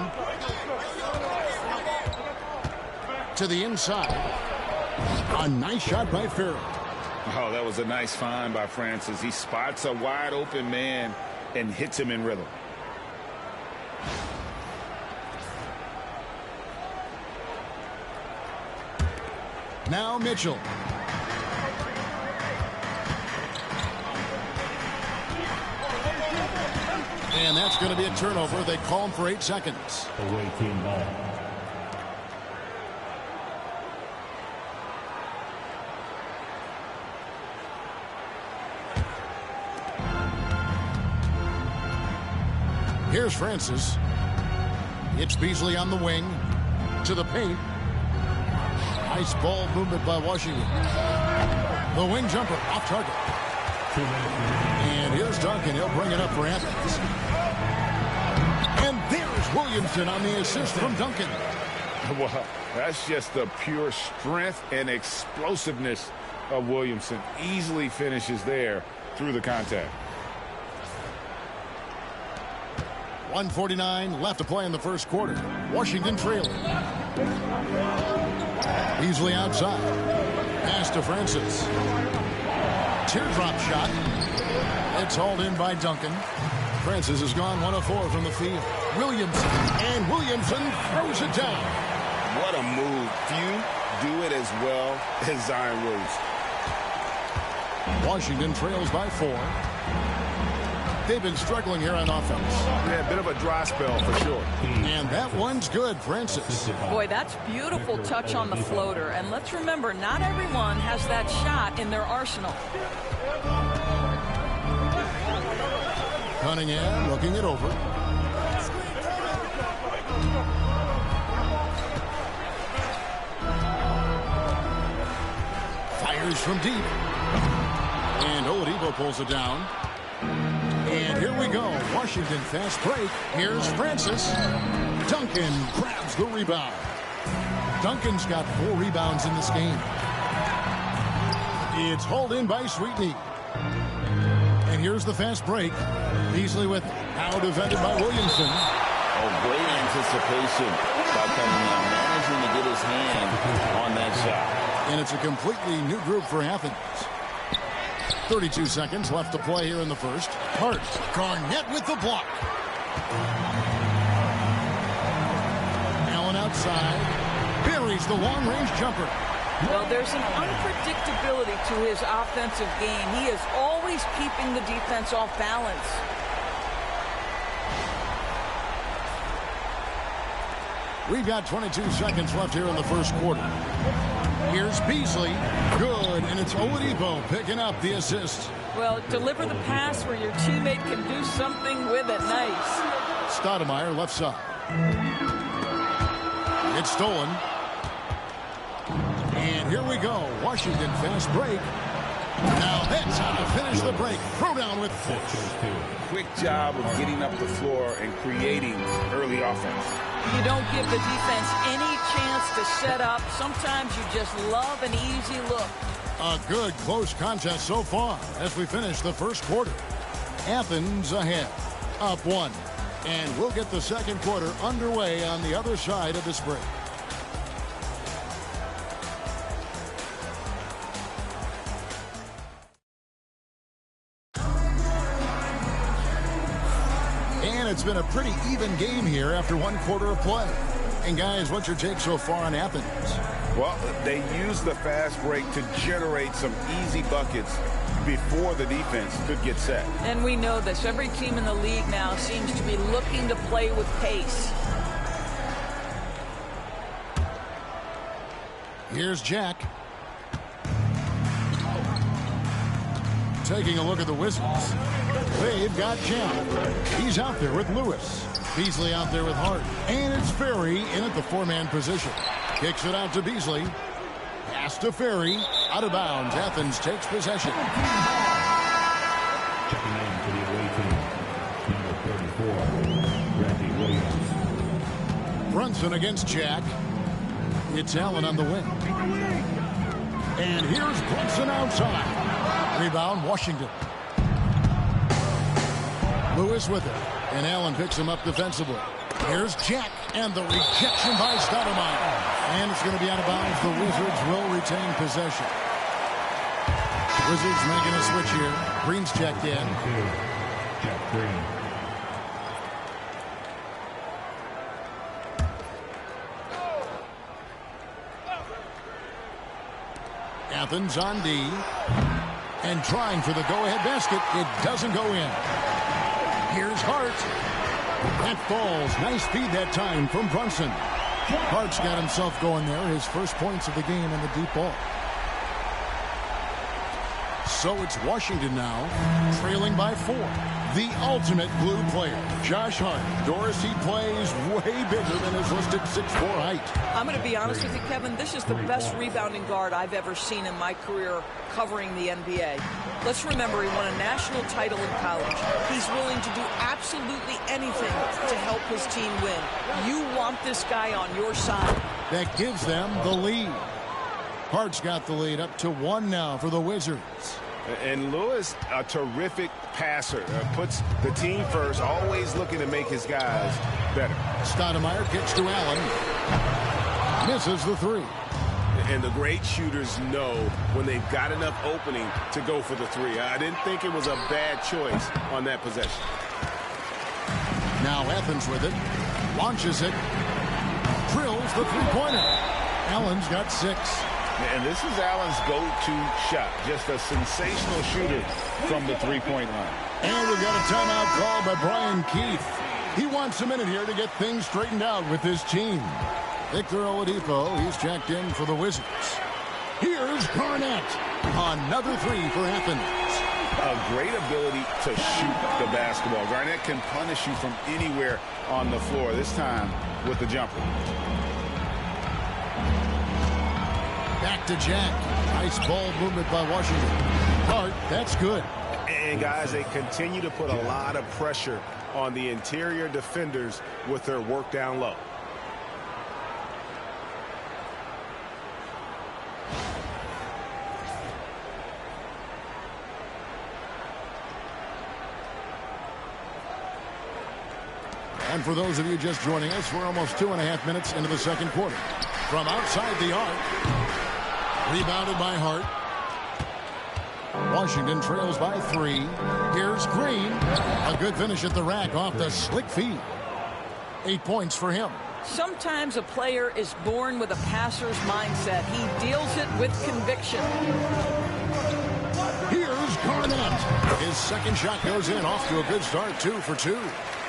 To the inside. A nice shot by Ferry. Oh, that was a nice find by Francis. He spots a wide open man and hits him in rhythm. Now Mitchell. And that's going to be a turnover. They call him for 8 seconds. Away team ball. Here's Francis. It's Beasley on the wing. To the paint. Nice ball movement by Washington. The wing jumper off target. And here's Duncan. He'll bring it up for Athens. And there's Williamson on the assist from Duncan. Well, that's just the pure strength and explosiveness of Williamson. Easily finishes there through the contact. 1:49 left to play in the first quarter. Washington trailing. Beasley outside. Pass to Francis. Teardrop shot. It's hauled in by Duncan. Francis has gone 1 of 4 from the field. Williamson. And Williamson throws it down. What a move. Few do it as well as Zion Williamson. Washington trails by 4. They've been struggling here on offense. Yeah, a bit of a dry spell for sure. And that one's good, Francis. Boy, that's beautiful touch on the floater. And let's remember, not everyone has that shot in their arsenal. Cunningham looking it over. Fires from deep. And Oladipo pulls it down. And here we go. Washington fast break. Here's Francis. Duncan grabs the rebound. Duncan's got 4 rebounds in this game. It's hauled in by Sweetney. And here's the fast break. Beasley with now defended by Williamson. Oh, great anticipation by Cunningham, managing to get his hand on that shot. And it's a completely new group for Athens. 32 seconds left to play here in the first. Hart, Garnett with the block. Allen outside. Buries the long-range jumper. Well, there's an unpredictability to his offensive game. He is always keeping the defense off balance. We've got 22 seconds left here in the first quarter. Here's Beasley. Good, and it's Oladipo picking up the assist. Well, deliver the pass where your teammate can do something with it. Nice. Stoudemire left side. It's stolen. And here we go. Washington fast break. Now that's how to finish the break. Throw down with force. Quick job of getting up the floor and creating early offense. You don't give the defense any chance to set up. Sometimes you just love an easy look. A good close contest so far as we finish the first quarter. Athens ahead, up 1. And we'll get the second quarter underway on the other side of this break. And it's been a pretty even game here after one quarter of play. And guys, what's your take so far on Athens? Well, they used the fast break to generate some easy buckets before the defense could get set. And we know this. Every team in the league now seems to be looking to play with pace. Here's Jack. Taking a look at the Wizards. They've got Jack. He's out there with Lewis. Beasley out there with Hart. And it's Ferry in at the four-man position. Kicks it out to Beasley. Pass to Ferry. Out of bounds. Athens takes possession. Checking in for the away team, number 34, Randy Williams. Brunson against Jack. It's Allen on the wing. And here's Brunson outside. Rebound, Washington. Lewis with it. And Allen picks him up defensively. Here's Jack. And the rejection by Stoudemire. And it's going to be out of bounds. The Wizards will retain possession. Wizards making a switch here. Green's checked in. Jack Green. Athens on D. And trying for the go-ahead basket. It doesn't go in. Here's Hart. That falls. Nice feed that time from Brunson. Hart's got himself going there. His first points of the game in the deep ball. So it's Washington now, trailing by 4. The ultimate blue player, Josh Hart. Doris, he plays way bigger than his listed 6'4" height. I'm going to be honest with you, Kevin. This is the best rebounding guard I've ever seen in my career covering the NBA. Let's remember, he won a national title in college. He's willing to do absolutely anything to help his team win. You want this guy on your side. That gives them the lead. Hart's got the lead up to 1 now for the Wizards. And Lewis, a terrific passer, puts the team first, always looking to make his guys better. Stoudemire kicks to Allen. Misses the 3. And the great shooters know when they've got enough opening to go for the 3. I didn't think it was a bad choice on that possession. Now Athens with it. Launches it. Drills the three-pointer. Allen's got 6. And this is Allen's go-to shot. Just a sensational shooter from the three-point line. And we've got a timeout called by Brian Keith. He wants a minute here to get things straightened out with his team. Victor Oladipo, he's checked in for the Wizards. Here's Garnett. Another 3 for Athens. A great ability to shoot the basketball. Garnett can punish you from anywhere on the floor, this time with the jumper. Back to Jack. Nice ball movement by Washington. Hart, that's good. And guys, they continue to put a lot of pressure on the interior defenders with their work down low. And for those of you just joining us, we're almost 2.5 minutes into the second quarter. From outside the arc. Rebounded by Hart. Washington trails by 3. Here's Green. A good finish at the rack off the slick feed. 8 points for him. Sometimes a player is born with a passer's mindset. He deals it with conviction. Here's Garnett. His second shot goes in. Off to a good start. 2 for 2.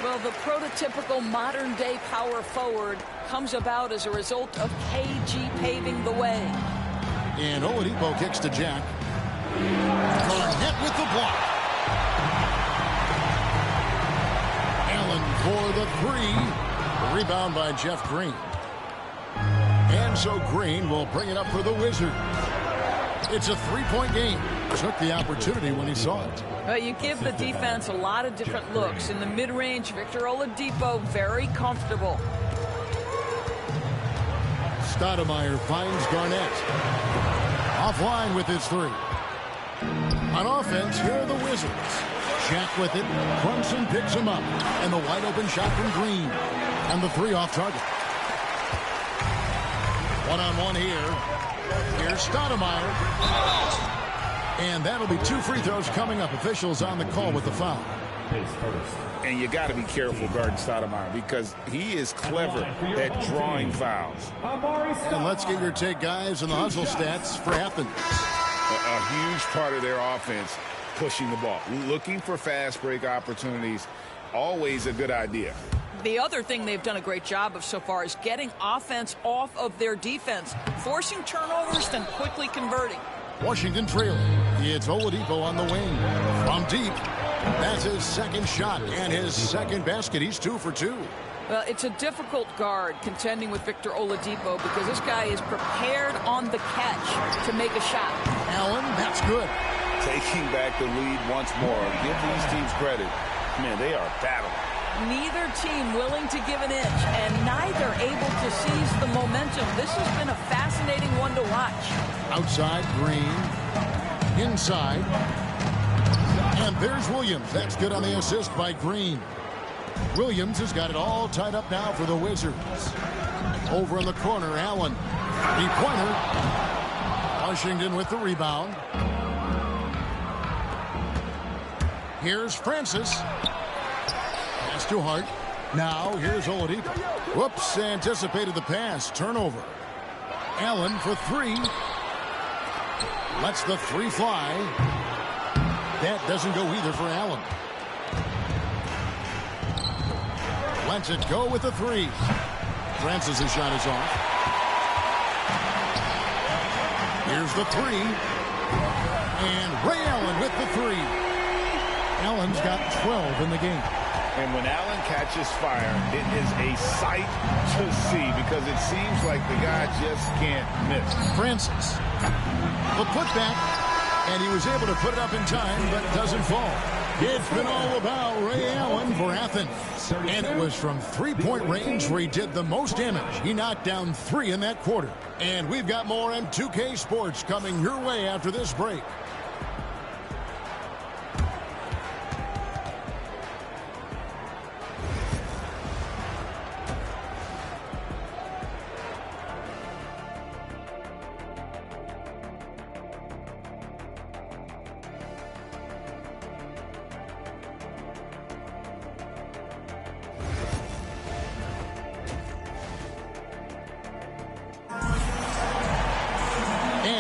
Well, the prototypical modern-day power forward comes about as a result of KG paving the way. And Oladipo kicks to Jack. Garnett with the block. Allen for the 3. Rebound by Jeff Green. And so Green will bring it up for the Wizards. It's a 3-point game. Took the opportunity when he saw it. Well, you give the defense a lot of different looks. In the mid-range, Victor Oladipo very comfortable. Stoudemire finds Garnett. Offline with his 3. On offense, here are the Wizards. Jack with it. Brunson picks him up. And the wide open shot from Green. And the three off target. One-on-one here. Here's Stoudemire. And that'll be 2 free throws coming up. Officials on the call with the foul. And you got to be careful guarding Stoudemire because he is clever at drawing fouls. And let's get your take, guys, on the hustle stats for Athens. A huge part of their offense, pushing the ball. Looking for fast break opportunities, always a good idea. The other thing they've done a great job of so far is getting offense off of their defense, forcing turnovers, then quickly converting. Washington trailing. It's Oladipo on the wing. From deep. That's his second shot and his second basket. He's 2 for 2. Well, it's a difficult guard contending with Victor Oladipo because this guy is prepared on the catch to make a shot. Allen, that's good. Taking back the lead once more. Give these teams credit. Man, they are battling. Neither team willing to give an inch and neither able to seize the momentum. This has been a fascinating one to watch. Outside, Green. Inside. And there's Williams. That's good on the assist by Green. Williams has got it all tied up now for the Wizards. Over in the corner, Allen. Three-pointer. Washington with the rebound. Here's Francis. Pass to Hart. Now here's Oladipo. Whoops, anticipated the pass. Turnover. Allen for 3. Lets the 3 fly. That doesn't go either for Allen. Lets it go with the 3. Francis' shot is off. Here's the 3. And Ray Allen with the 3. Allen's got 12 in the game. And when Allen catches fire, it is a sight to see because it seems like the guy just can't miss. Francis. The putback. And he was able to put it up in time, but doesn't fall. It's been all about Ray Allen for Athens. And it was from 3-point range where he did the most damage. He knocked down 3 in that quarter. And we've got more M2K Sports coming your way after this break.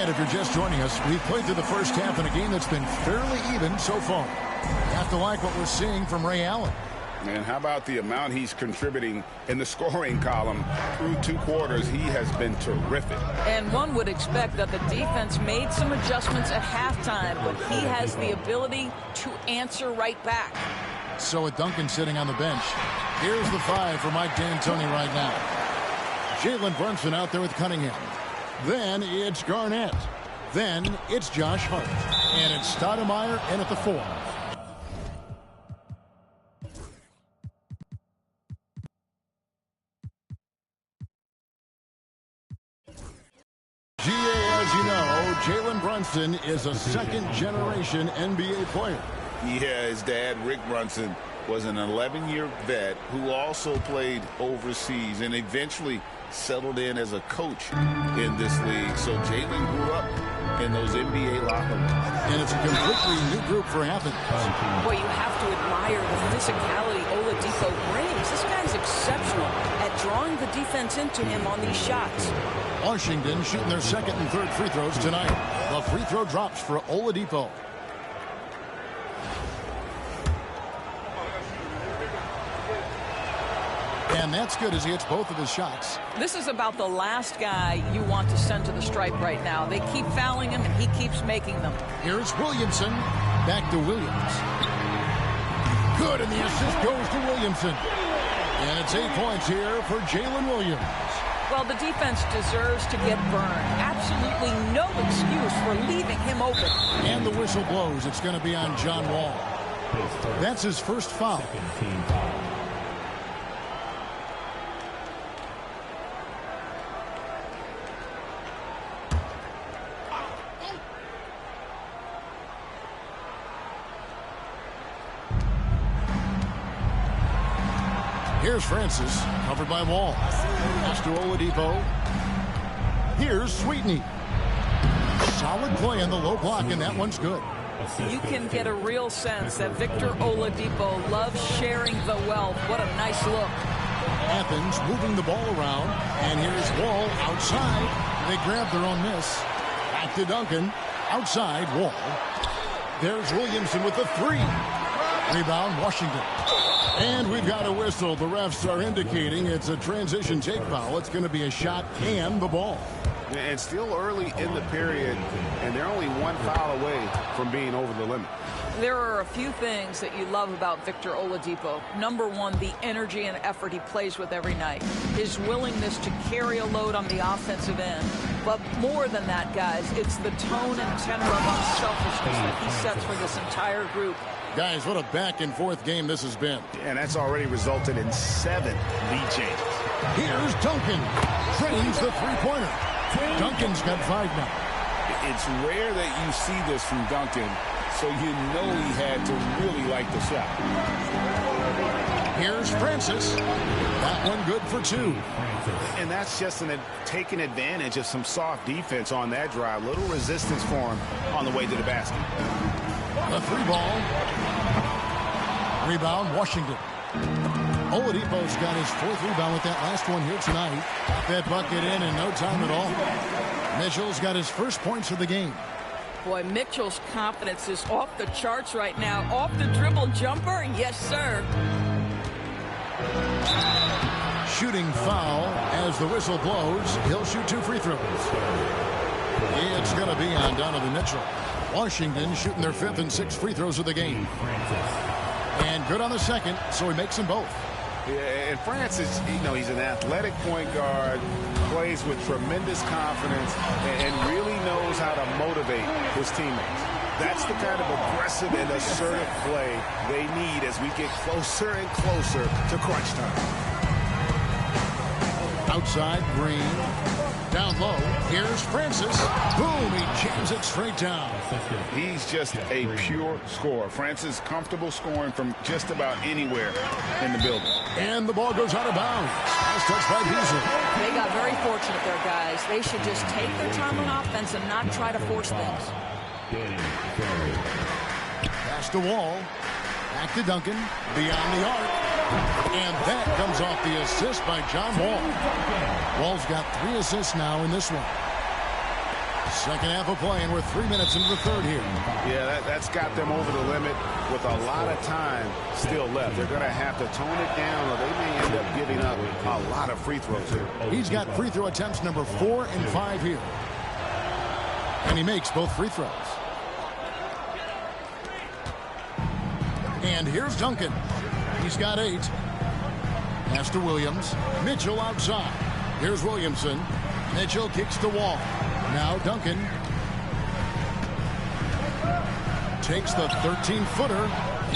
If you're just joining us, we've played through the first half in a game that's been fairly even so far. You have to like what we're seeing from Ray Allen. And how about the amount he's contributing in the scoring column through 2 quarters? He has been terrific. And one would expect that the defense made some adjustments at halftime, but he has the ability to answer right back. So with Duncan sitting on the bench, here's the 5 for Mike D'Antoni right now. Jalen Brunson out there with Cunningham. Then it's Garnett. Then it's Josh Hart. And it's Stoudemire in at the 4. GA, as you know, Jalen Brunson is a second-generation NBA player. Yeah, his dad, Rick Brunson, was an 11-year vet who also played overseas and eventually settled in as a coach in this league. So Jalen grew up in those NBA locker rooms. And it's a completely new group for Athens. Boy, you have to admire the physicality Oladipo brings. This guy's exceptional at drawing the defense into him on these shots. Washington shooting their second and third free throws tonight. The free throw drops for Oladipo. And that's good as he hits both of his shots. This is about the last guy you want to send to the stripe right now. They keep fouling him, and he keeps making them. Here's Williamson. Back to Williams. Good, and the assist goes to Williamson. And it's 8 points here for Jalen Williams. Well, the defense deserves to get burned. Absolutely no excuse for leaving him open. And the whistle blows. It's going to be on John Wall. That's his first foul. Here's Francis, covered by Wall. Pass to Oladipo. Here's Sweetney. Solid play on the low block, and that one's good. You can get a real sense that Victor Oladipo loves sharing the wealth. What a nice look. Athens moving the ball around, and here's Wall outside. They grab their own miss. Back to Duncan. Outside, Wall. There's Williamson with the three. Rebound, Washington. And we've got a whistle. The refs are indicating it's a transition take foul. It's going to be a shot and the ball. And still early in the period, and they're only one foul away from being over the limit. There are a few things that you love about Victor Oladipo. Number one, the energy and effort he plays with every night. His willingness to carry a load on the offensive end. But more than that, guys, it's the tone and tenor of unselfishness that he sets for this entire group. Guys, what a back-and-forth game this has been. And that's already resulted in 7 lead changes. Here's Duncan. Drains the three-pointer. Duncan's got 5 now. It's rare that you see this from Duncan, so you know he had to really like the shot. Here's Francis. That one good for 2. And that's just taking advantage of some soft defense on that drive. Little resistance for him on the way to the basket. The 3-ball. Rebound, Washington. Oladipo's got his 4th rebound with that last one here tonight. Got that bucket in no time at all. Mitchell's got his first points of the game. Boy, Mitchell's confidence is off the charts right now. Off the dribble jumper, yes, sir. Shooting foul as the whistle blows. He'll shoot 2 free throws. It's going to be on Donovan Mitchell. Washington shooting their 5th and 6th free throws of the game. And good on the second, so he makes them both. Yeah, and Francis, he's an athletic point guard, plays with tremendous confidence, and really knows how to motivate his teammates. That's the kind of aggressive and assertive play they need as we get closer and closer to crunch time. Outside, Green. Down low, here's Francis. Boom, he jams it straight down. He's just a pure scorer. Francis comfortable scoring from just about anywhere in the building. And the ball goes out of bounds. Nice touch by Beasley. They got very fortunate there, guys. They should just take their time on offense and not try to force things. Pass to Wall. Back to Duncan. Beyond the arc. And that comes off the assist by John Wall. Wall's got 3 assists now in this one. Second half of play, and we're 3 minutes into the third here. Yeah, that's got them over the limit with a lot of time still left. They're going to have to tone it down, or they may end up giving up a lot of free throws here. He's got free throw attempts number 4 and 5 here. And he makes both free throws. And here's Duncan. He's got 8. Pass to Williams. Mitchell outside. Here's Williamson. Mitchell kicks the wall. Now Duncan takes the 13-footer.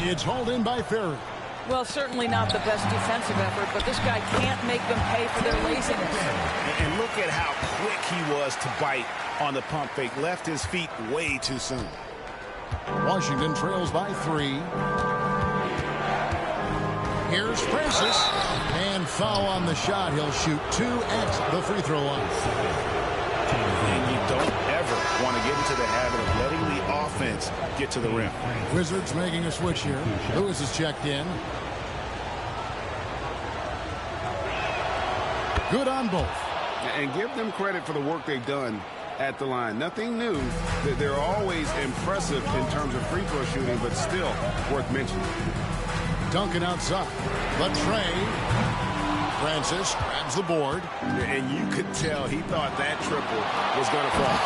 It's hauled in by Ferry. Well, certainly not the best defensive effort, but this guy can't make them pay for their laziness. And look at how quick he was to bite on the pump fake. Left his feet way too soon. Washington trails by 3. Here's Francis. And foul on the shot. He'll shoot 2 at the free throw line. And you don't ever want to get into the habit of letting the offense get to the rim. Wizards making a switch here. Lewis is checked in. Good on both. And give them credit for the work they've done at the line. Nothing new. They're always impressive in terms of free throw shooting, but still worth mentioning. Duncan outside. But Trey. Francis grabs the board. And you could tell he thought that triple was going to fall.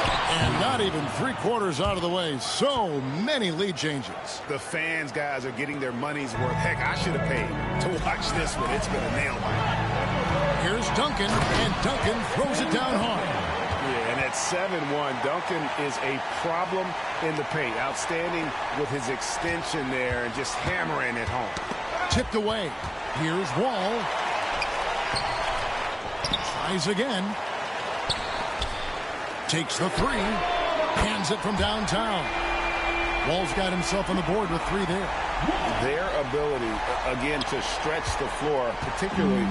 And not even 3/4 out of the way. So many lead changes. The fans, guys, are getting their money's worth. Heck, I should have paid to watch this one. It's been a nail biter. Here's Duncan, and Duncan throws it down hard. Yeah, and at 7-1, Duncan is a problem in the paint. Outstanding with his extension there and just hammering it home. Tipped away. Here's Wall. Tries again. Takes the 3. Hands it from downtown. Wall's got himself on the board with 3 there. their ability, again, to stretch the floor, particularly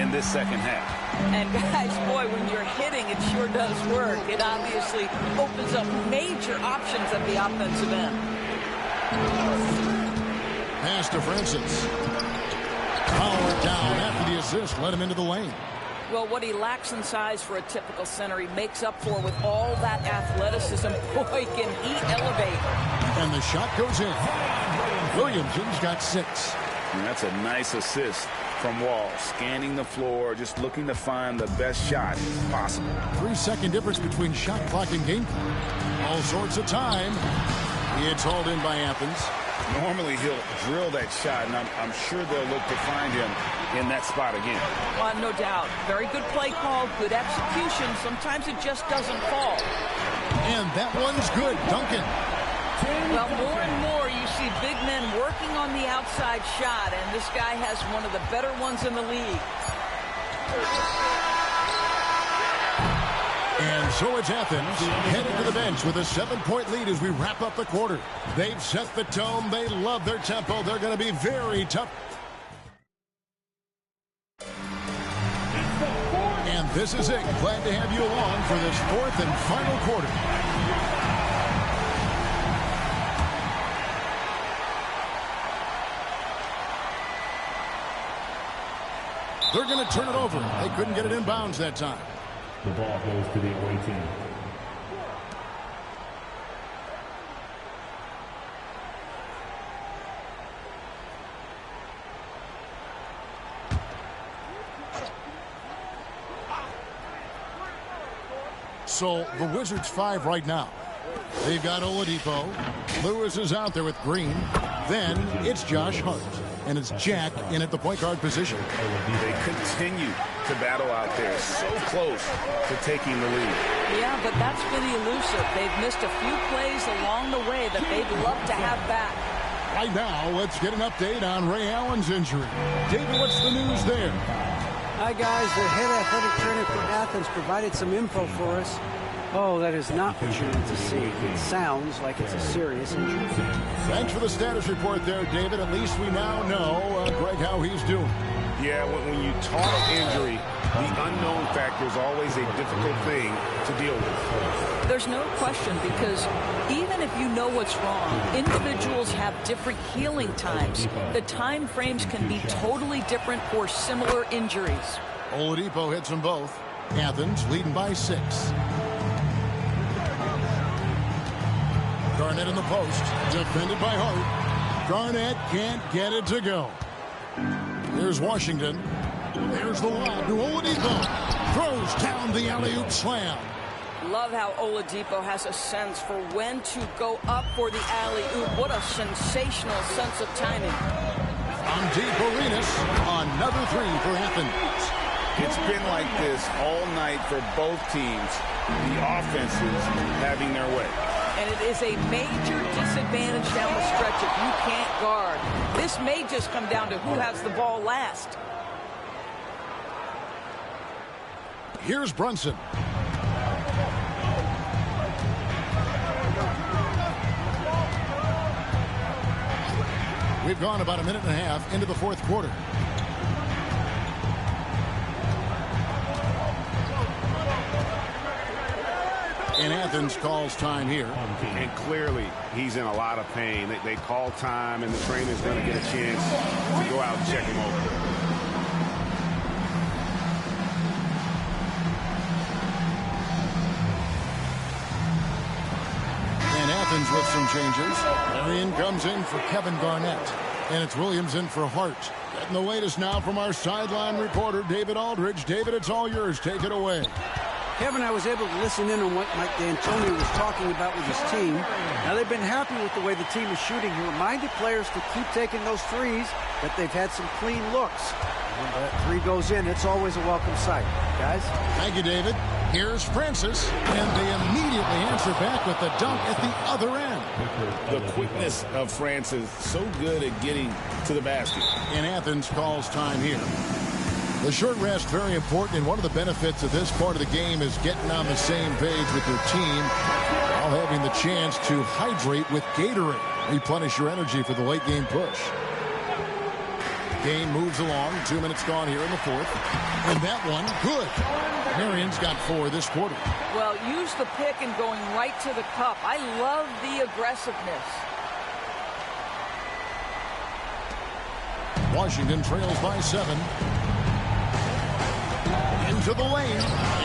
in this second half. And guys, boy, when you're hitting, it sure does work. It obviously opens up major options at the offensive end. Pass to Francis. Power down after the assist. Let him into the lane. Well, what he lacks in size for a typical center, he makes up for with all that athleticism. Boy, can he elevate. And the shot goes in. Williamson's got 6. And that's a nice assist from Wall. Scanning the floor, just looking to find the best shot possible. 3-second difference between shot clock and game clock. All sorts of time. It's hauled in by Athens. Normally he'll drill that shot, and I'm sure they'll look to find him in that spot again. No doubt. Very good play call, good execution. Sometimes it just doesn't fall. And that one's good. Duncan. Well, more and more you see big men working on the outside shot, and this guy has one of the better ones in the league. And so it's Athens heading to the bench with a 7-point lead as we wrap up the quarter. They've set the tone. They love their tempo. They're going to be very tough. And this is it. Glad to have you along for this 4th and final quarter. They're going to turn it over. They couldn't get it in bounds that time. The ball goes to the away team. So the Wizards 5 right now. They've got Oladipo. Lewis is out there with Green. Then it's Josh Hart. And it's Jack in at the point guard position. They continue to battle out there, so close to taking the lead. Yeah, but that's been elusive. They've missed a few plays along the way that they'd love to have back. Right now, let's get an update on Ray Allen's injury. David, what's the news there? Hi, guys. The head athletic trainer for Athens provided some info for us. Oh, that is not what you need to see. It sounds like it's a serious injury. Thanks for the status report there, David. At least we now know, Greg, how he's doing. Yeah, when you talk injury, the unknown factor is always a difficult thing to deal with. There's no question, because even if you know what's wrong, individuals have different healing times. The time frames can be totally different for similar injuries. Oladipo hits them both. Athens leading by 6. Garnett in the post, defended by Hart. Garnett can't get it to go. Here's Washington. There's the lob to Oladipo. Throws down the alley-oop slam. Love how Oladipo has a sense for when to go up for the alley-oop. What a sensational sense of timing. On deep, Arenas. Another 3 for Athens. It's been like this all night for both teams. The offenses having their way. And it is a major disadvantage down the stretch if you can't guard. This may just come down to who has the ball last. Here's Brunson. We've gone about a minute and a half into the 4th quarter. And Athens calls time here. And clearly, he's in a lot of pain. They call time, and the trainer's going to get a chance to go out and check him over. And Athens with some changes. Marion comes in for Kevin Garnett. And it's Williams in for Hart. Getting the latest now from our sideline reporter, David Aldridge. David, it's all yours. Take it away. Kevin, I was able to listen in on what Mike D'Antoni was talking about with his team. Now, they've been happy with the way the team is shooting. He reminded players to keep taking those threes, that they've had some clean looks. When that 3 goes in, it's always a welcome sight. Guys? Thank you, David. Here's Francis, and they immediately answer back with the dunk at the other end. The quickness of Francis, so good at getting to the basket. And Athens calls time here. The short rest, very important, and one of the benefits of this part of the game is getting on the same page with your team while having the chance to hydrate with Gatorade. Replenish your energy for the late game push. Game moves along. 2 minutes gone here in the fourth. And that one, good. Marion's got 4 this quarter. Well, use the pick and going right to the cup. I love the aggressiveness. Washington trails by 7. Into the lane.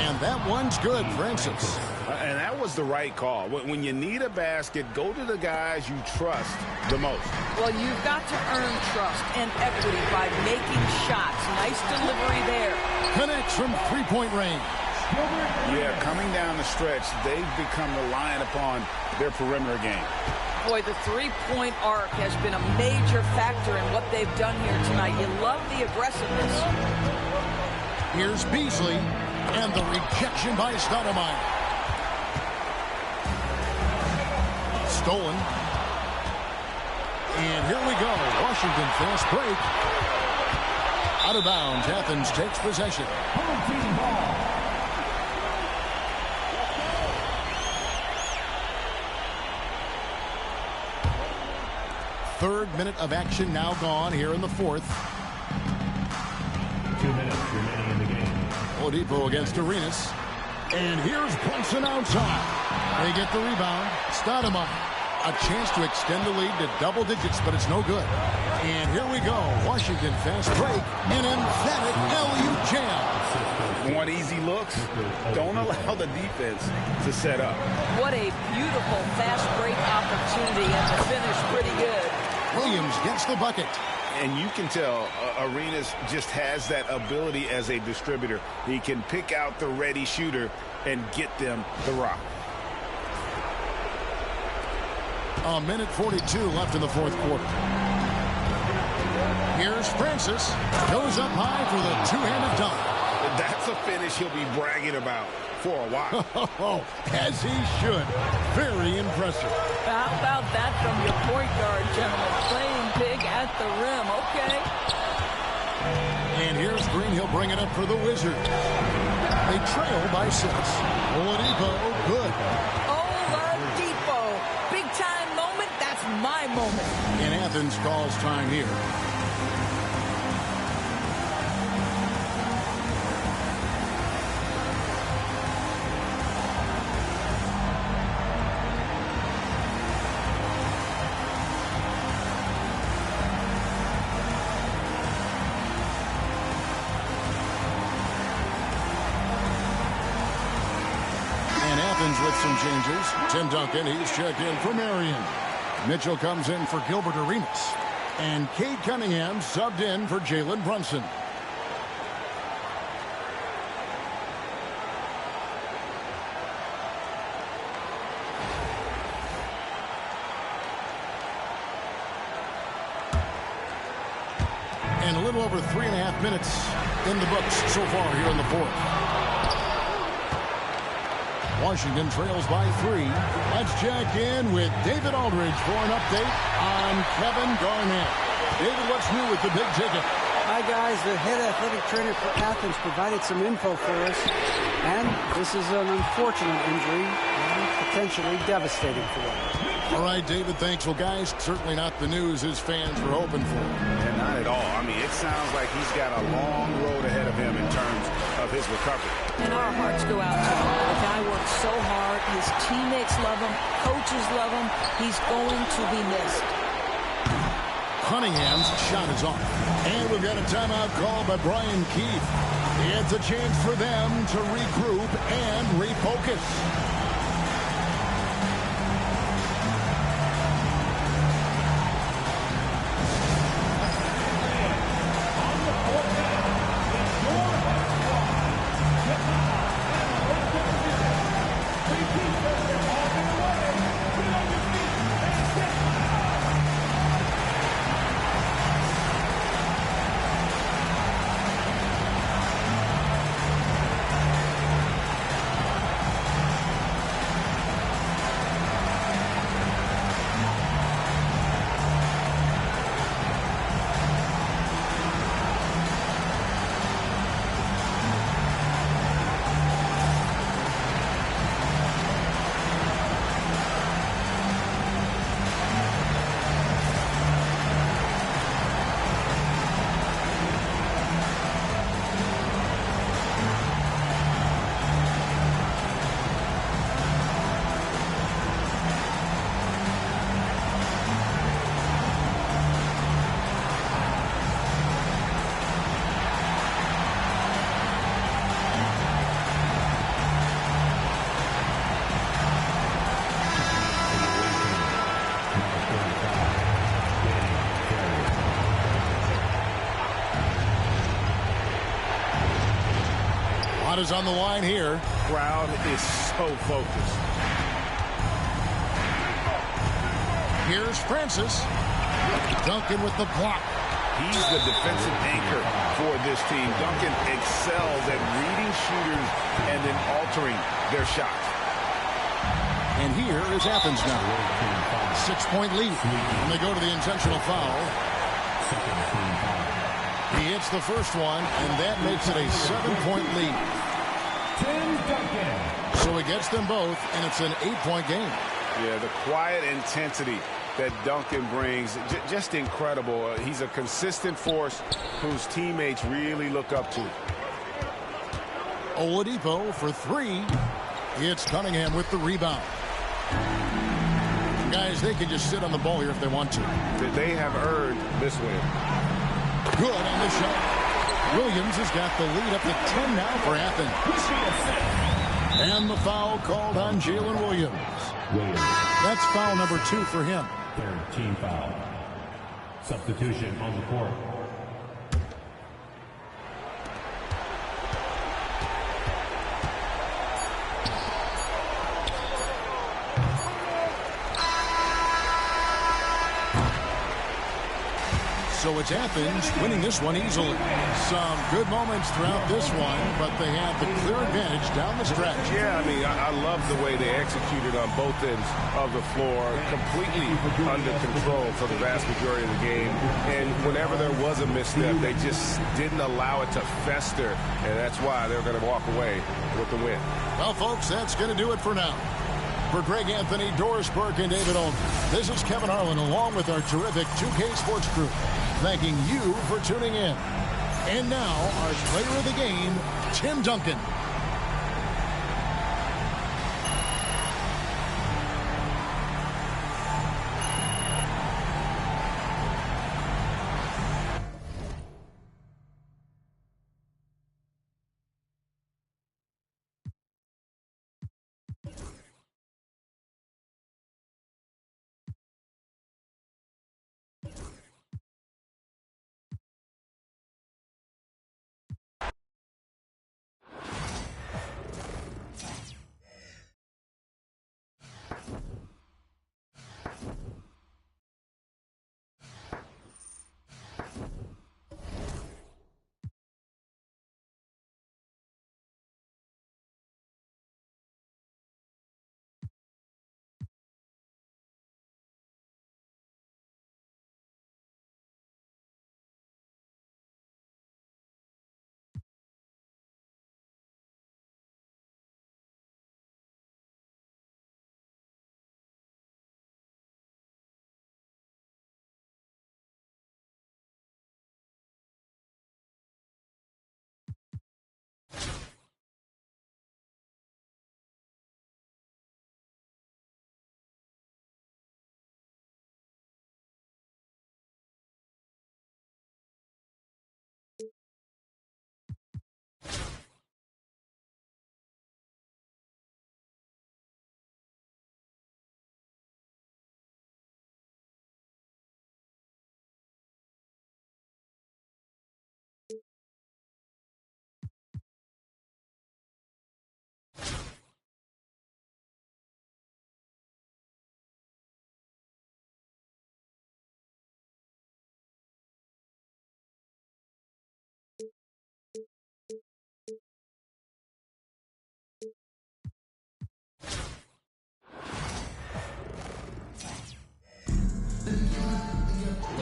And that one's good, Francis. And that was the right call. When you need a basket, go to the guys you trust the most. Well, you've got to earn trust and equity by making shots. Nice delivery there. Connects from three-point range. Yeah, coming down the stretch, they've become reliant upon their perimeter game. Boy, the three-point arc has been a major factor in what they've done here tonight. You love the aggressiveness. Here's Beasley, and the rejection by Stoudemire. Stolen. And here we go. Washington fast break. Out of bounds. Athens takes possession. Third minute of action now gone here in the fourth. 2 minutes remaining in the game. Oladipo against Arenas. And here's Brunson outside. They get the rebound. Stoudemire. A chance to extend the lead to double digits, but it's no good. And here we go. Washington fast break. An emphatic LU jam. Want easy looks? Don't allow the defense to set up. What a beautiful fast break opportunity, and the finish pretty good. Williams gets the bucket. And you can tell Arenas just has that ability as a distributor. He can pick out the ready shooter and get them the rock. A minute 42 left in the fourth quarter. Here's Francis. Goes up high for the two-handed dunk. That's a finish he'll be bragging about for a while. As he should. Very impressive. How about that from your point guard, gentlemen? Playing big at the rim. Okay. And here's Green. He'll bring it up for the Wizards. They trail by 6. Oladipo, good. Oladipo. Big time moment. That's my moment. And Athens calls time here. With some changes. Tim Duncan, he's checked in for Marion. Mitchell comes in for Gilbert Arenas. And Cade Cunningham subbed in for Jalen Brunson. And a little over 3.5 minutes in the books so far here in the fourth. Washington trails by 3. Let's check in with David Aldridge for an update on Kevin Garnett. David, what's new with the big ticket? Hi, guys. The head athletic trainer for Athens provided some info for us. And this is an unfortunate injury and potentially devastating for them. All right, David, thanks. Well, guys, certainly not the news his fans were hoping for. And not at all. I mean, it sounds like he's got a long road ahead of him in terms of his recovery. And our hearts go out to him. The guy works so hard. His teammates love him. Coaches love him. He's going to be missed. Cunningham's shot is off. And we've got a timeout call by Brian Keith. It's a chance for them to regroup and refocus. Shot is on the line here. Crowd is so focused. Here's Francis. Duncan with the block. He's the defensive anchor for this team. Duncan excels at reading shooters and then altering their shots. And here is Athens now. 6-point lead. And they go to the intentional foul. He hits the first one, and that makes it a 7-point lead. So he gets them both, and it's an 8-point game. Yeah, the quiet intensity that Duncan brings, just incredible. He's a consistent force whose teammates really look up to. Oladipo for three. It's Cunningham with the rebound. Guys, they can just sit on the ball here if they want to. They have earned this win. Good on the shot. Williams has got the lead up to 10 now for Athens. And the foul called on Jalen Williams. That's foul number 2 for him. Third team foul. Substitution on the court. So it's Athens winning this one easily. Some good moments throughout this one, but they have the clear advantage down the stretch. Yeah, I mean, I love the way they executed on both ends of the floor, completely under control for the vast majority of the game. And whenever there was a misstep, they just didn't allow it to fester, and that's why they're going to walk away with the win. Well, folks, that's going to do it for now. For Greg Anthony, Doris Burke, and David Olden, this is Kevin Harlan along with our terrific 2K Sports crew, thanking you for tuning in. And now, our player of the game, Tim Duncan.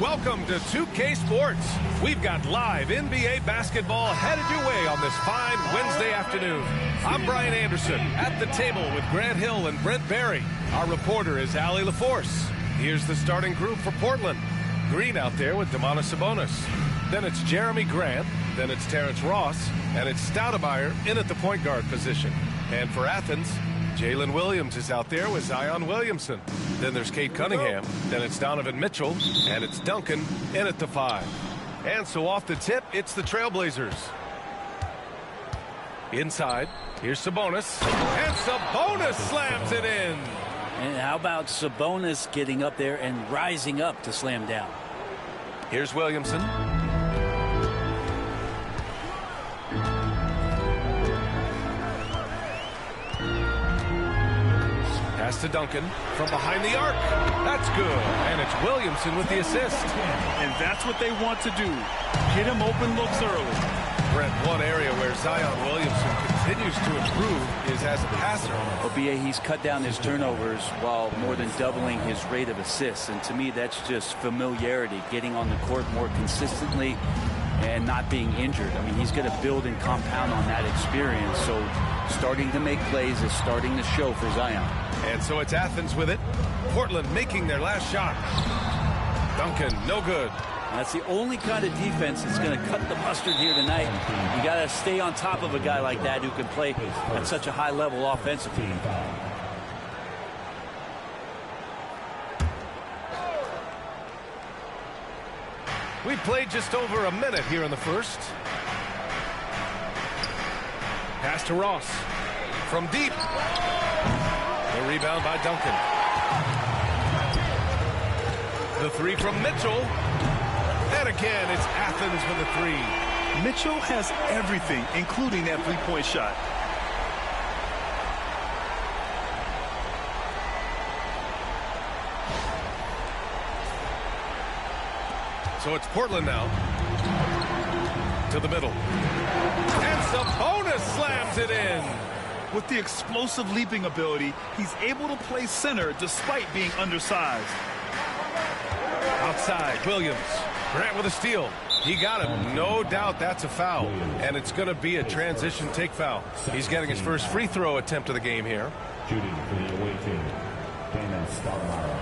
Welcome to 2K Sports. We've got live NBA basketball headed your way on this fine Wednesday afternoon. I'm Brian Anderson at the table with Grant Hill and Brent Barry. Our reporter is Allie LaForce. Here's the starting group for Portland. Green out there with Domantas Sabonis. Then it's Jeremy Grant. Then it's Terrence Ross. And it's Stoudemire in at the point guard position. And for Athens, Jalen Williams is out there with Zion Williamson. Then there's Kate Cunningham. Then it's Donovan Mitchell. And it's Duncan in at the 5. And so off the tip, it's the Trailblazers. Inside, here's Sabonis. And Sabonis slams it in. And how about Sabonis getting up there and rising up to slam down? Here's Williamson. Pass to Duncan from behind the arc. That's good. And it's Williamson with the assist. And that's what they want to do. Get him open looks early. Brent, one area where Zion Williamson continues to improve is as a passer. Well, B.A., he's cut down his turnovers while more than doubling his rate of assists. And to me, that's just familiarity, getting on the court more consistently and not being injured. I mean, he's going to build and compound on that experience. So starting to make plays is starting to show for Zion. And so it's Athens with it. Portland making their last shot. Duncan, no good. That's the only kind of defense that's going to cut the mustard here tonight. You got to stay on top of a guy like that who can play at such a high level offensively. We played just over a minute here in the first. Pass to Ross. From deep. The rebound by Duncan. The three from Mitchell. And again, it's Athens with the three. Mitchell has everything, including that three-point shot. So it's Portland now. To the middle. And Sabonis slams it in. With the explosive leaping ability, he's able to play center despite being undersized. Outside, Williams. Grant with a steal. He got him. No doubt that's a foul. And it's going to be a transition take foul. He's getting his first free throw attempt of the game here. Shooting for the away team. Damon Stoudemire.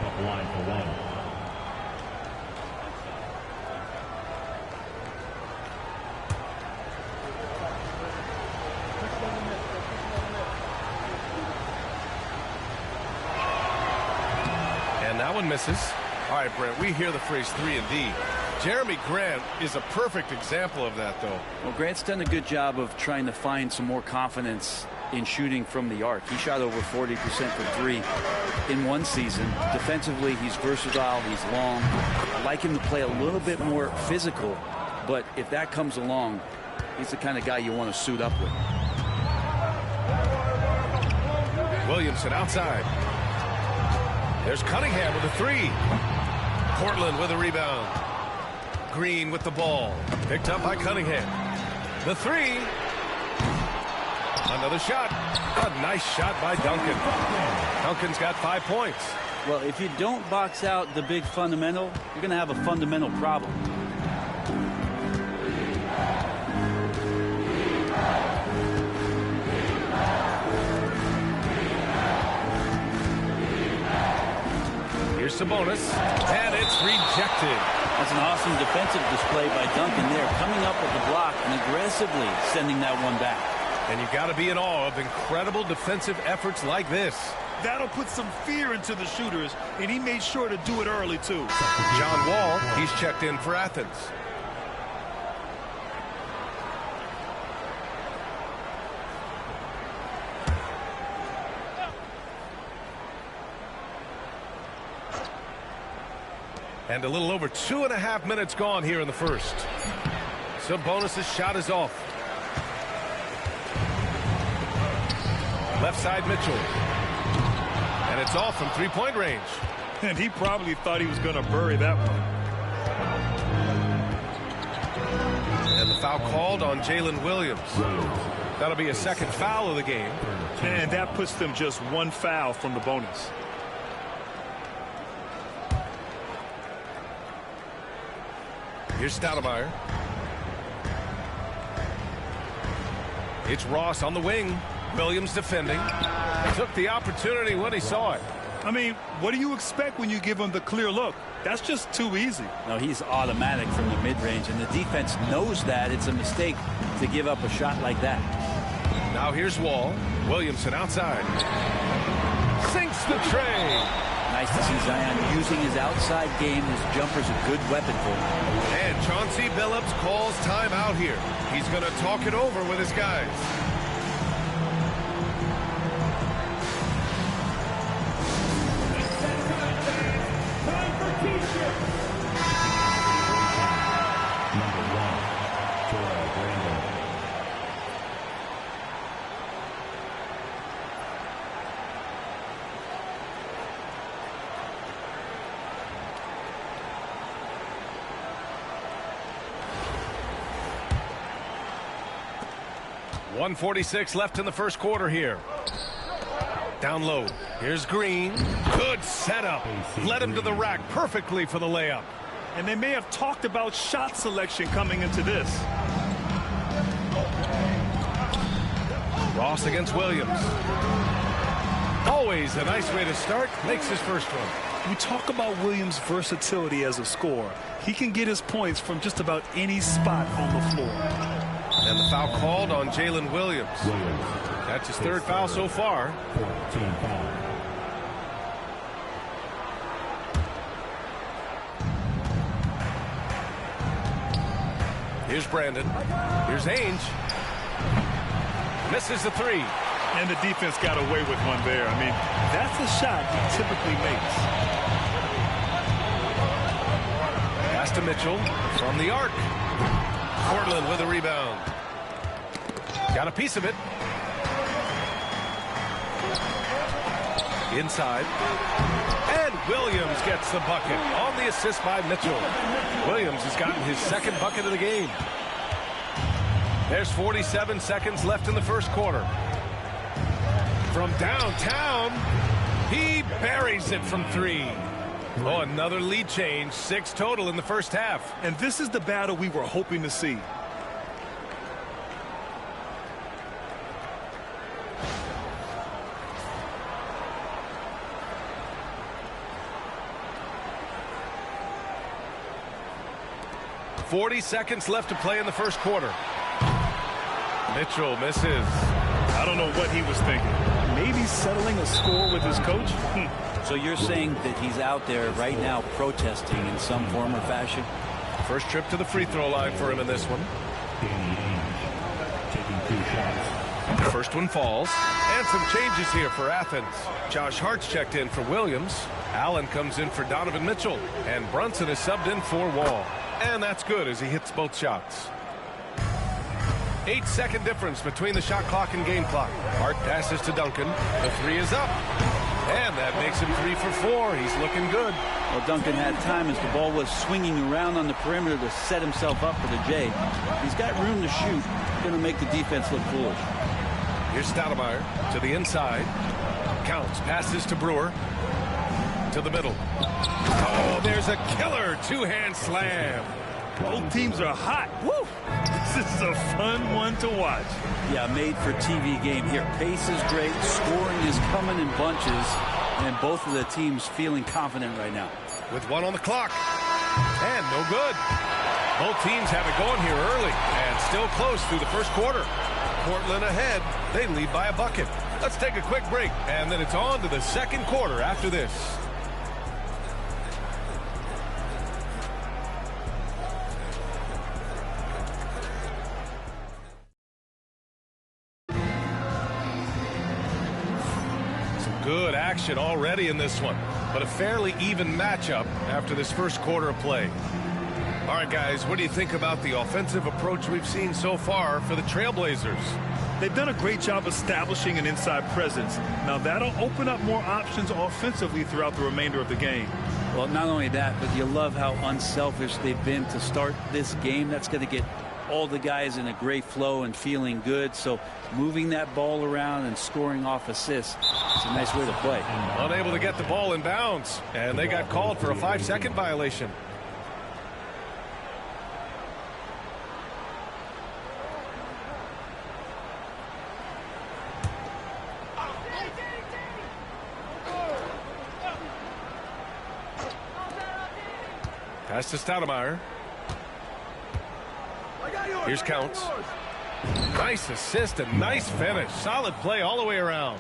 Up line for one. And that one misses. All right, Brent, we hear the phrase 3 and D. Jeremy Grant is a perfect example of that, though. Well, Grant's done a good job of trying to find some more confidence in shooting from the arc. He shot over 40% for three in one season. Defensively, he's versatile. He's long. I like him to play a little bit more physical, but if that comes along, he's the kind of guy you want to suit up with. Williamson outside. There's Cunningham with a three. Portland with a rebound. Green with the ball. Picked up by Cunningham. The three. Another shot. A nice shot by Duncan. Duncan's got 5 points. Well, if you don't box out the big fundamental, you're going to have a fundamental problem. Here's Sabonis, and it's rejected. That's an awesome defensive display by Duncan there, coming up with the block and aggressively sending that one back. And you got to be in awe of incredible defensive efforts like this. That'll put some fear into the shooters, and he made sure to do it early, too. John Wall, he's checked in for Athens. And a little over 2.5 minutes gone here in the first. Sabonis' shot is off. Left side, Mitchell. And it's off from three-point range. And he probably thought he was going to bury that one. And the foul called on Jalen Williams. That'll be a second foul of the game. And that puts them just one foul from the bonus. Here's Stoudemire. It's Ross on the wing. Williams defending. Took the opportunity when he saw it. I mean, what do you expect when you give him the clear look? That's just too easy. No, he's automatic from the mid-range, and the defense knows that. It's a mistake to give up a shot like that. Now here's Wall. Williamson outside. Sinks the tray. Nice to see Zion using his outside game. His jumper's a good weapon for him. And Chauncey Billups calls timeout here. He's going to talk it over with his guys. 1:46 left in the first quarter here. Down low. Here's Green. Good setup. Led him to the rack perfectly for the layup. And they may have talked about shot selection coming into this. Ross against Williams. Always a nice way to start. Makes his first one. We talk about Williams' versatility as a scorer. He can get his points from just about any spot on the floor. And the foul called on Jalen Williams. That's his third foul so far. Here's Brandon. Here's Ainge. Misses the three. And the defense got away with one there. I mean, that's a shot he typically makes. Pass to Mitchell from the arc. Portland with a rebound. Got a piece of it. Inside. And Williams gets the bucket on the assist by Mitchell. Williams has gotten his second bucket of the game. There's 47 seconds left in the first quarter. From downtown, he buries it from three. Oh, another lead change. 6 total in the first half. And this is the battle we were hoping to see. .40 left to play in the first quarter. Mitchell misses. I don't know what he was thinking. Maybe settling a score with his coach? So you're saying that he's out there right now protesting in some form or fashion? First trip to the free throw line for him in this one. The first one falls. And some changes here for Athens. Josh Hart's checked in for Williams. Allen comes in for Donovan Mitchell. And Brunson is subbed in for Wall. And that's good as he hits both shots. 8-second difference between the shot clock and game clock. Hart passes to Duncan. The three is up. And that makes him 3 for 4. He's looking good. Well, Duncan had time as the ball was swinging around on the perimeter to set himself up for the J. He's got room to shoot. Going to make the defense look foolish. Here's Stoudemire to the inside. Counts. Passes to Brewer. To the middle. Oh, there's a killer two-hand slam. Both teams are hot. Woo! This is a fun one to watch. Yeah, made for TV game here. Pace is great. Scoring is coming in bunches. And both of the teams feeling confident right now. With 1 on the clock. And no good. Both teams have it going here early. And still close through the first quarter. Portland ahead. They lead by a bucket. Let's take a quick break. And then it's on to the second quarter after this. Good action already in this one, but a fairly even matchup after this first quarter of play. All right, guys, what do you think about the offensive approach we've seen so far for the Trailblazers? They've done a great job establishing an inside presence. Now, that'll open up more options offensively throughout the remainder of the game. Well, not only that, but you love how unselfish they've been to start this game. That's going to get all the guys in a great flow and feeling good. So moving that ball around and scoring off assists, it's a nice way to play. Unable to get the ball in bounds, and they got called for a 5-second violation. Pass to Stoudemire. Here's Counts. Nice assist and nice finish. Solid play all the way around.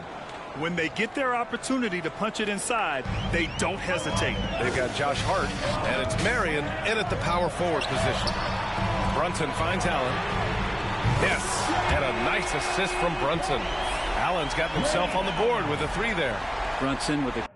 When they get their opportunity to punch it inside, they don't hesitate. They've got Josh Hart, and it's Marion in at the power forward position. Brunson finds Allen. Yes, and a nice assist from Brunson. Allen's got himself on the board with a 3 there. Brunson with a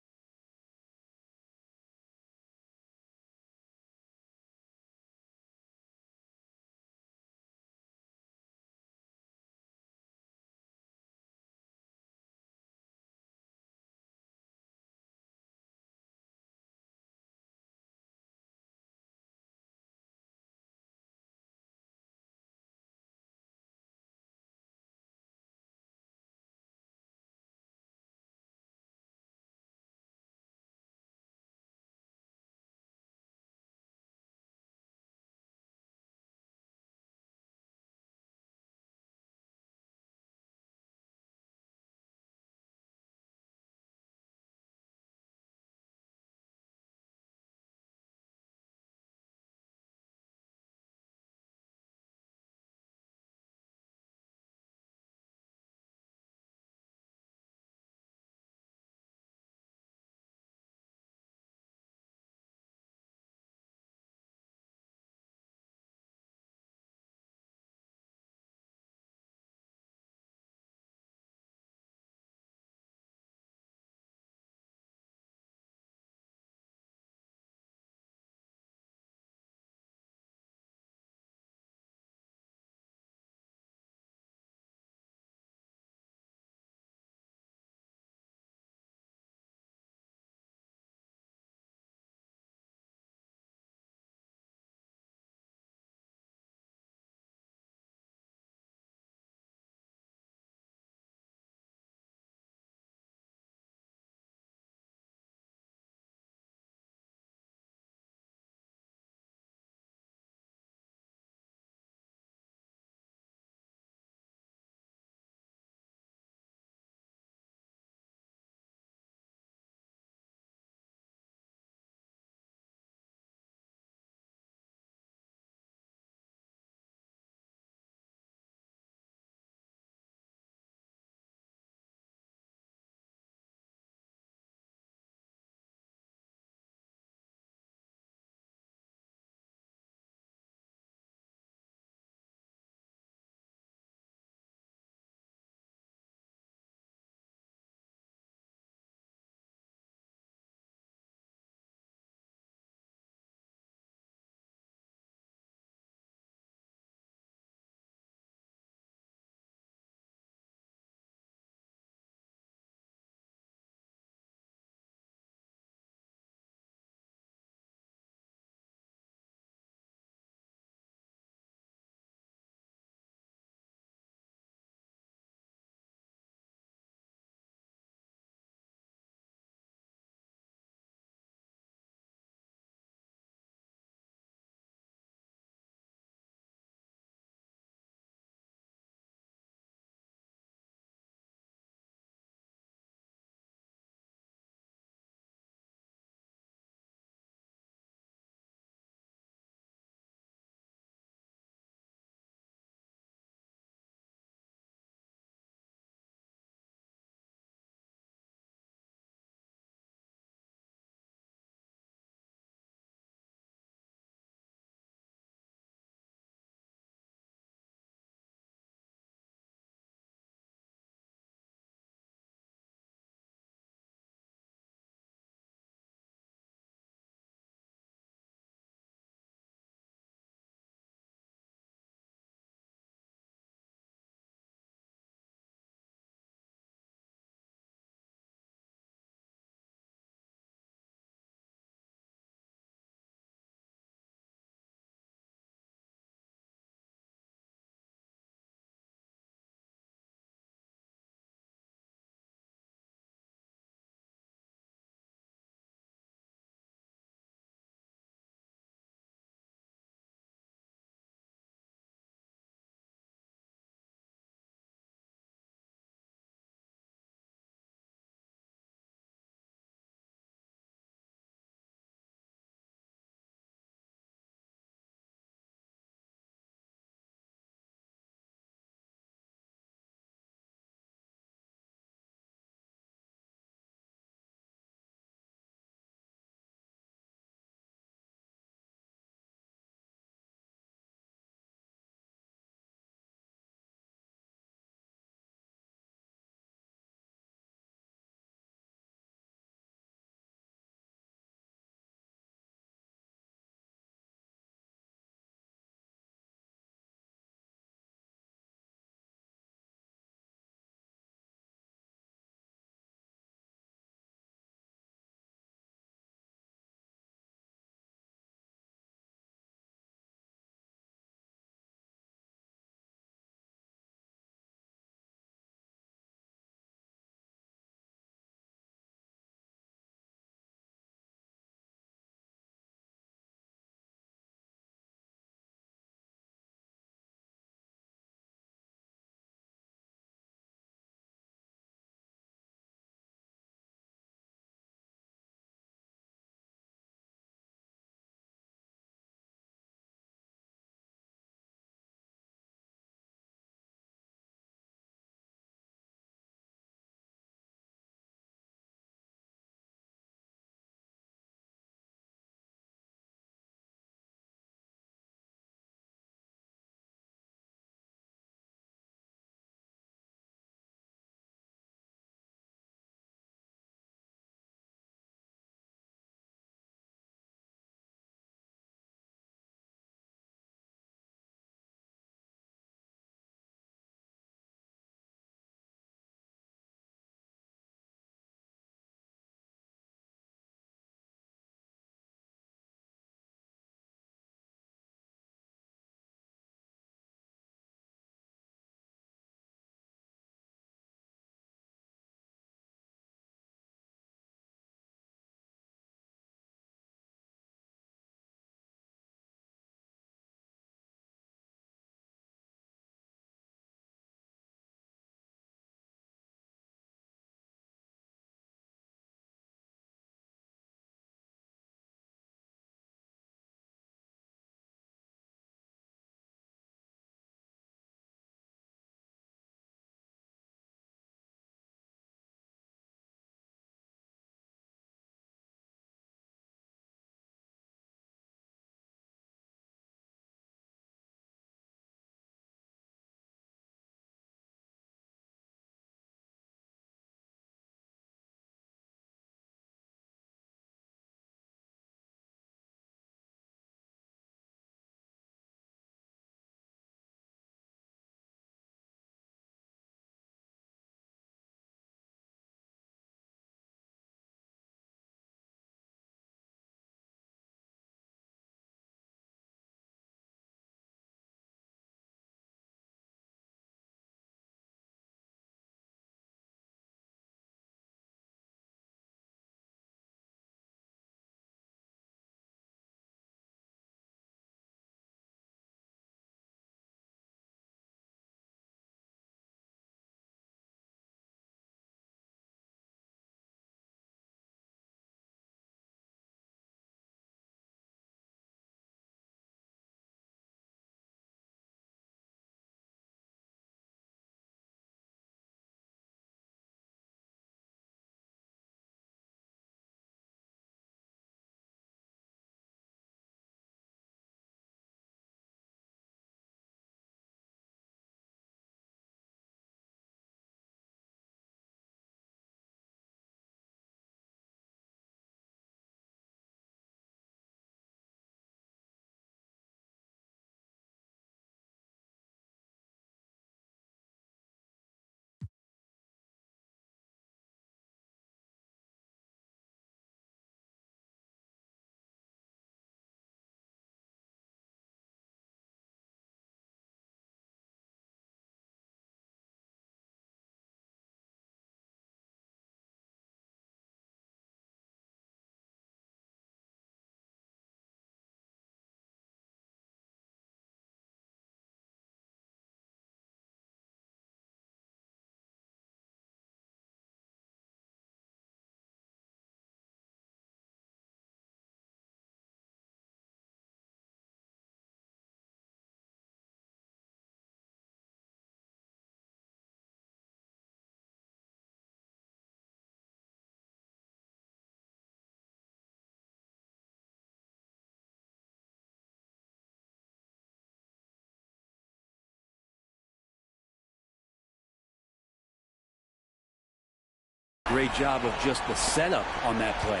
great job of just the setup on that play.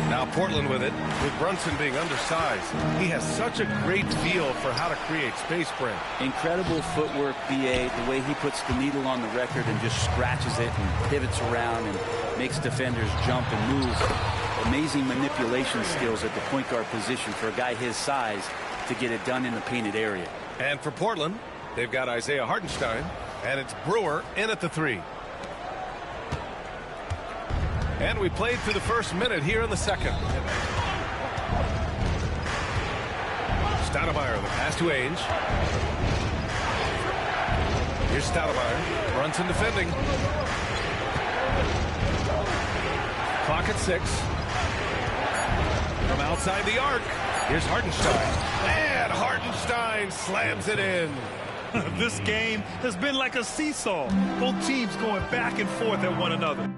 Now Portland with it, with Brunson being undersized. He has such a great feel for how to create space, Brent. Incredible footwork, B.A., the way he puts the needle on the record and just scratches it and pivots around and makes defenders jump and move. Amazing manipulation skills at the point guard position for a guy his size to get it done in the painted area. And for Portland, they've got Isaiah Hartenstein, and it's Brewer in at the 3. And we played through the first minute here in the second. Stoudemire, the pass to Ainge. Here's Stoudemire. Brunson defending. Clock at 6. From outside the arc, here's Hartenstein. And Hartenstein slams it in. This game has been like a seesaw. Both teams going back and forth at one another.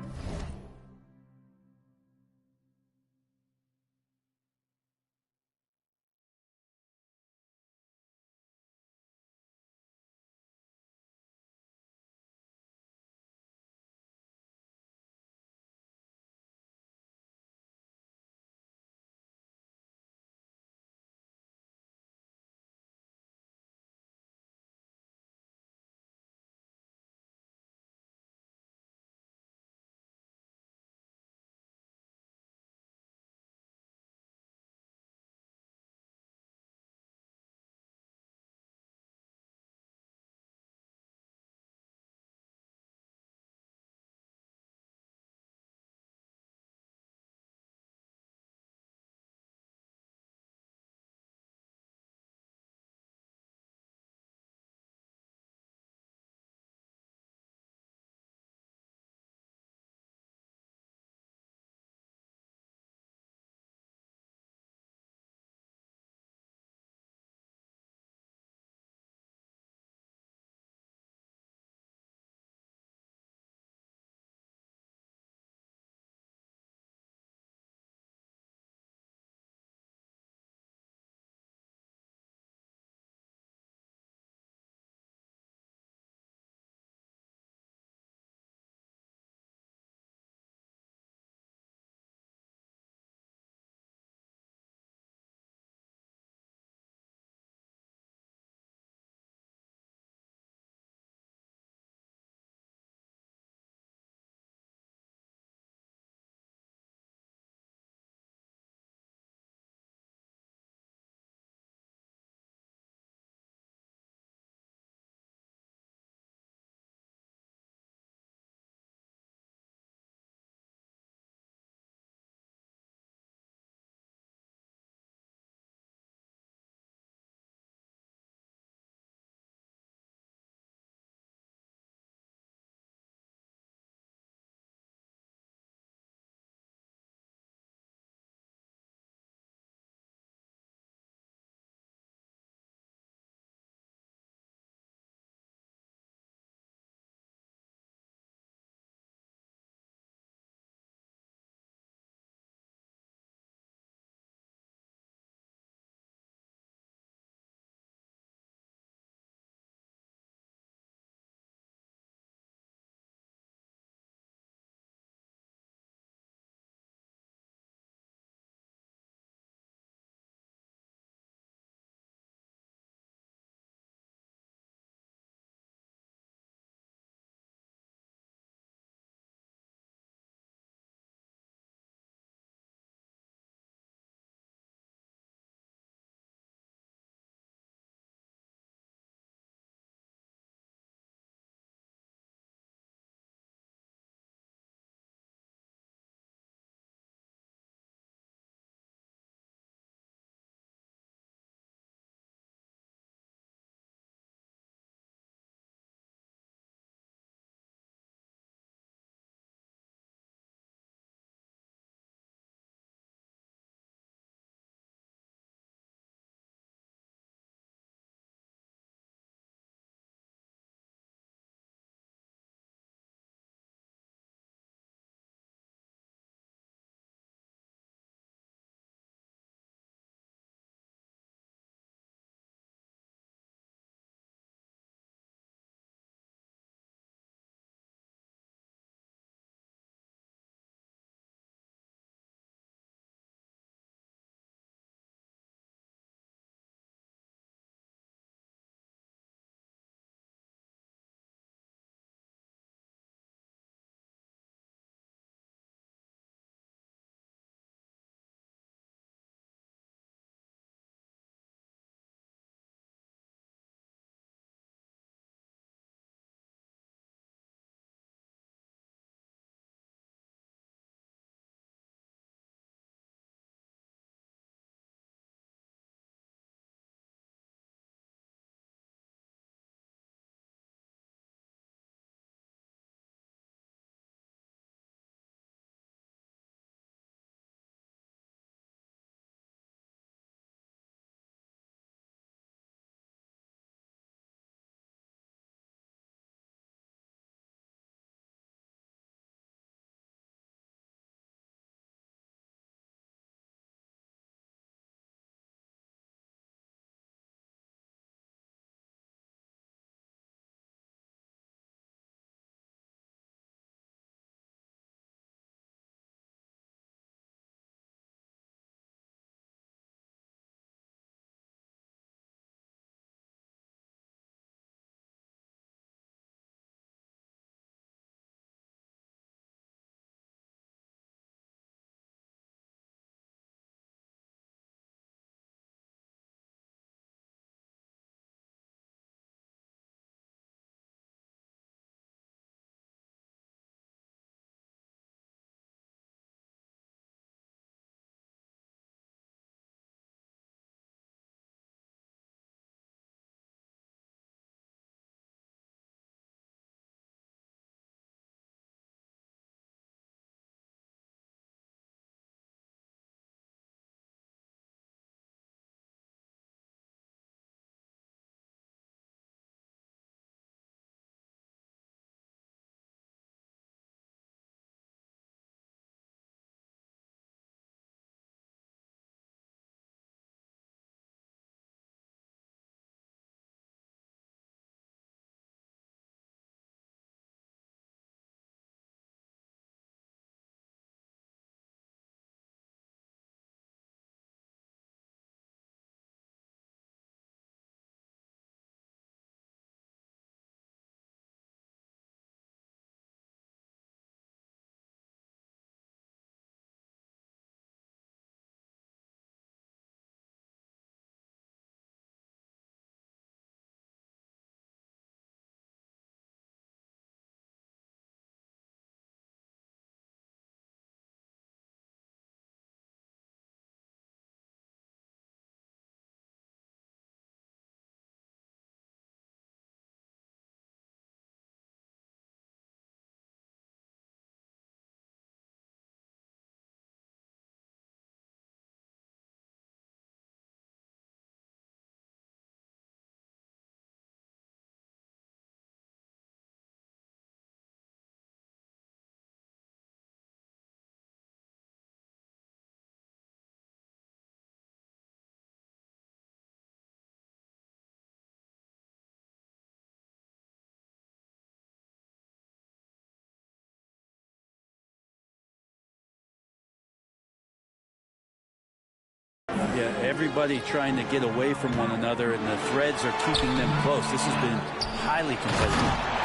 Yeah, everybody trying to get away from one another, and the threads are keeping them close. This has been highly competitive.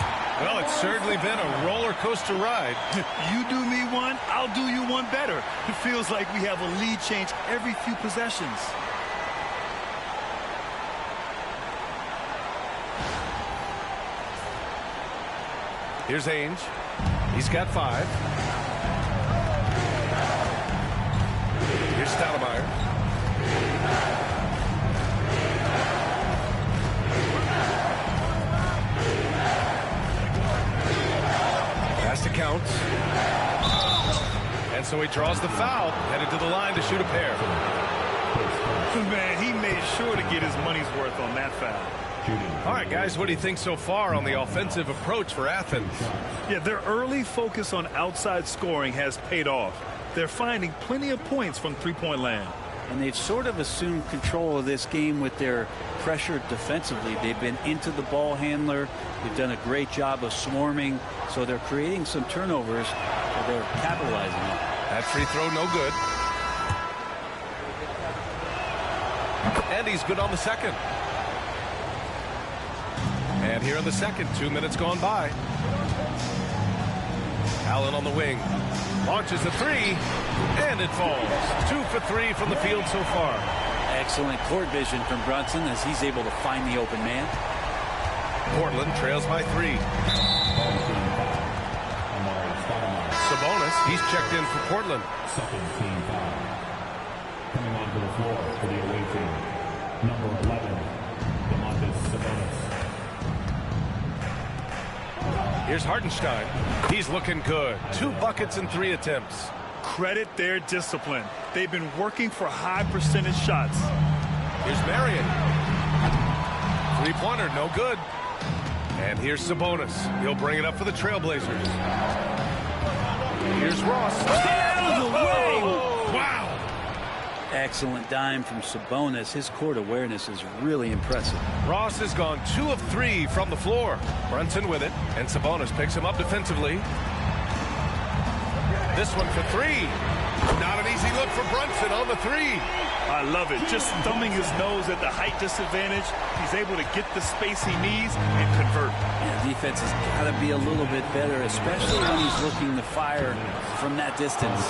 Well, it's certainly been a roller coaster ride. You do me one, I'll do you one better. It feels like we have a lead change every few possessions. Here's Ainge. He's got 5. Here's Stoudemire. Pass to Counts. And so he draws the foul, headed to the line to shoot a pair. Man, he made sure to get his money's worth on that foul. All right, guys, what do you think so far on the offensive approach for Athens? Yeah, their early focus on outside scoring has paid off. They're finding plenty of points from three-point land. And they've sort of assumed control of this game with their pressure defensively. They've been into the ball handler. They've done a great job of swarming. So they're creating some turnovers that they're capitalizing on. That free throw, no good. And he's good on the second. And here in the second, 2 minutes gone by. Allen on the wing. Launches a 3, and it falls. 2 for 3 from the field so far. Excellent court vision from Brunson as he's able to find the open man. Portland trails by 3. Sabonis, he's checked in for Portland. Second team foul. Coming onto the floor for the away team, number 11, Sabonis. Here's Hartenstein. He's looking good. 2 buckets and 3 attempts. Credit their discipline. They've been working for high percentage shots. Here's Marion. 3-pointer, no good. And here's Sabonis. He'll bring it up for the Trailblazers. Here's Ross. Out of the way! Wow! Excellent dime from Sabonis. His court awareness is really impressive. Ross has gone 2 of 3 from the floor. Brunson with it, and Sabonis picks him up defensively. This one for 3. Not an easy look for Brunson on the 3. I love it. Just thumbing his nose at the height disadvantage. He's able to get the space he needs and convert. Yeah, defense has got to be a little bit better, especially when he's looking to fire from that distance.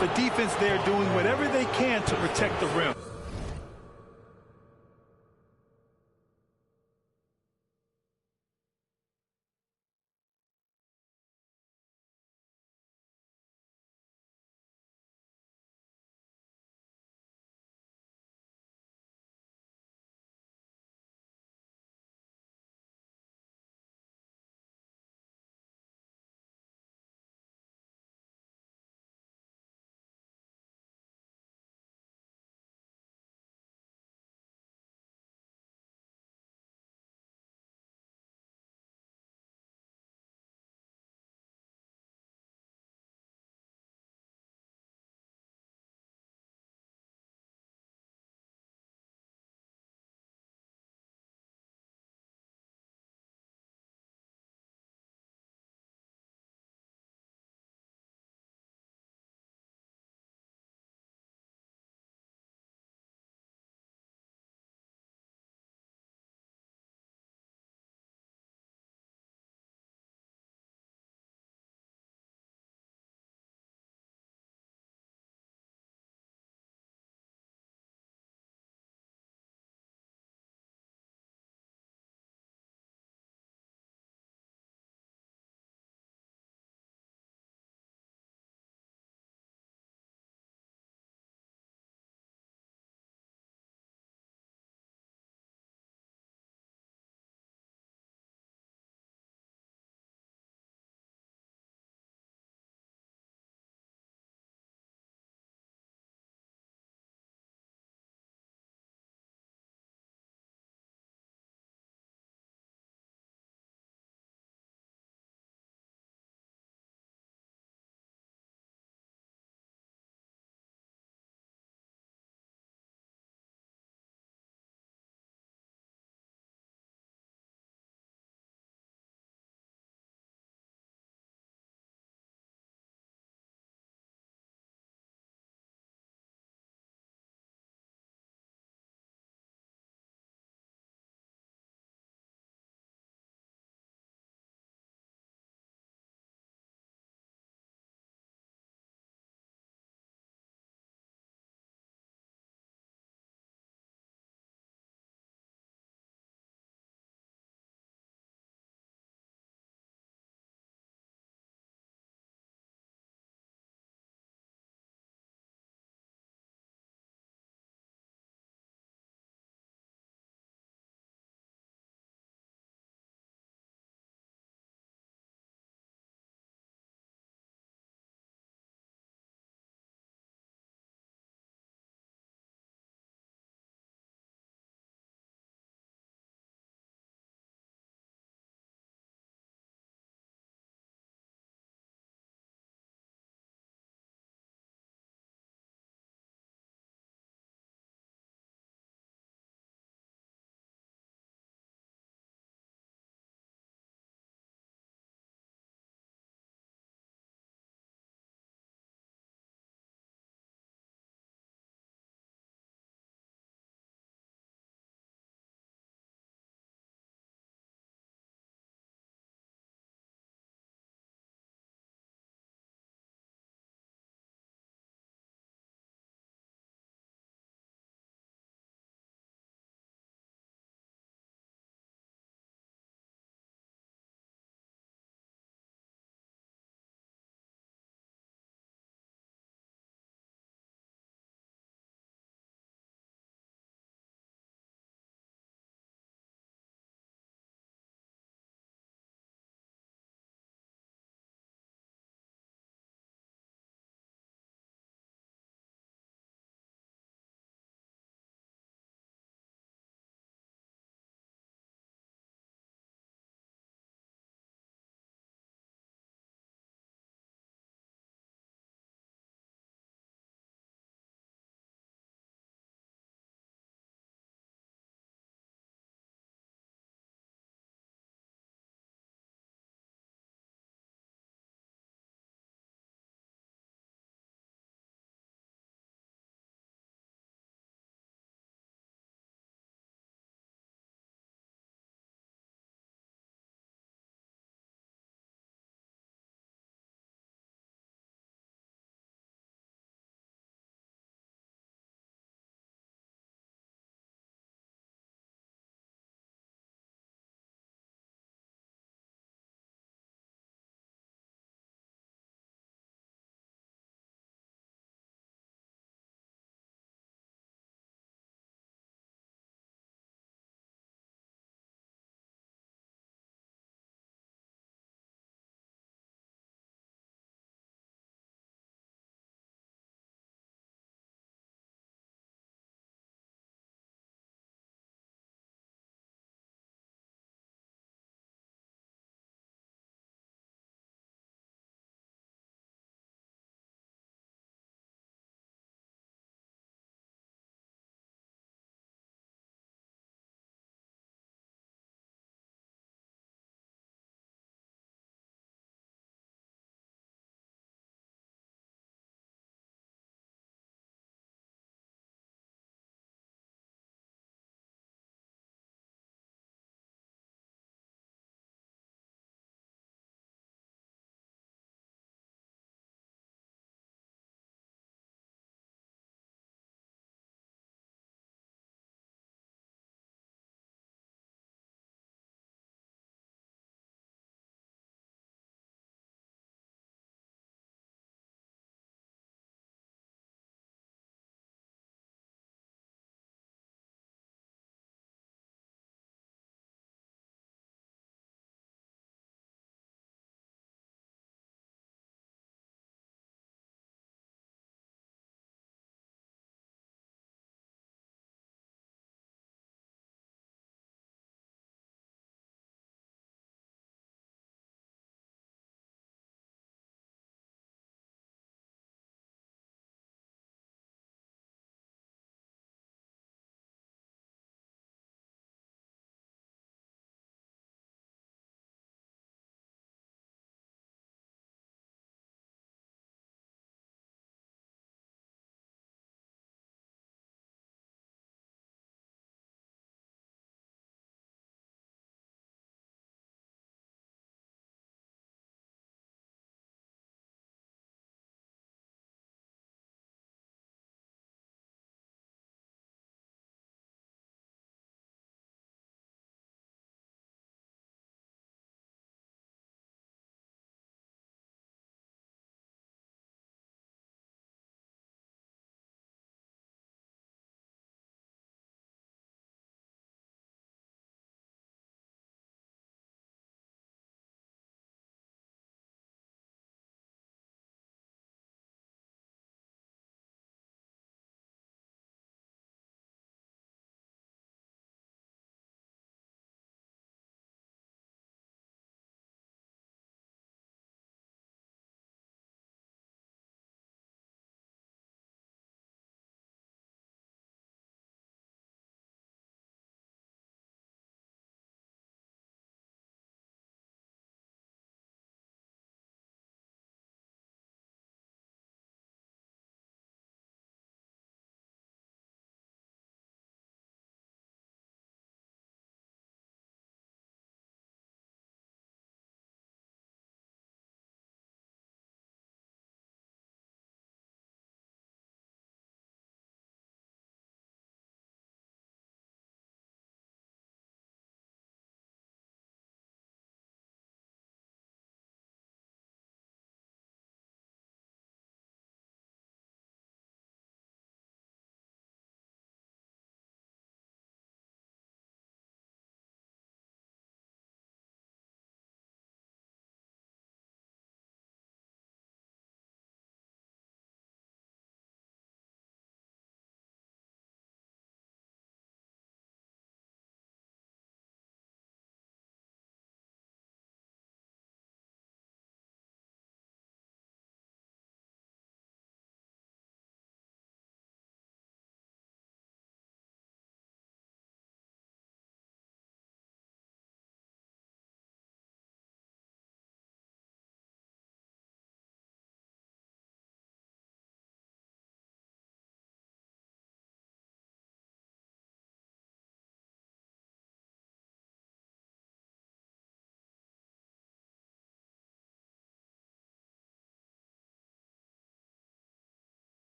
The defense there doing whatever they can to protect the rim.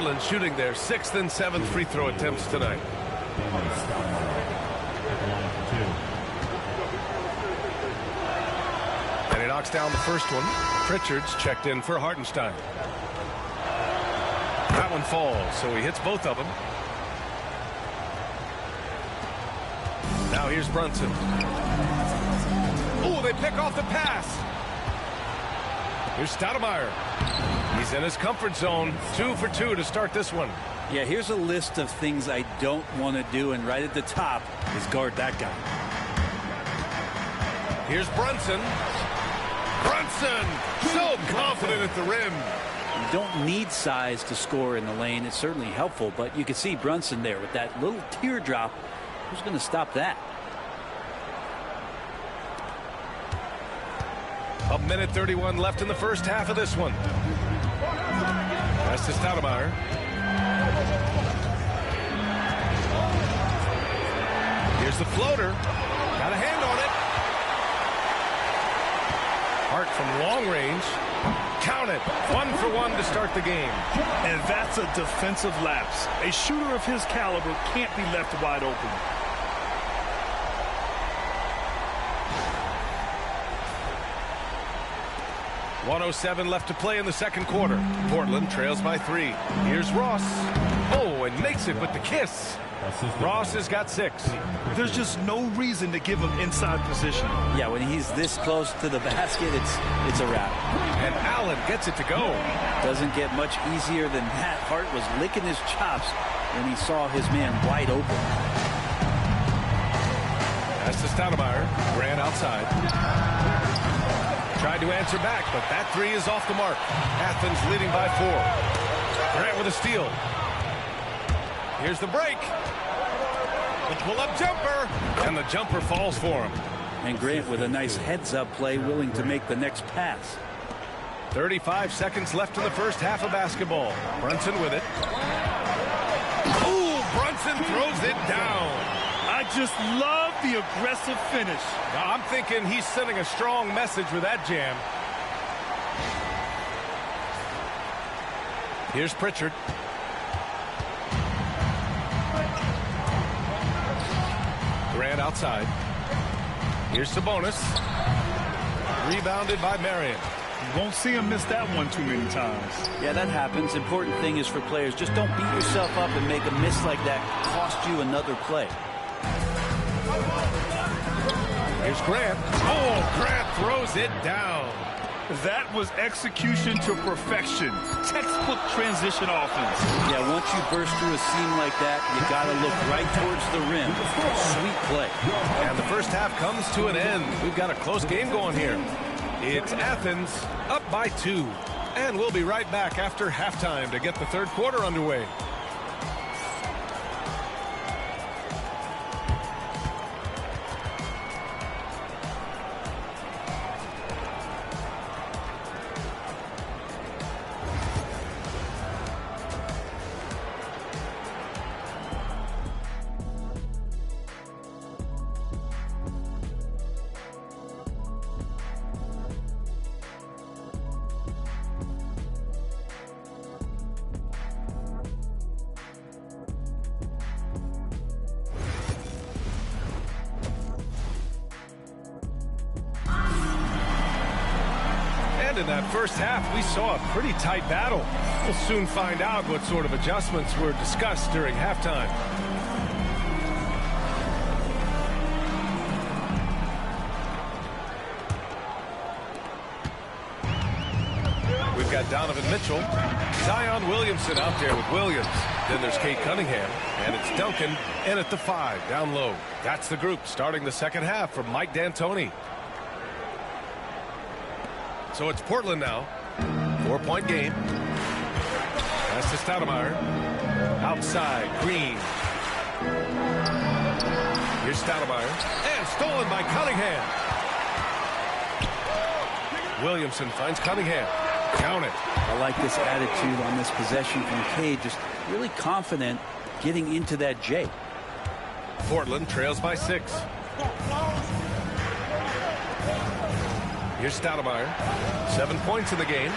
Portland shooting their 6th and 7th free throw attempts tonight. And he knocks down the first one. Pritchard's checked in for Hartenstein. That one falls, so he hits both of them. Now here's Brunson. Oh, they pick off the pass. Here's Stoudemire. He's in his comfort zone. 2 for 2 to start this one. Yeah, here's a list of things I don't want to do, and right at the top is guard that guy. Here's Brunson. Brunson, so confident at the rim. You don't need size to score in the lane. It's certainly helpful, but you can see Brunson there with that little teardrop. Who's going to stop that? A minute 31 left in the first half of this one. That's to Stoudemire. Here's the floater. Got a hand on it. Hart from long range. Count it. 1 for 1 to start the game. And that's a defensive lapse. A shooter of his caliber can't be left wide open. .107 left to play in the second quarter. Portland trails by 3. Here's Ross. Oh, and makes it with the kiss. Ross has got 6. There's just no reason to give him inside position. Yeah, when he's this close to the basket, it's a wrap. And Allen gets it to go. Doesn't get much easier than that. Hart was licking his chops when he saw his man wide open. That's to Stoudemire. Grant outside. Tried to answer back, but that 3 is off the mark. Athens leading by 4. Grant with a steal. Here's the break. The pull-up jumper. And the jumper falls for him. And Grant with a nice heads-up play, willing to make the next pass. 35 seconds left in the first half of basketball. Brunson with it. Ooh, Brunson throws it down. I just love the aggressive finish. Now, I'm thinking he's sending a strong message with that jam. Here's Pritchard. Grant outside. Here's Sabonis. Rebounded by Marion. You won't see him miss that one too many times. Yeah, that happens. Important thing is for players, just don't beat yourself up and make a miss like that cost you another play. Here's Grant. Oh, Grant throws it down. That was execution to perfection. Textbook transition offense. Yeah, once you burst through a seam like that, you got to look right towards the rim. Sweet play. And the first half comes to an end. We've got a close game going here. It's Athens up by 2. And we'll be right back after halftime to get the third quarter underway. In that first half, we saw a pretty tight battle. We'll soon find out what sort of adjustments were discussed during halftime. We've got Donovan Mitchell, Zion Williamson out there with Williams. Then there's Kate Cunningham, and it's Duncan in at the 5, down low. That's the group starting the second half from Mike D'Antoni. So it's Portland now. 4-point game. That's to Stoudemire. Outside, Green. Here's Stoudemire. And stolen by Cunningham. Williamson finds Cunningham. Count it. I like this attitude on this possession from Cade. Just really confident getting into that J. Portland trails by 6. Here's Stoudemire. 7 points in the game.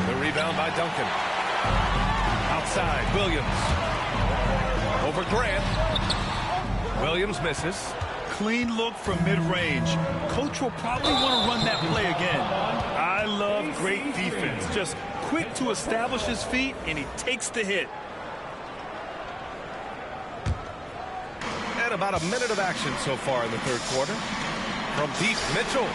The rebound by Duncan. Outside, Williams. Over Grant. Williams misses. Clean look from mid-range. Coach will probably want to run that play again. I love great defense. Just quick to establish his feet, and he takes the hit. And about a minute of action so far in the third quarter. From deep, Mitchell.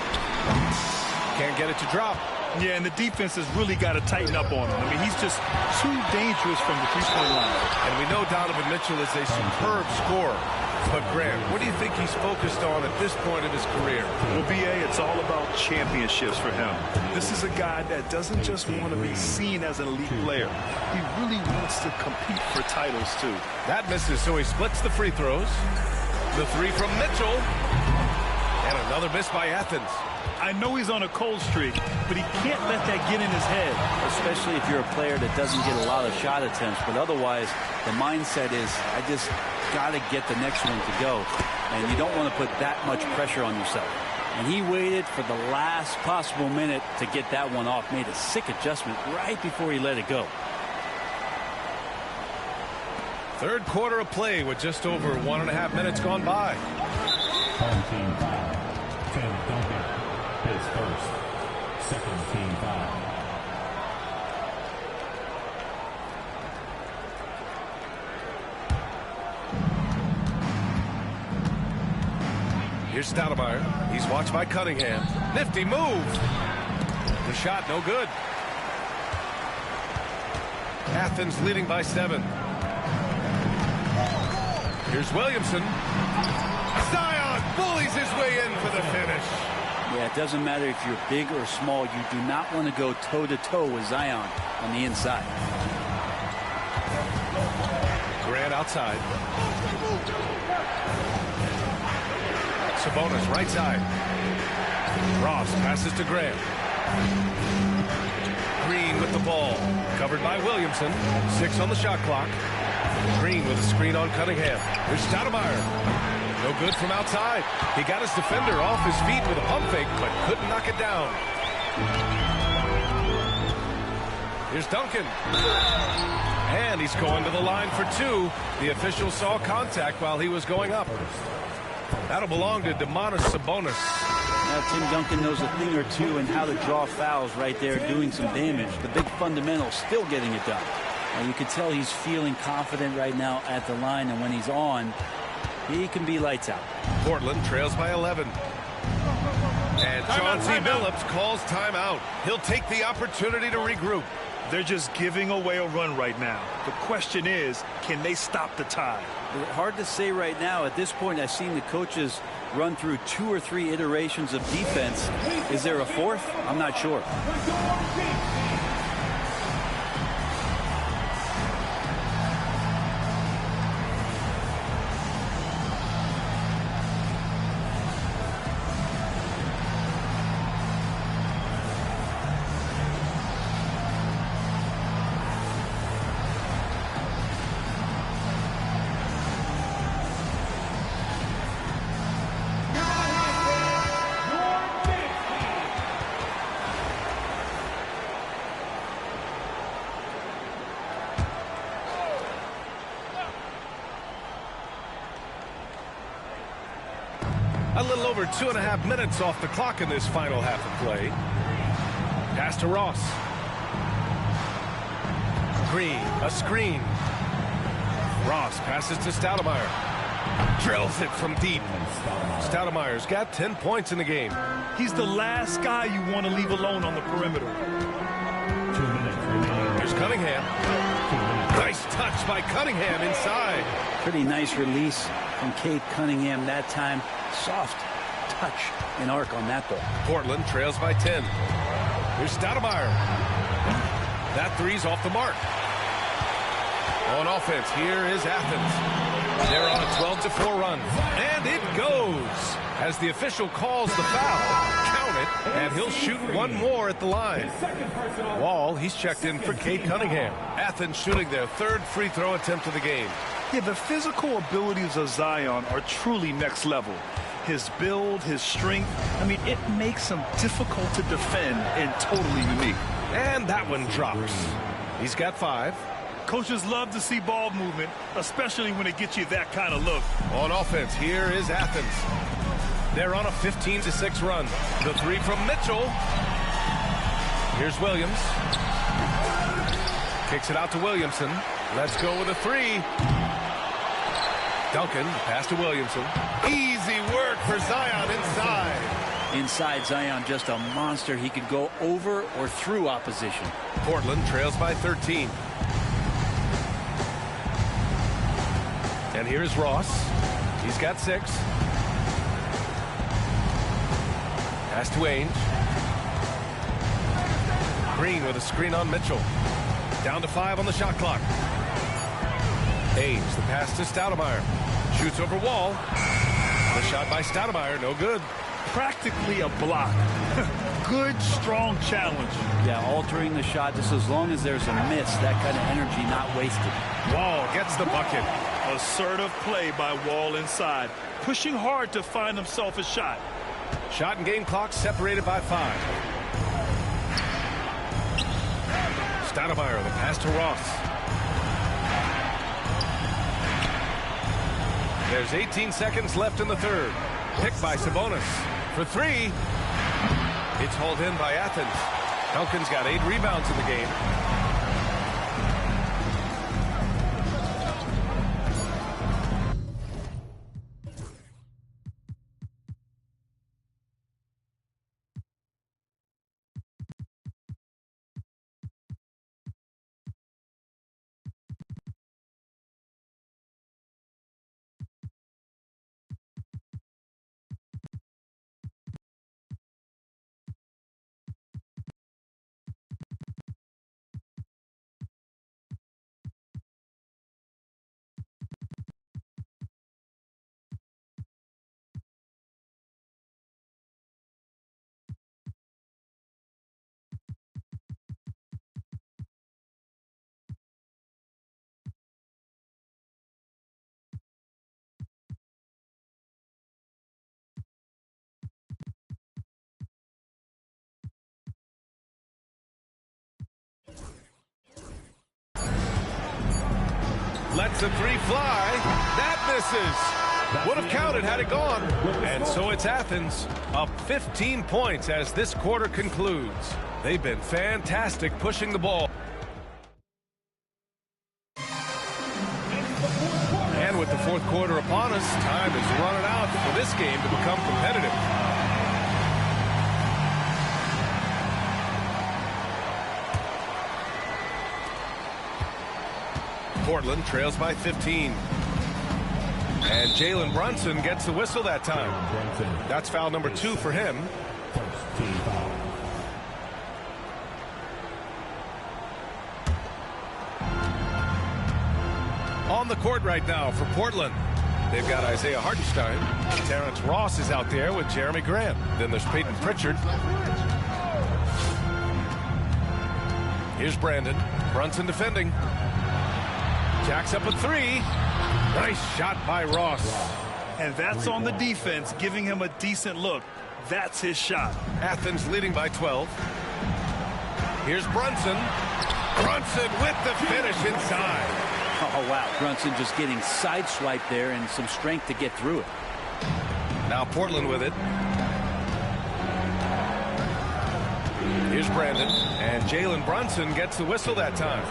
Can't get it to drop. Yeah, and the defense has really got to tighten up on him. I mean, he's just too dangerous from the three-point line. And we know Donovan Mitchell is a superb scorer. But, Grant, what do you think he's focused on at this point of his career? Well, B.A., it's all about championships for him. This is a guy that doesn't just want to be seen as an elite player. He really wants to compete for titles, too. That misses, so he splits the free throws. The three from Mitchell. And another miss by Athens. I know he's on a cold streak, but he can't let that get in his head. Especially if you're a player that doesn't get a lot of shot attempts. But otherwise, the mindset is, I just got to get the next one to go. And you don't want to put that much pressure on yourself. And he waited for the last possible minute to get that one off. Made a sick adjustment right before he let it go. Third quarter of play with just over 1.5 minutes gone by. Home team foul. Tim Duncan. His first. Second team foul. Here's Stoudemire. He's watched by Cunningham. Nifty move. The shot no good. Athens leading by 7. Here's Williamson. Zion bullies his way in for the finish. Yeah, it doesn't matter if you're big or small. You do not want to go toe-to-toe with Zion on the inside. Grant outside. Sabonis right side. Ross passes to Grant. Green with the ball. Covered by Williamson. 6 on the shot clock. Green with a screen on Cunningham. Here's Stoudemire. No good from outside. He got his defender off his feet with a pump fake, but couldn't knock it down. Here's Duncan. And he's going to the line for 2. The official saw contact while he was going up. That'll belong to Domantas Sabonis. Now, Tim Duncan knows a thing or two and how to draw fouls right there, doing some damage. The big fundamental still getting it done. Now, you can tell he's feeling confident right now at the line, and when he's on, he can be lights out. Portland trails by 11. And Chauncey Billups calls timeout. He'll take the opportunity to regroup. They're just giving away a run right now. The question is, can they stop the tie? Hard to say right now. At this point, I've seen the coaches run through 2 or 3 iterations of defense. Is there a 4th? I'm not sure. A little over 2.5 minutes off the clock in this final half of play. Pass to Ross. Green, a screen. Ross passes to Stoudemire. Drills it from deep. Stoudemire's got 10 points in the game. He's the last guy you want to leave alone on the perimeter. 2 minutes remaining. Here's Cunningham. Nice touch by Cunningham inside. Pretty nice release from Cade Cunningham that time. Soft touch and arc on that ball. Portland trails by 10. Here's Stoudemire. That three's off the mark. On offense, here is Athens. They're on a 12-4 run. And it goes. As the official calls the foul, count it, and he'll shoot one more at the line. Wall, he's checked in for Cade Cunningham. Athens shooting their 3rd free throw attempt of the game. Yeah, the physical abilities of Zion are truly next level. His build, his strength, I mean, it makes him difficult to defend and totally unique. And that one drops. He's got 5. Coaches love to see ball movement, especially when it gets you that kind of look. On offense, here is Athens. They're on a 15-6 run. The three from Mitchell. Here's Williams. Kicks it out to Williamson. Let's go with a three. Duncan, pass to Williamson. Easy work for Zion inside. Inside, Zion just a monster. He could go over or through opposition. Portland trails by 13. And here's Ross. He's got 6. Pass to Ainge. Green with a screen on Mitchell. Down to 5 on the shot clock. Ainge, the pass to Stoudemire. Shoots over Wall. The shot by Stoudemire, no good. Practically a block. Good, strong challenge. Yeah, altering the shot just as long as there's a miss. That kind of energy not wasted. Wall gets the bucket. Assertive play by Wall inside. Pushing hard to find himself a shot. Shot and game clock separated by 5. Stoudemire, the pass to Ross. There's 18 seconds left in the third. Picked by Sabonis. For 3. It's hauled in by Athens. Duncan's got 8 rebounds in the game. Lets the 3 fly. That misses. Would have counted had it gone. And so it's Athens up 15 points as this quarter concludes. They've been fantastic pushing the ball. And with the fourth quarter upon us, time is running out for this game to become competitive. Portland trails by 15. And Jalen Brunson gets the whistle that time. That's foul number 2 for him. On the court right now for Portland. They've got Isaiah Hartenstein. Terrence Ross is out there with Jeremy Grant. Then there's Peyton Pritchard. Here's Brandon. Brunson defending. Jacks up a 3. Nice shot by Ross. And that's on the defense, giving him a decent look. That's his shot. Athens leading by 12. Here's Brunson. Brunson with the finish inside. Oh, wow. Brunson just getting sideswiped there and some strength to get through it. Now Portland with it. Here's Brandon. And Jalen Brunson gets the whistle that time.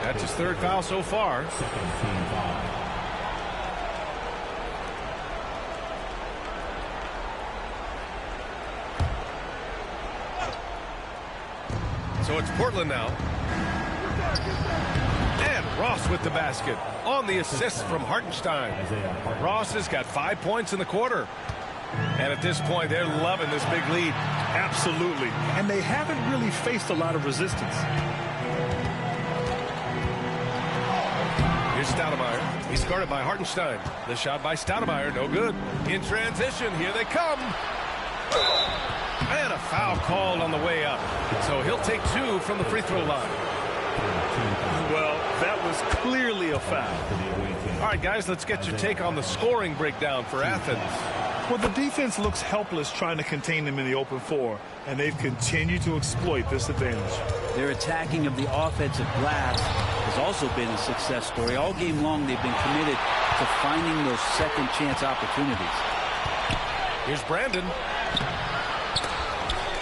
That's his 3rd foul so far. So it's Portland now. And Ross with the basket on the assist from Hartenstein. Ross has got 5 points in the quarter. And at this point, they're loving this big lead. Absolutely. And they haven't really faced a lot of resistance. Here's Stoudemire. He's guarded by Hartenstein. The shot by Stoudemire, no good. In transition, here they come. And a foul called on the way up. So he'll take 2 from the free throw line. Well, that was clearly a foul. All right, guys, let's get your take on the scoring breakdown for Athens. Well, the defense looks helpless trying to contain them in the open floor, and they've continued to exploit this advantage. Their attacking of the offensive glass has also been a success story. All game long, they've been committed to finding those second chance opportunities. Here's Brandon.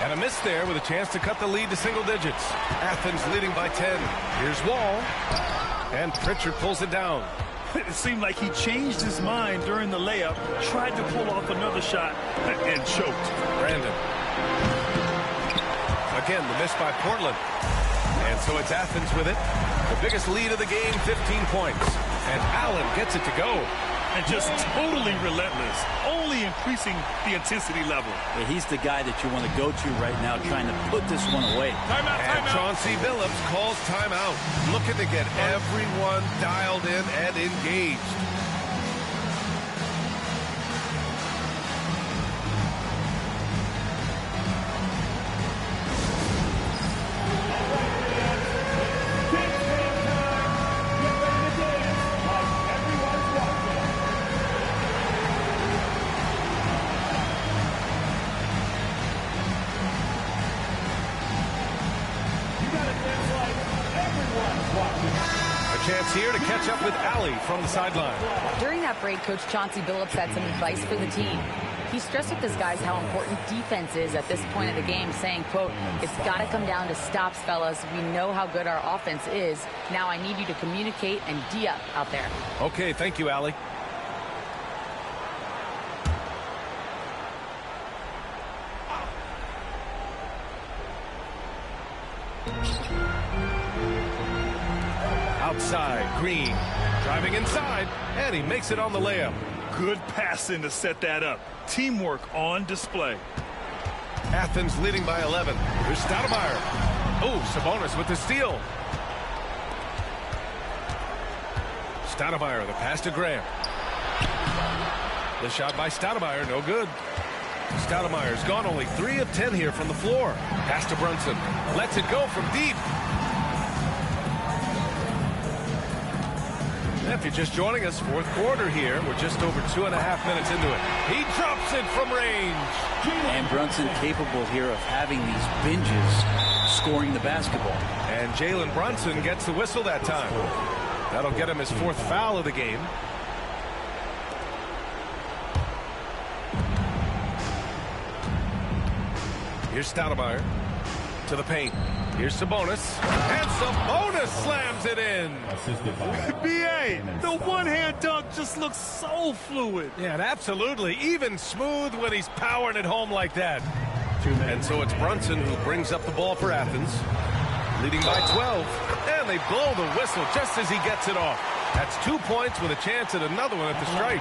And a miss there with a chance to cut the lead to single digits. Athens leading by 10. Here's Wall. And Pritchard pulls it down. It seemed like he changed his mind during the layup, tried to pull off another shot, and choked. Brandon. Again, the miss by Portland. And so it's Athens with it. The biggest lead of the game, 15 points. And Allen gets it to go. And just totally relentless, only increasing the intensity level. Yeah, he's the guy that you want to go to right now, trying to put this one away. Timeout, timeout. And Chauncey Billups calls timeout, looking to get everyone dialed in and engaged. Chance here to catch up with Allie from the sideline. During that break, Coach Chauncey Billups had some advice for the team. He stressed with his guys how important defense is at this point of the game, saying, quote, "It's got to come down to stops, fellas. We know how good our offense is. Now I need you to communicate and D-up out there." Okay, thank you, Allie. Outside, Green, driving inside, and he makes it on the layup. Good passing to set that up. Teamwork on display. Athens leading by 11. Here's Stoudemire. Oh, Sabonis with the steal. Stoudemire, the pass to Graham. The shot by Stoudemire, no good. Stoudemire's gone only 3 of 10 here from the floor. Pass to Brunson. Lets it go from deep. If you're just joining us, fourth quarter here. We're just over 2.5 minutes into it. He drops it from range. And Brunson capable here of having these binges scoring the basketball. And Jalen Brunson gets the whistle that time. That'll get him his 4th foul of the game. Here's Stoudemire to the paint. Here's Sabonis. And Sabonis slams it in. B.A., the one-hand dunk just looks so fluid. Yeah, and absolutely. Even smooth when he's powering it home like that. And so it's Brunson who brings up the ball for Athens. Leading by 12. And they blow the whistle just as he gets it off. That's 2 points with a chance at another one at the stripe.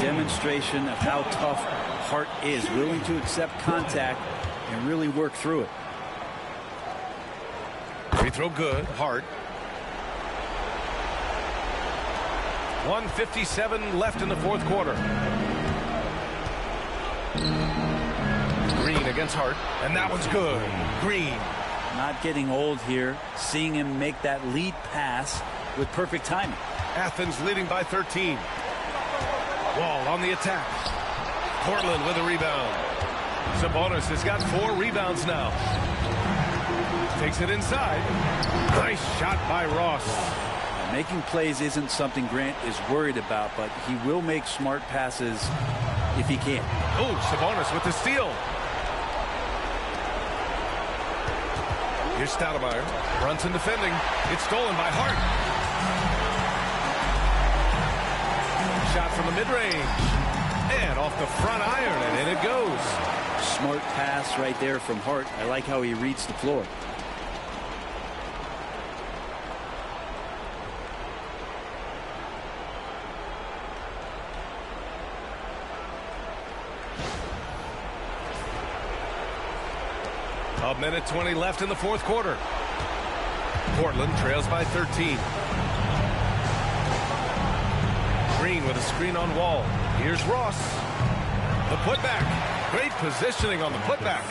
Demonstration of how tough Hart is. Willing to accept contact and really work through it. Free throw good. Hart. 1:57 left in the fourth quarter. Green against Hart. And that one's good. Green. Not getting old here. Seeing him make that lead pass with perfect timing. Athens leading by 13. Wall on the attack. Portland with a rebound. Sabonis has got 4 rebounds now. Takes it inside. Nice shot by Ross. Making plays isn't something Grant is worried about, but he will make smart passes if he can. Oh, Sabonis with the steal. Here's Stoudemire. Brunson defending. It's stolen by Hart. Shot from the mid-range. And off the front iron, and in it goes. Smart pass right there from Hart. I like how he reads the floor. A minute 20 left in the fourth quarter. Portland trails by 13. Green with a screen on Wall. Here's Ross. The putback. Great positioning on the putback.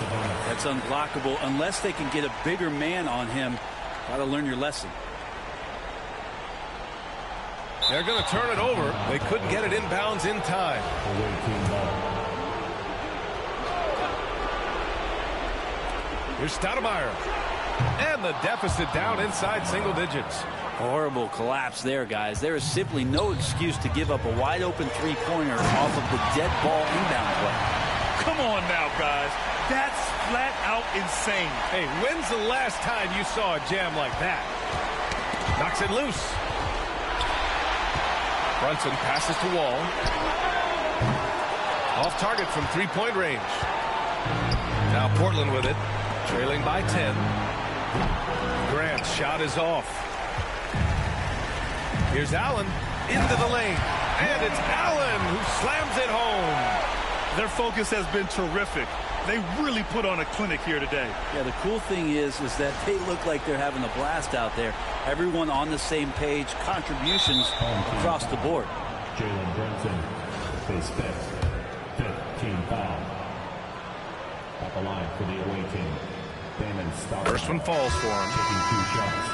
That's unblockable unless they can get a bigger man on him. Got to learn your lesson. They're going to turn it over. They couldn't get it inbounds in time. Here's Stoudemire. And the deficit down inside single digits. Horrible collapse there, guys. There is simply no excuse to give up a wide-open three-pointer off of the dead ball inbound play. Come on now, guys. That's flat out insane. Hey, when's the last time you saw a jam like that? Knocks it loose. Brunson passes to Wall. Off target from three-point range. Now Portland with it, trailing by 10. Grant's shot is off. Here's Allen into the lane. And it's Allen who slams it home. Their focus has been terrific. They really put on a clinic here today. Yeah, the cool thing is that they look like they're having a blast out there. Everyone on the same page, contributions across the board. Jalen Brunson, face fifth team foul. At the line for the away team. Damon Stoudemire. First one falls for him. Taking 2 shots.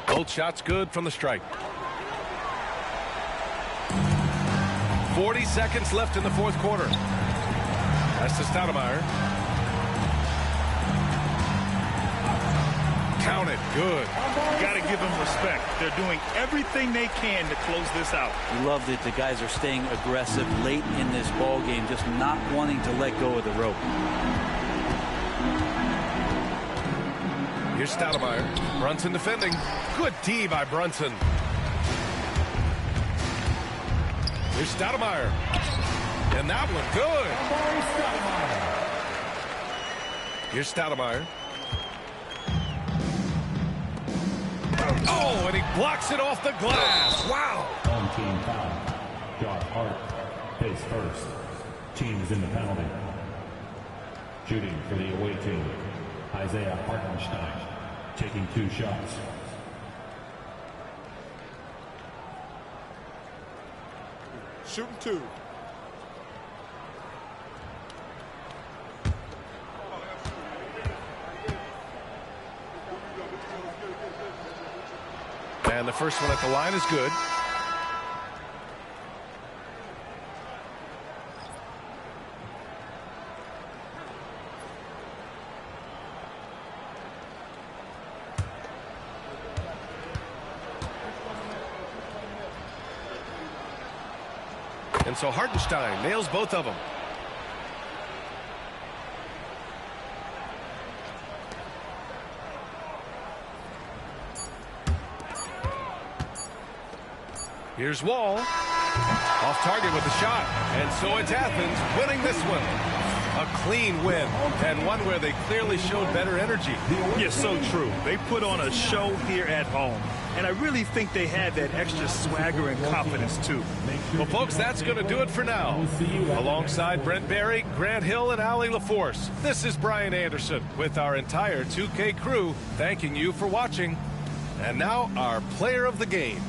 Both shots good from the stripe. 40 seconds left in the fourth quarter. That's to Stoudemire. Count it. Good. You got to give them respect. They're doing everything they can to close this out. We love that the guys are staying aggressive late in this ball game, just not wanting to let go of the rope. Here's Stoudemire. Brunson defending. Good D by Brunson. Here's Stoudemire. And that one good. Here's Stoudemire. Oh, and he blocks it off the glass. Wow. On team foul. Josh Hart, face first. Team is in the penalty. Shooting for the away team. Isaiah Hartenstein taking 2 shots. Shooting 2. And the first one at the line is good. And so Hartenstein nails both of them. Here's Wall. Off target with a shot. And so it's Athens winning this one. A clean win, and one where they clearly showed better energy. Yeah, so true. They put on a show here at home. And I really think they had that extra swagger and confidence, too. Well, folks, that's going to do it for now. Alongside Brent Barry, Grant Hill, and Allie LaForce, this is Brian Anderson with our entire 2K crew thanking you for watching. And now, our player of the game.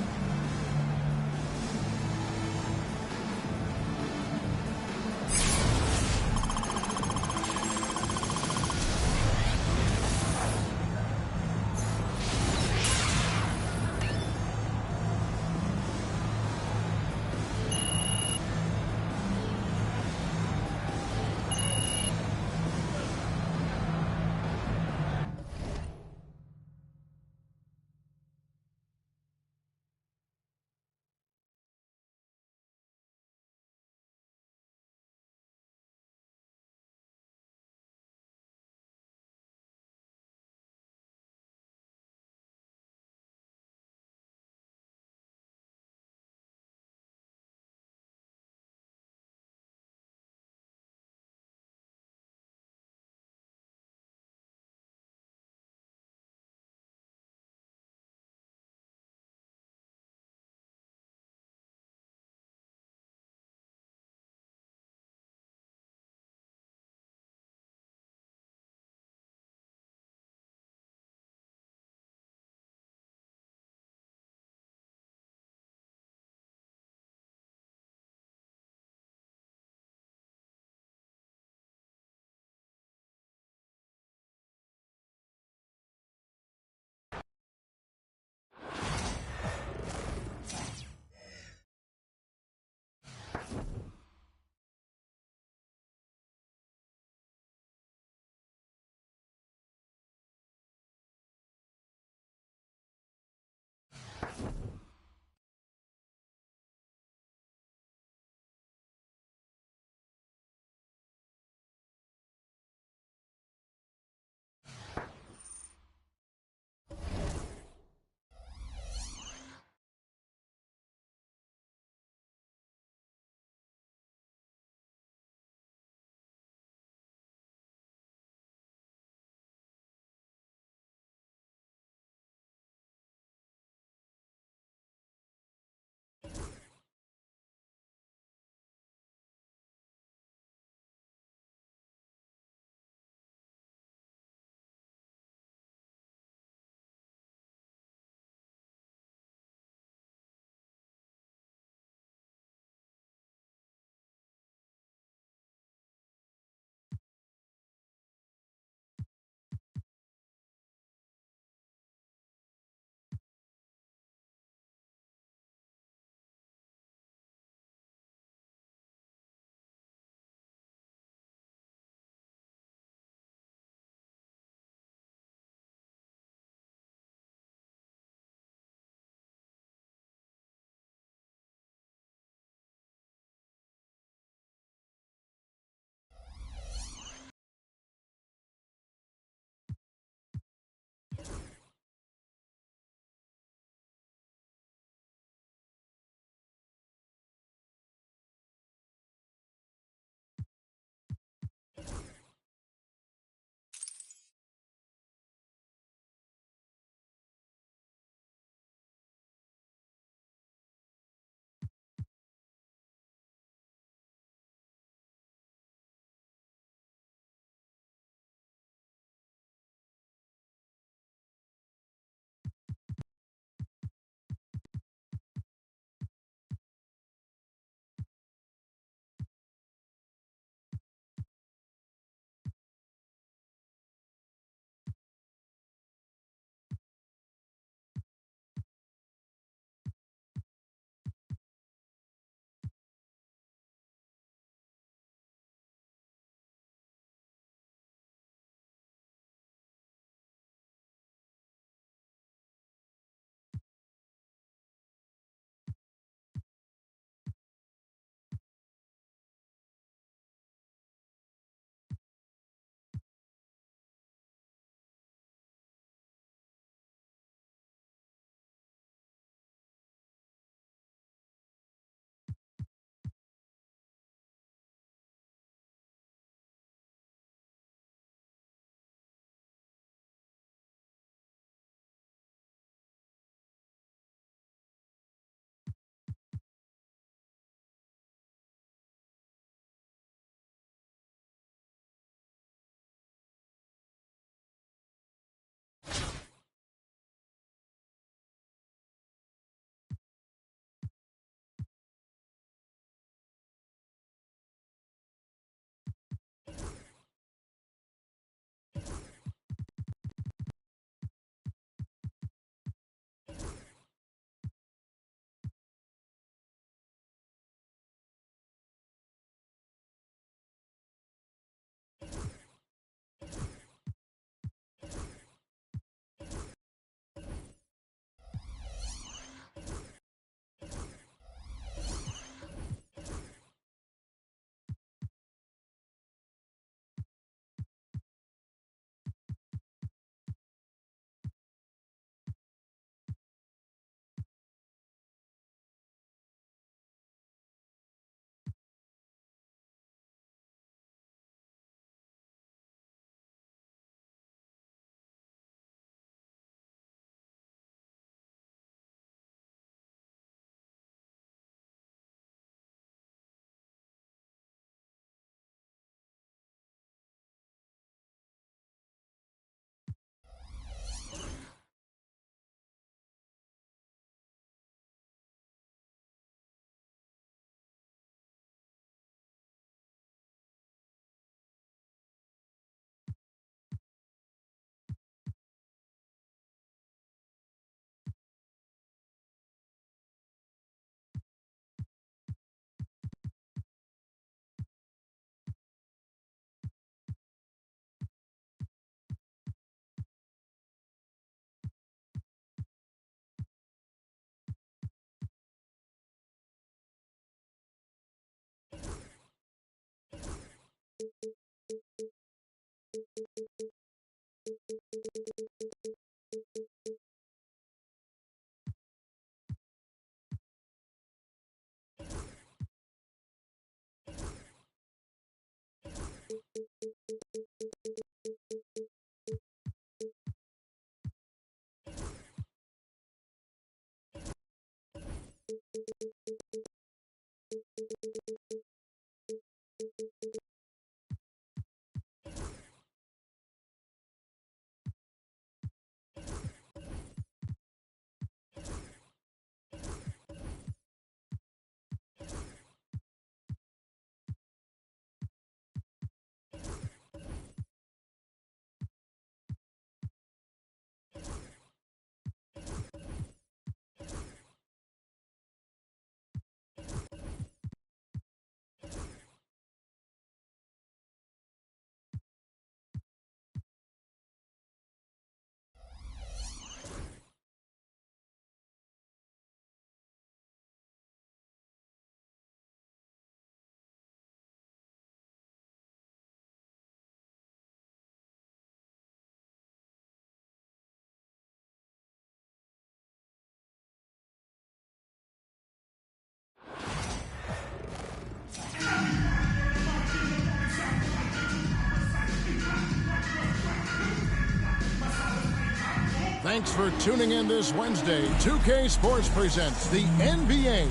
Thanks for tuning in this Wednesday. 2K Sports presents the NBA.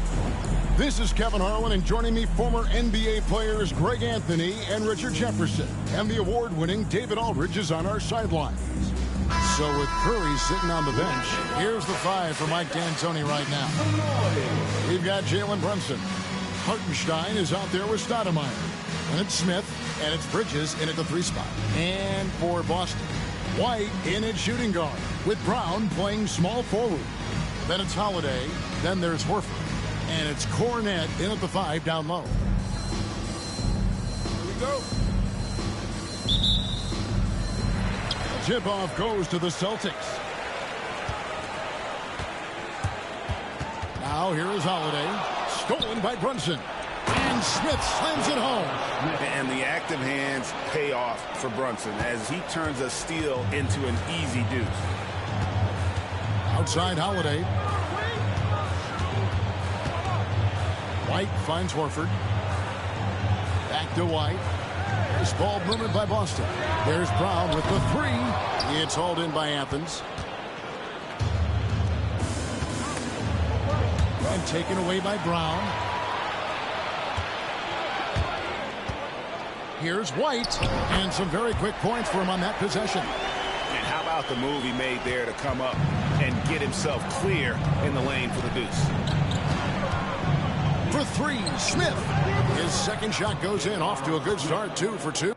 This is Kevin Harlan, and joining me, former NBA players Greg Anthony and Richard Jefferson. And the award-winning David Aldridge is on our sidelines. So with Curry sitting on the bench, here's the five for Mike D'Antoni right now. We've got Jalen Brunson. Hartenstein is out there with Stoudemire. And it's Smith, and it's Bridges in at the 3 spot. And for Boston, White in at shooting guard, with Brown playing small forward. Then it's Holiday, then there's Horford, and it's Cornette in at the 5 down low. Here we go. Tip-off goes to the Celtics. Now here is Holiday, stolen by Brunson. And Smith slams it home. And the active hands pay off for Brunson as he turns a steal into an easy deuce. Outside Holiday. White finds Horford. Back to White. There's ball movement by Boston. There's Brown with the 3. It's hauled in by Athens. And taken away by Brown. Here's White, and some very quick points for him on that possession. And how about the move he made there to come up and get himself clear in the lane for the deuce? For 3, Smith. His second shot goes in, off to a good start, 2 for 2.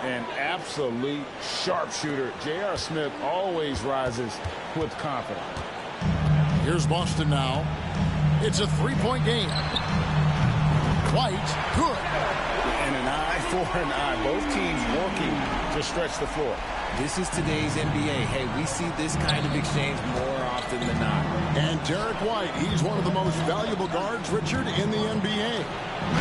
An absolute sharpshooter. J.R. Smith always rises with confidence. Here's Boston now. It's a three-point game. White, good. And an eye for an eye. Both teams working to stretch the floor. This is today's NBA. Hey, we see this kind of exchange more often than not. And Derek White, he's one of the most valuable guards, Richard, in the NBA.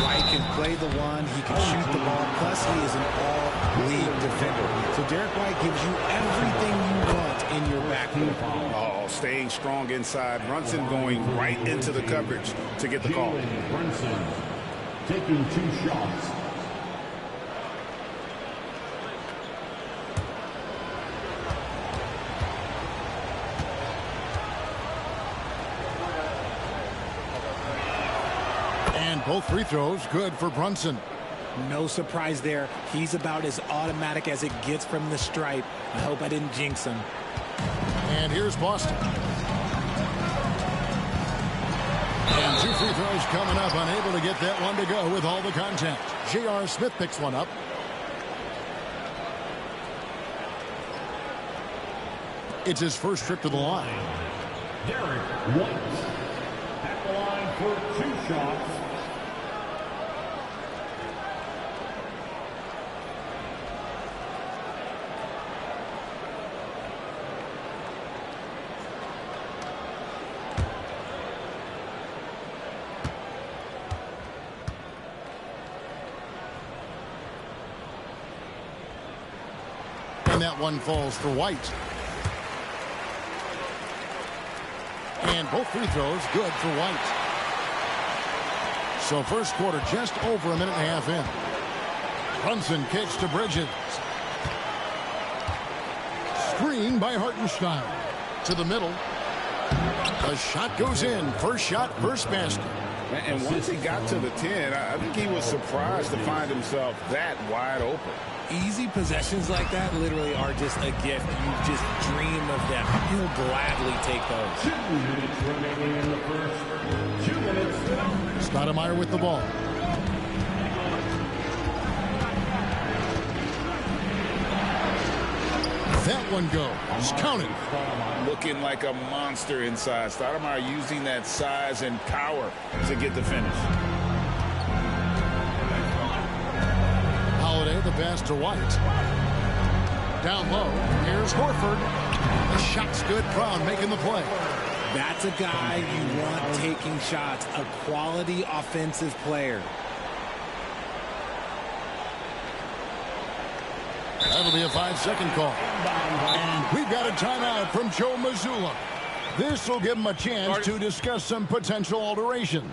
White can play the one, he can shoot the ball, plus he is an all-league defender. So Derek White gives you everything you want in your backcourt. Oh, staying strong inside. Brunson going right into the coverage to get the call. Brunson taking 2 shots. And both free throws good for Brunson. No surprise there. He's about as automatic as it gets from the stripe. I hope I didn't jinx him. And here's Boston. And 2 free throws coming up, unable to get that one to go with all the contact. J.R. Smith picks one up. It's his first trip to the line. Derek White at the line for 2 shots. And that one falls for White. And both free throws good for White. So first quarter just over a minute and a half in. Brunson kicks to Bridges. Screen by Hartenstein. To the middle. The shot goes in. First shot, first basket. And once he got to the 10, I think he was surprised to find himself that wide open. Easy possessions like that literally are just a gift. You just dream of them. You'll gladly take those. 2 minutes remaining in the first. 2 minutes. Stoudemire with the ball. That one goes. Counted. Looking like a monster inside. Stoudemire using that size and power to get the finish. Holiday, the pass to White. Down low. Here's Horford. The shot's good. Brown making the play. That's a guy you want taking shots. A quality offensive player. That'll be a 5-second call. And we've got a timeout from Joe Mazzulla. This will give him a chance to discuss some potential alterations.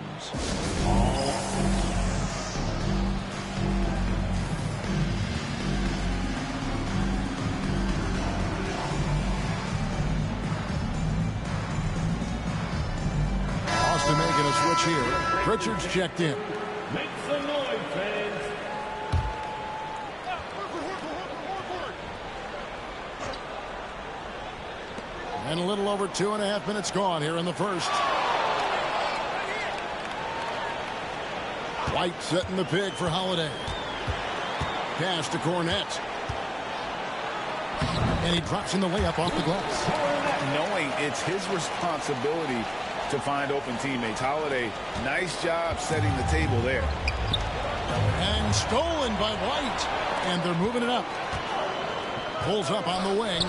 Austin making a switch here. Pritchard's checked in. Make some noise, fans. And a little over 2.5 minutes gone here in the first. White setting the pig for Holiday. Pass to Cornette. And he drops in the layup off the glass. Knowing it's his responsibility to find open teammates. Holiday, nice job setting the table there. And stolen by White. And they're moving it up. Pulls up on the wing.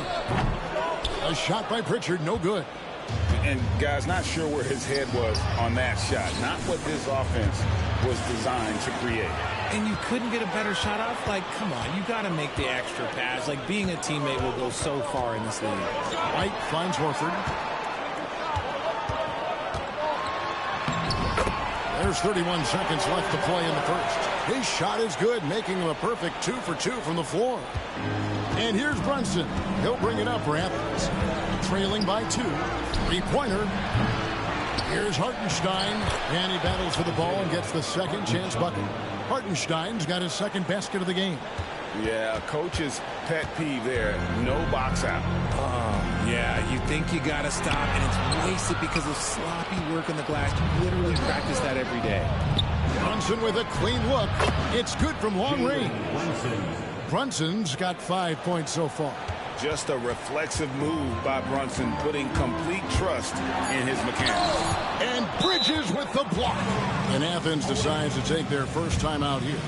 A shot by Pritchard, no good. And guys, not sure where his head was on that shot. Not what this offense was designed to create. And you couldn't get a better shot off? Like, come on, you got to make the extra pass. Like, being a teammate will go so far in this league. White finds Horford. There's 31 seconds left to play in the first. His shot is good, making him a perfect 2 for 2 from the floor. And here's Brunson. He'll bring it up for Athens. Trailing by 2. 3-pointer. Here's Hartenstein. And he battles for the ball and gets the second chance bucket. Hartenstein's got his second basket of the game. Yeah, coach's pet peeve there. No box out. Yeah, you think you got to stop, and it's wasted because of sloppy work on the glass. You literally practice that every day. Brunson with a clean look. It's good from long range. Brunson's got 5 points so far. Just a reflexive move by Brunson, putting complete trust in his mechanics. And Bridges with the block. And Athens decides to take their first time out here.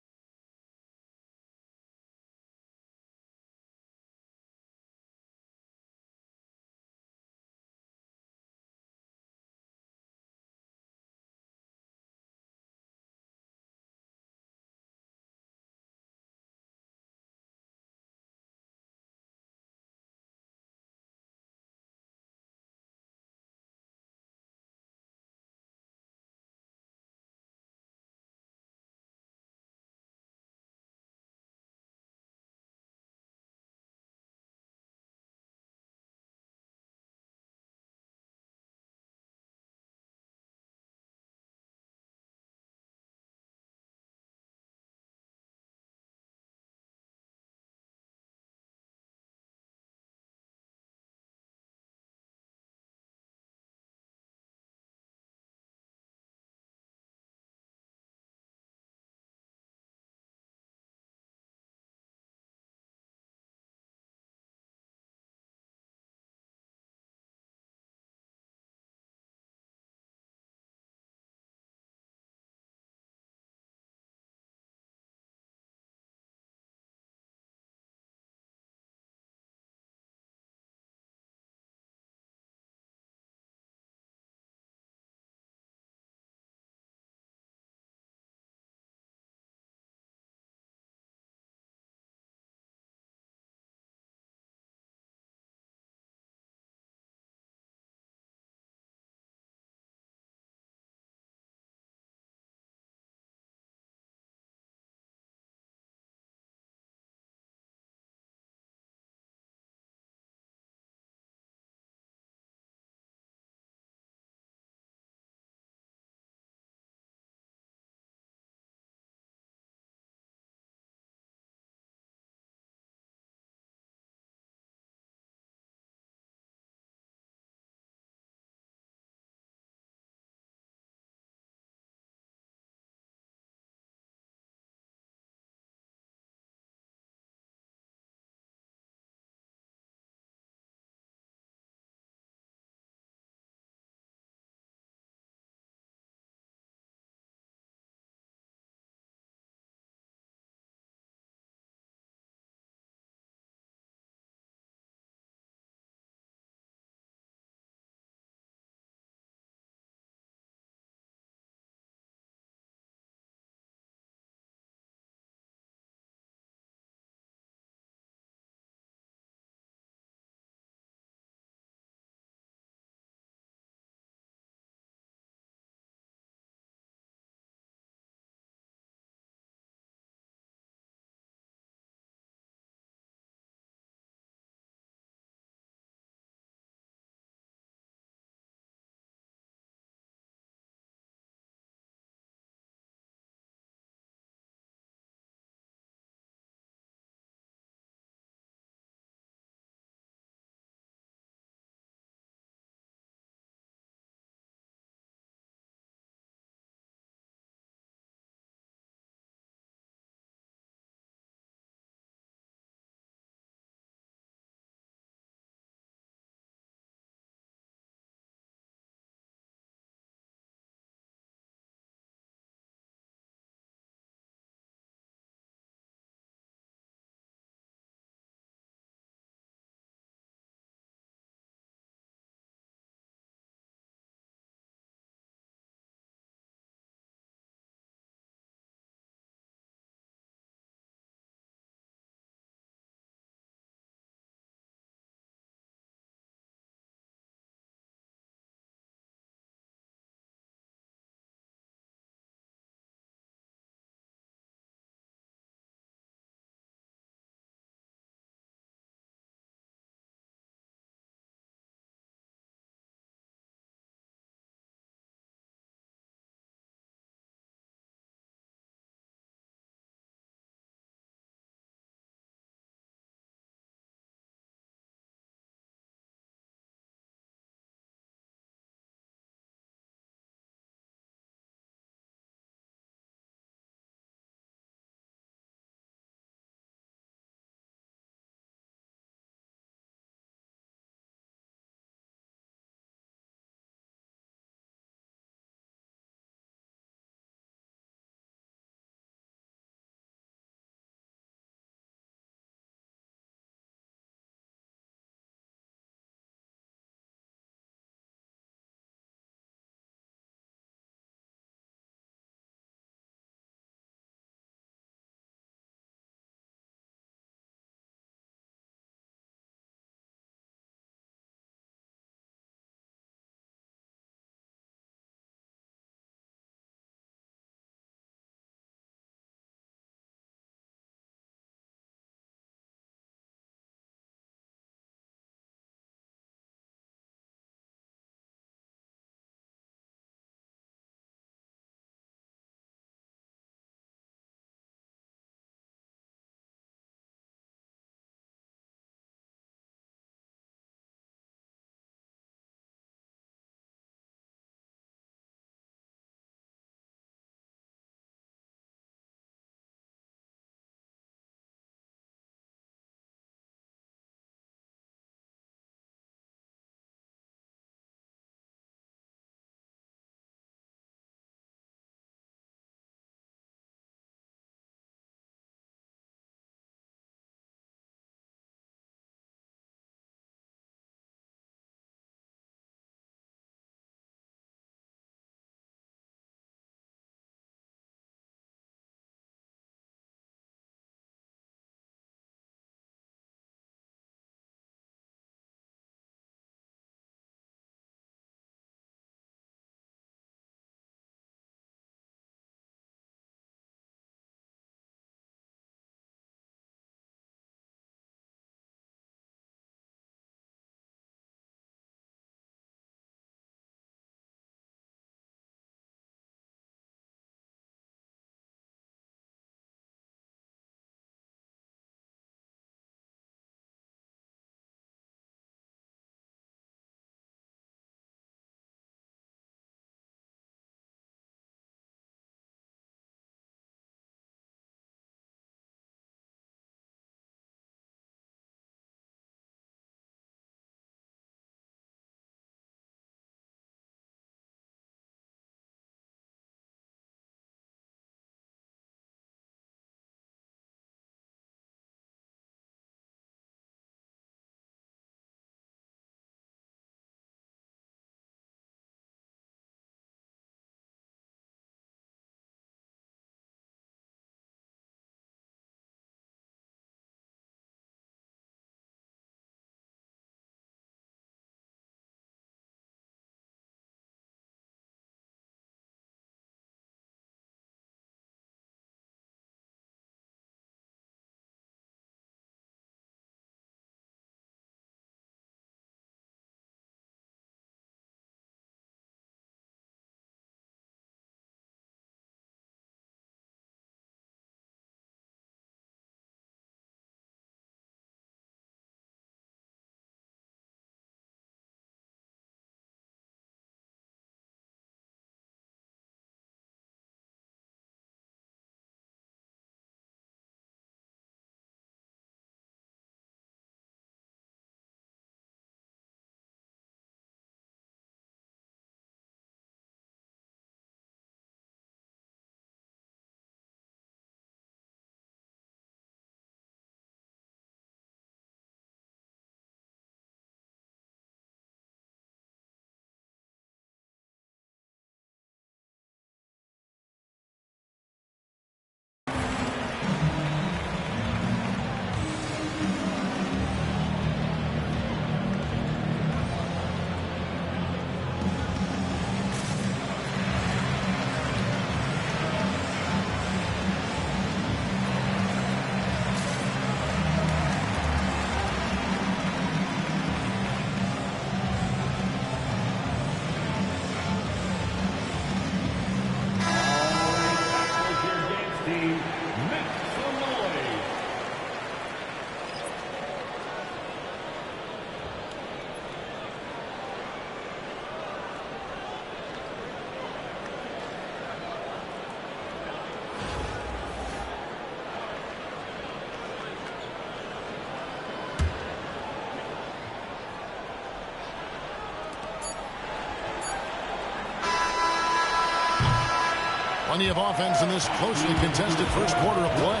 Plenty of offense in this closely contested first quarter of play.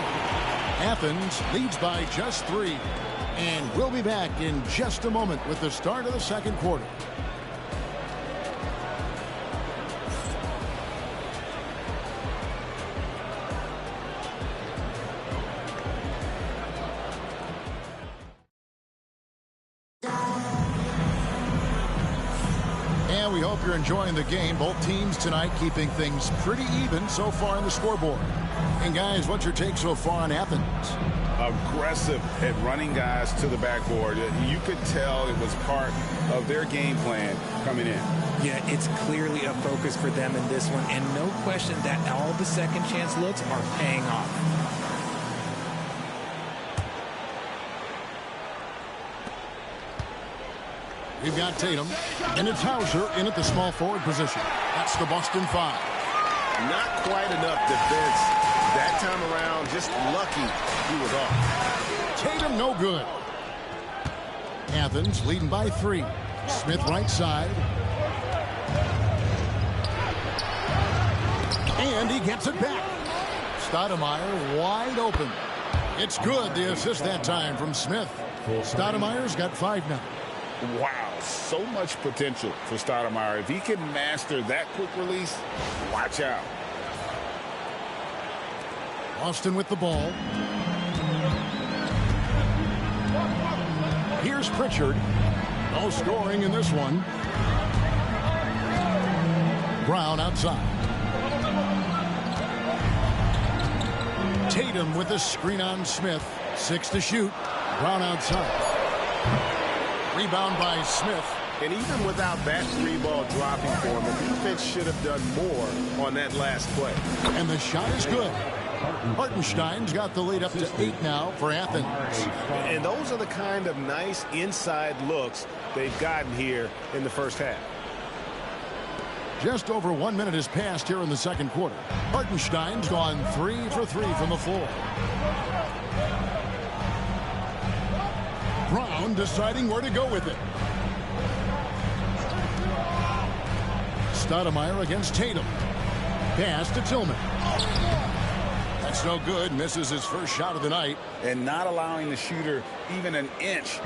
Athens leads by just 3. And we'll be back in just a moment with the start of the second quarter. And we hope you're enjoying the game. Both teams tonight keeping things pretty even so far in the scoreboard. And guys, what's your take so far on Athens? Aggressive at running guys to the backboard. You could tell it was part of their game plan coming in. Yeah, it's clearly a focus for them in this one, and no question that all the second chance looks are paying off. We've got Tatum, and it's Hauser in at the small forward position. That's the Boston 5. Not quite enough defense that time around. Just lucky he was off. Tatum no good. Athens leading by 3. Smith right side. And he gets it back. Stoudemire wide open. It's good. The assist that time from Smith. Stoudemire's got 5 now. Wow, so much potential for Stoudemire. If he can master that quick release, watch out. Austin with the ball. Here's Pritchard. No scoring in this one. Brown outside. Tatum with a screen on Smith. 6 to shoot. Brown outside. Rebound by Smith. And even without that 3-ball dropping for him, the defense should have done more on that last play. And the shot is good. Hartenstein's got the lead up to 8 now for Athens. And those are the kind of nice inside looks they've gotten here in the first half. Just over 1 minute has passed here in the second quarter. Hartenstein's gone 3 for 3 from the floor. Brown deciding where to go with it. Stoudemire against Tatum. Pass to Tillman. That's no good. Misses his first shot of the night. And not allowing the shooter even an inch.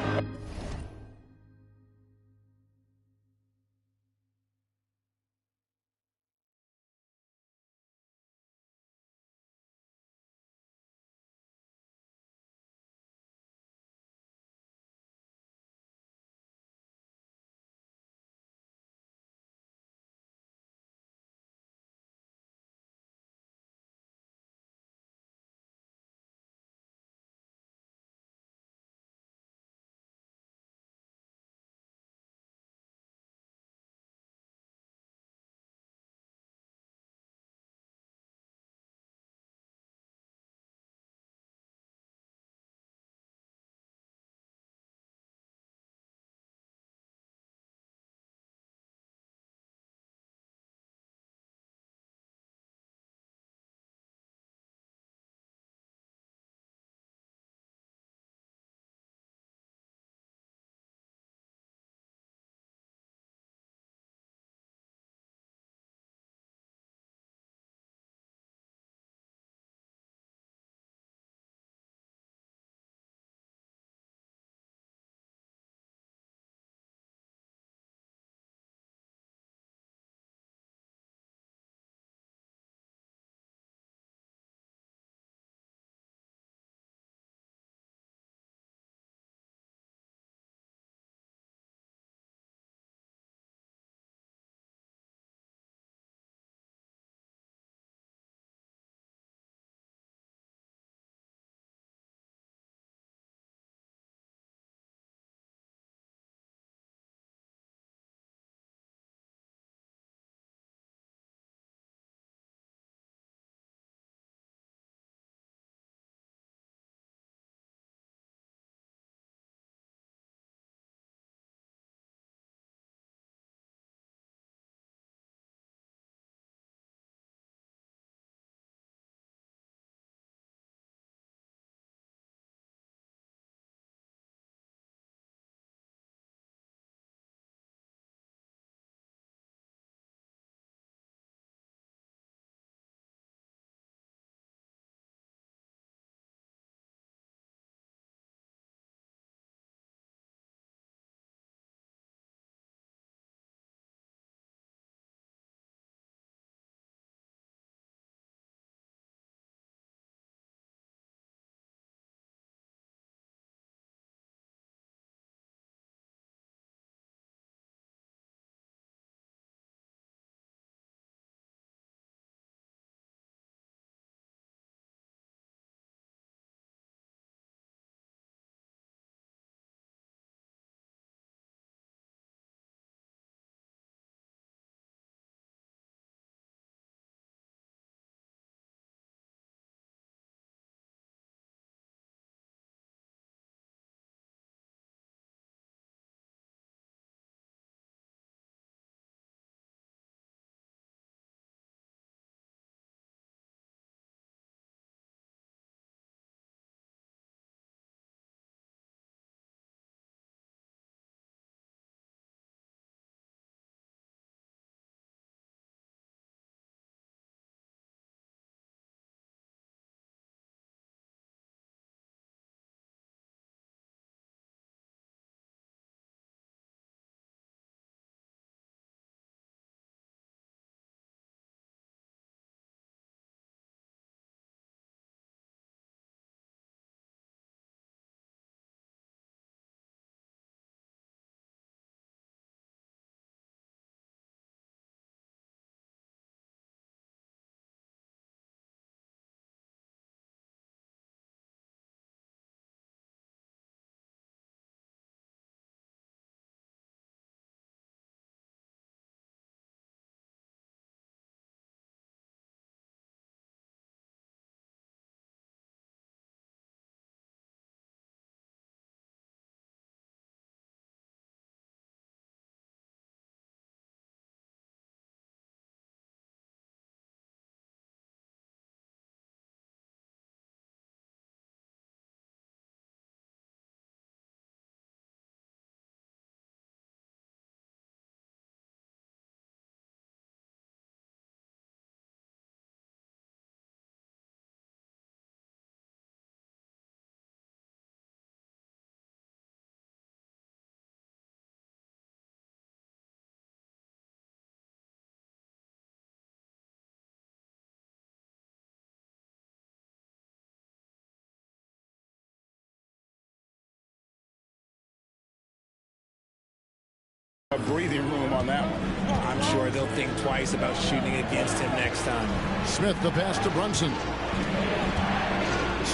A breathing room on that one. I'm sure they'll think twice about shooting against him next time. Smith the pass to Brunson.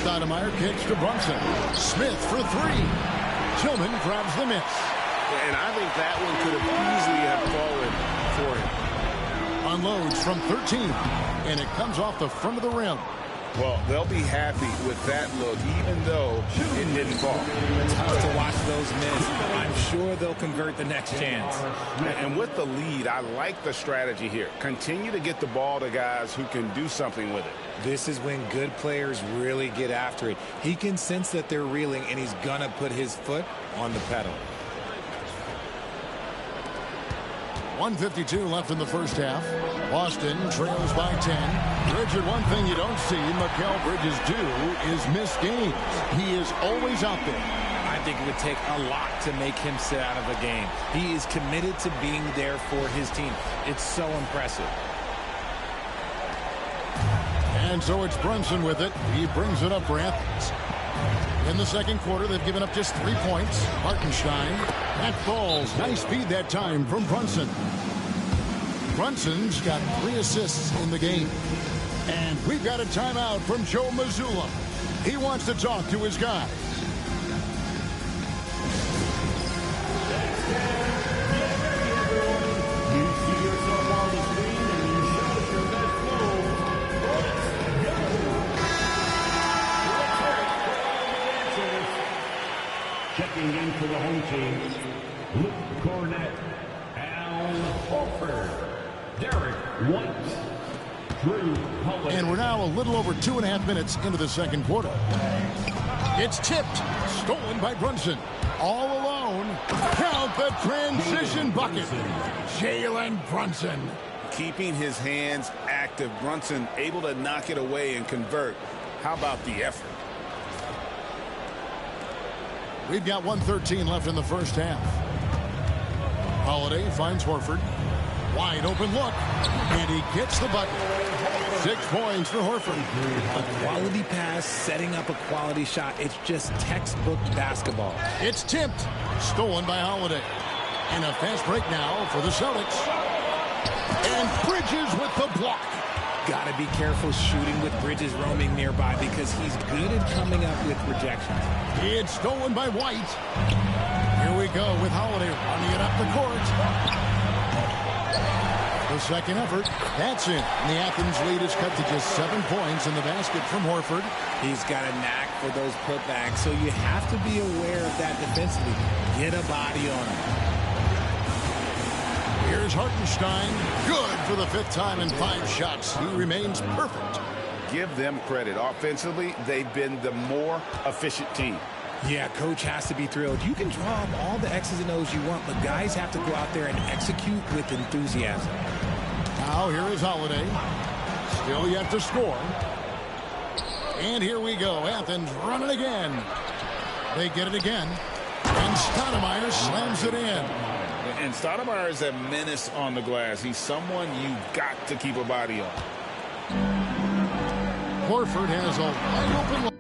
Stoudemire kicks to Brunson. Smith for three. Tillman grabs the miss. And I think that one could have easily have fallen for him. Unloads from 13. And it comes off the front of the rim. Well, they'll be happy with that look, even though it didn't fall. Tough to watch those miss. I'm sure they'll convert the next chance. And with the lead, I like the strategy here. Continue to get the ball to guys who can do something with it. This is when good players really get after it. He can sense that they're reeling, and he's going to put his foot on the pedal. 1:52 left in the first half. Boston trails by 10. Richard, one thing you don't see Mikal Bridges do is miss games. He is always out there. I think it would take a lot to make him sit out of a game. He is committed to being there for his team. It's so impressive. And so it's Brunson with it. He brings it up for Athens. In the second quarter, they've given up just 3 points. Hartenstein, that falls. Nice feed that time from Brunson. Brunson's got 3 assists in the game. And we've got a timeout from Joe Mazzulla. He wants to talk to his guys. Checking in for the home team, Luke Cornett, Al Horford, Derek White, Drew Holiday. And we're now a little over 2.5 minutes into the second quarter. It's tipped, stolen by Brunson. All alone. Count the transition bucket. Jalen Brunson. Keeping his hands active. Brunson able to knock it away and convert. How about the effort? We've got 1:13 left in the first half. Holiday finds Horford. Wide open look. And he gets the bucket. 6 points for Horford. A quality pass, setting up a quality shot. It's just textbook basketball. It's tipped. Stolen by Holiday. And a fast break now for the Celtics. And Bridges with the block. Got to be careful shooting with Bridges roaming nearby because he's good at coming up with rejections. It's stolen by White. Here we go with Holiday running it up the court. The second effort. That's it. And the Athens lead is cut to just 7 points in the basket from Horford. He's got a knack for those putbacks, so you have to be aware of that defensively. Get a body on him. Here's Hartenstein. Good for the 5th time in 5 shots. He remains perfect. Give them credit. Offensively, they've been the more efficient team. Yeah, coach has to be thrilled. You can draw up all the X's and O's you want, but guys have to go out there and execute with enthusiasm. Now here is Holiday. Still yet to score. And here we go. Athens running again. They get it again. And Stoudemire slams it in. And Stoudemire is a menace on the glass. He's someone you got to keep a body on. Horford has a wide open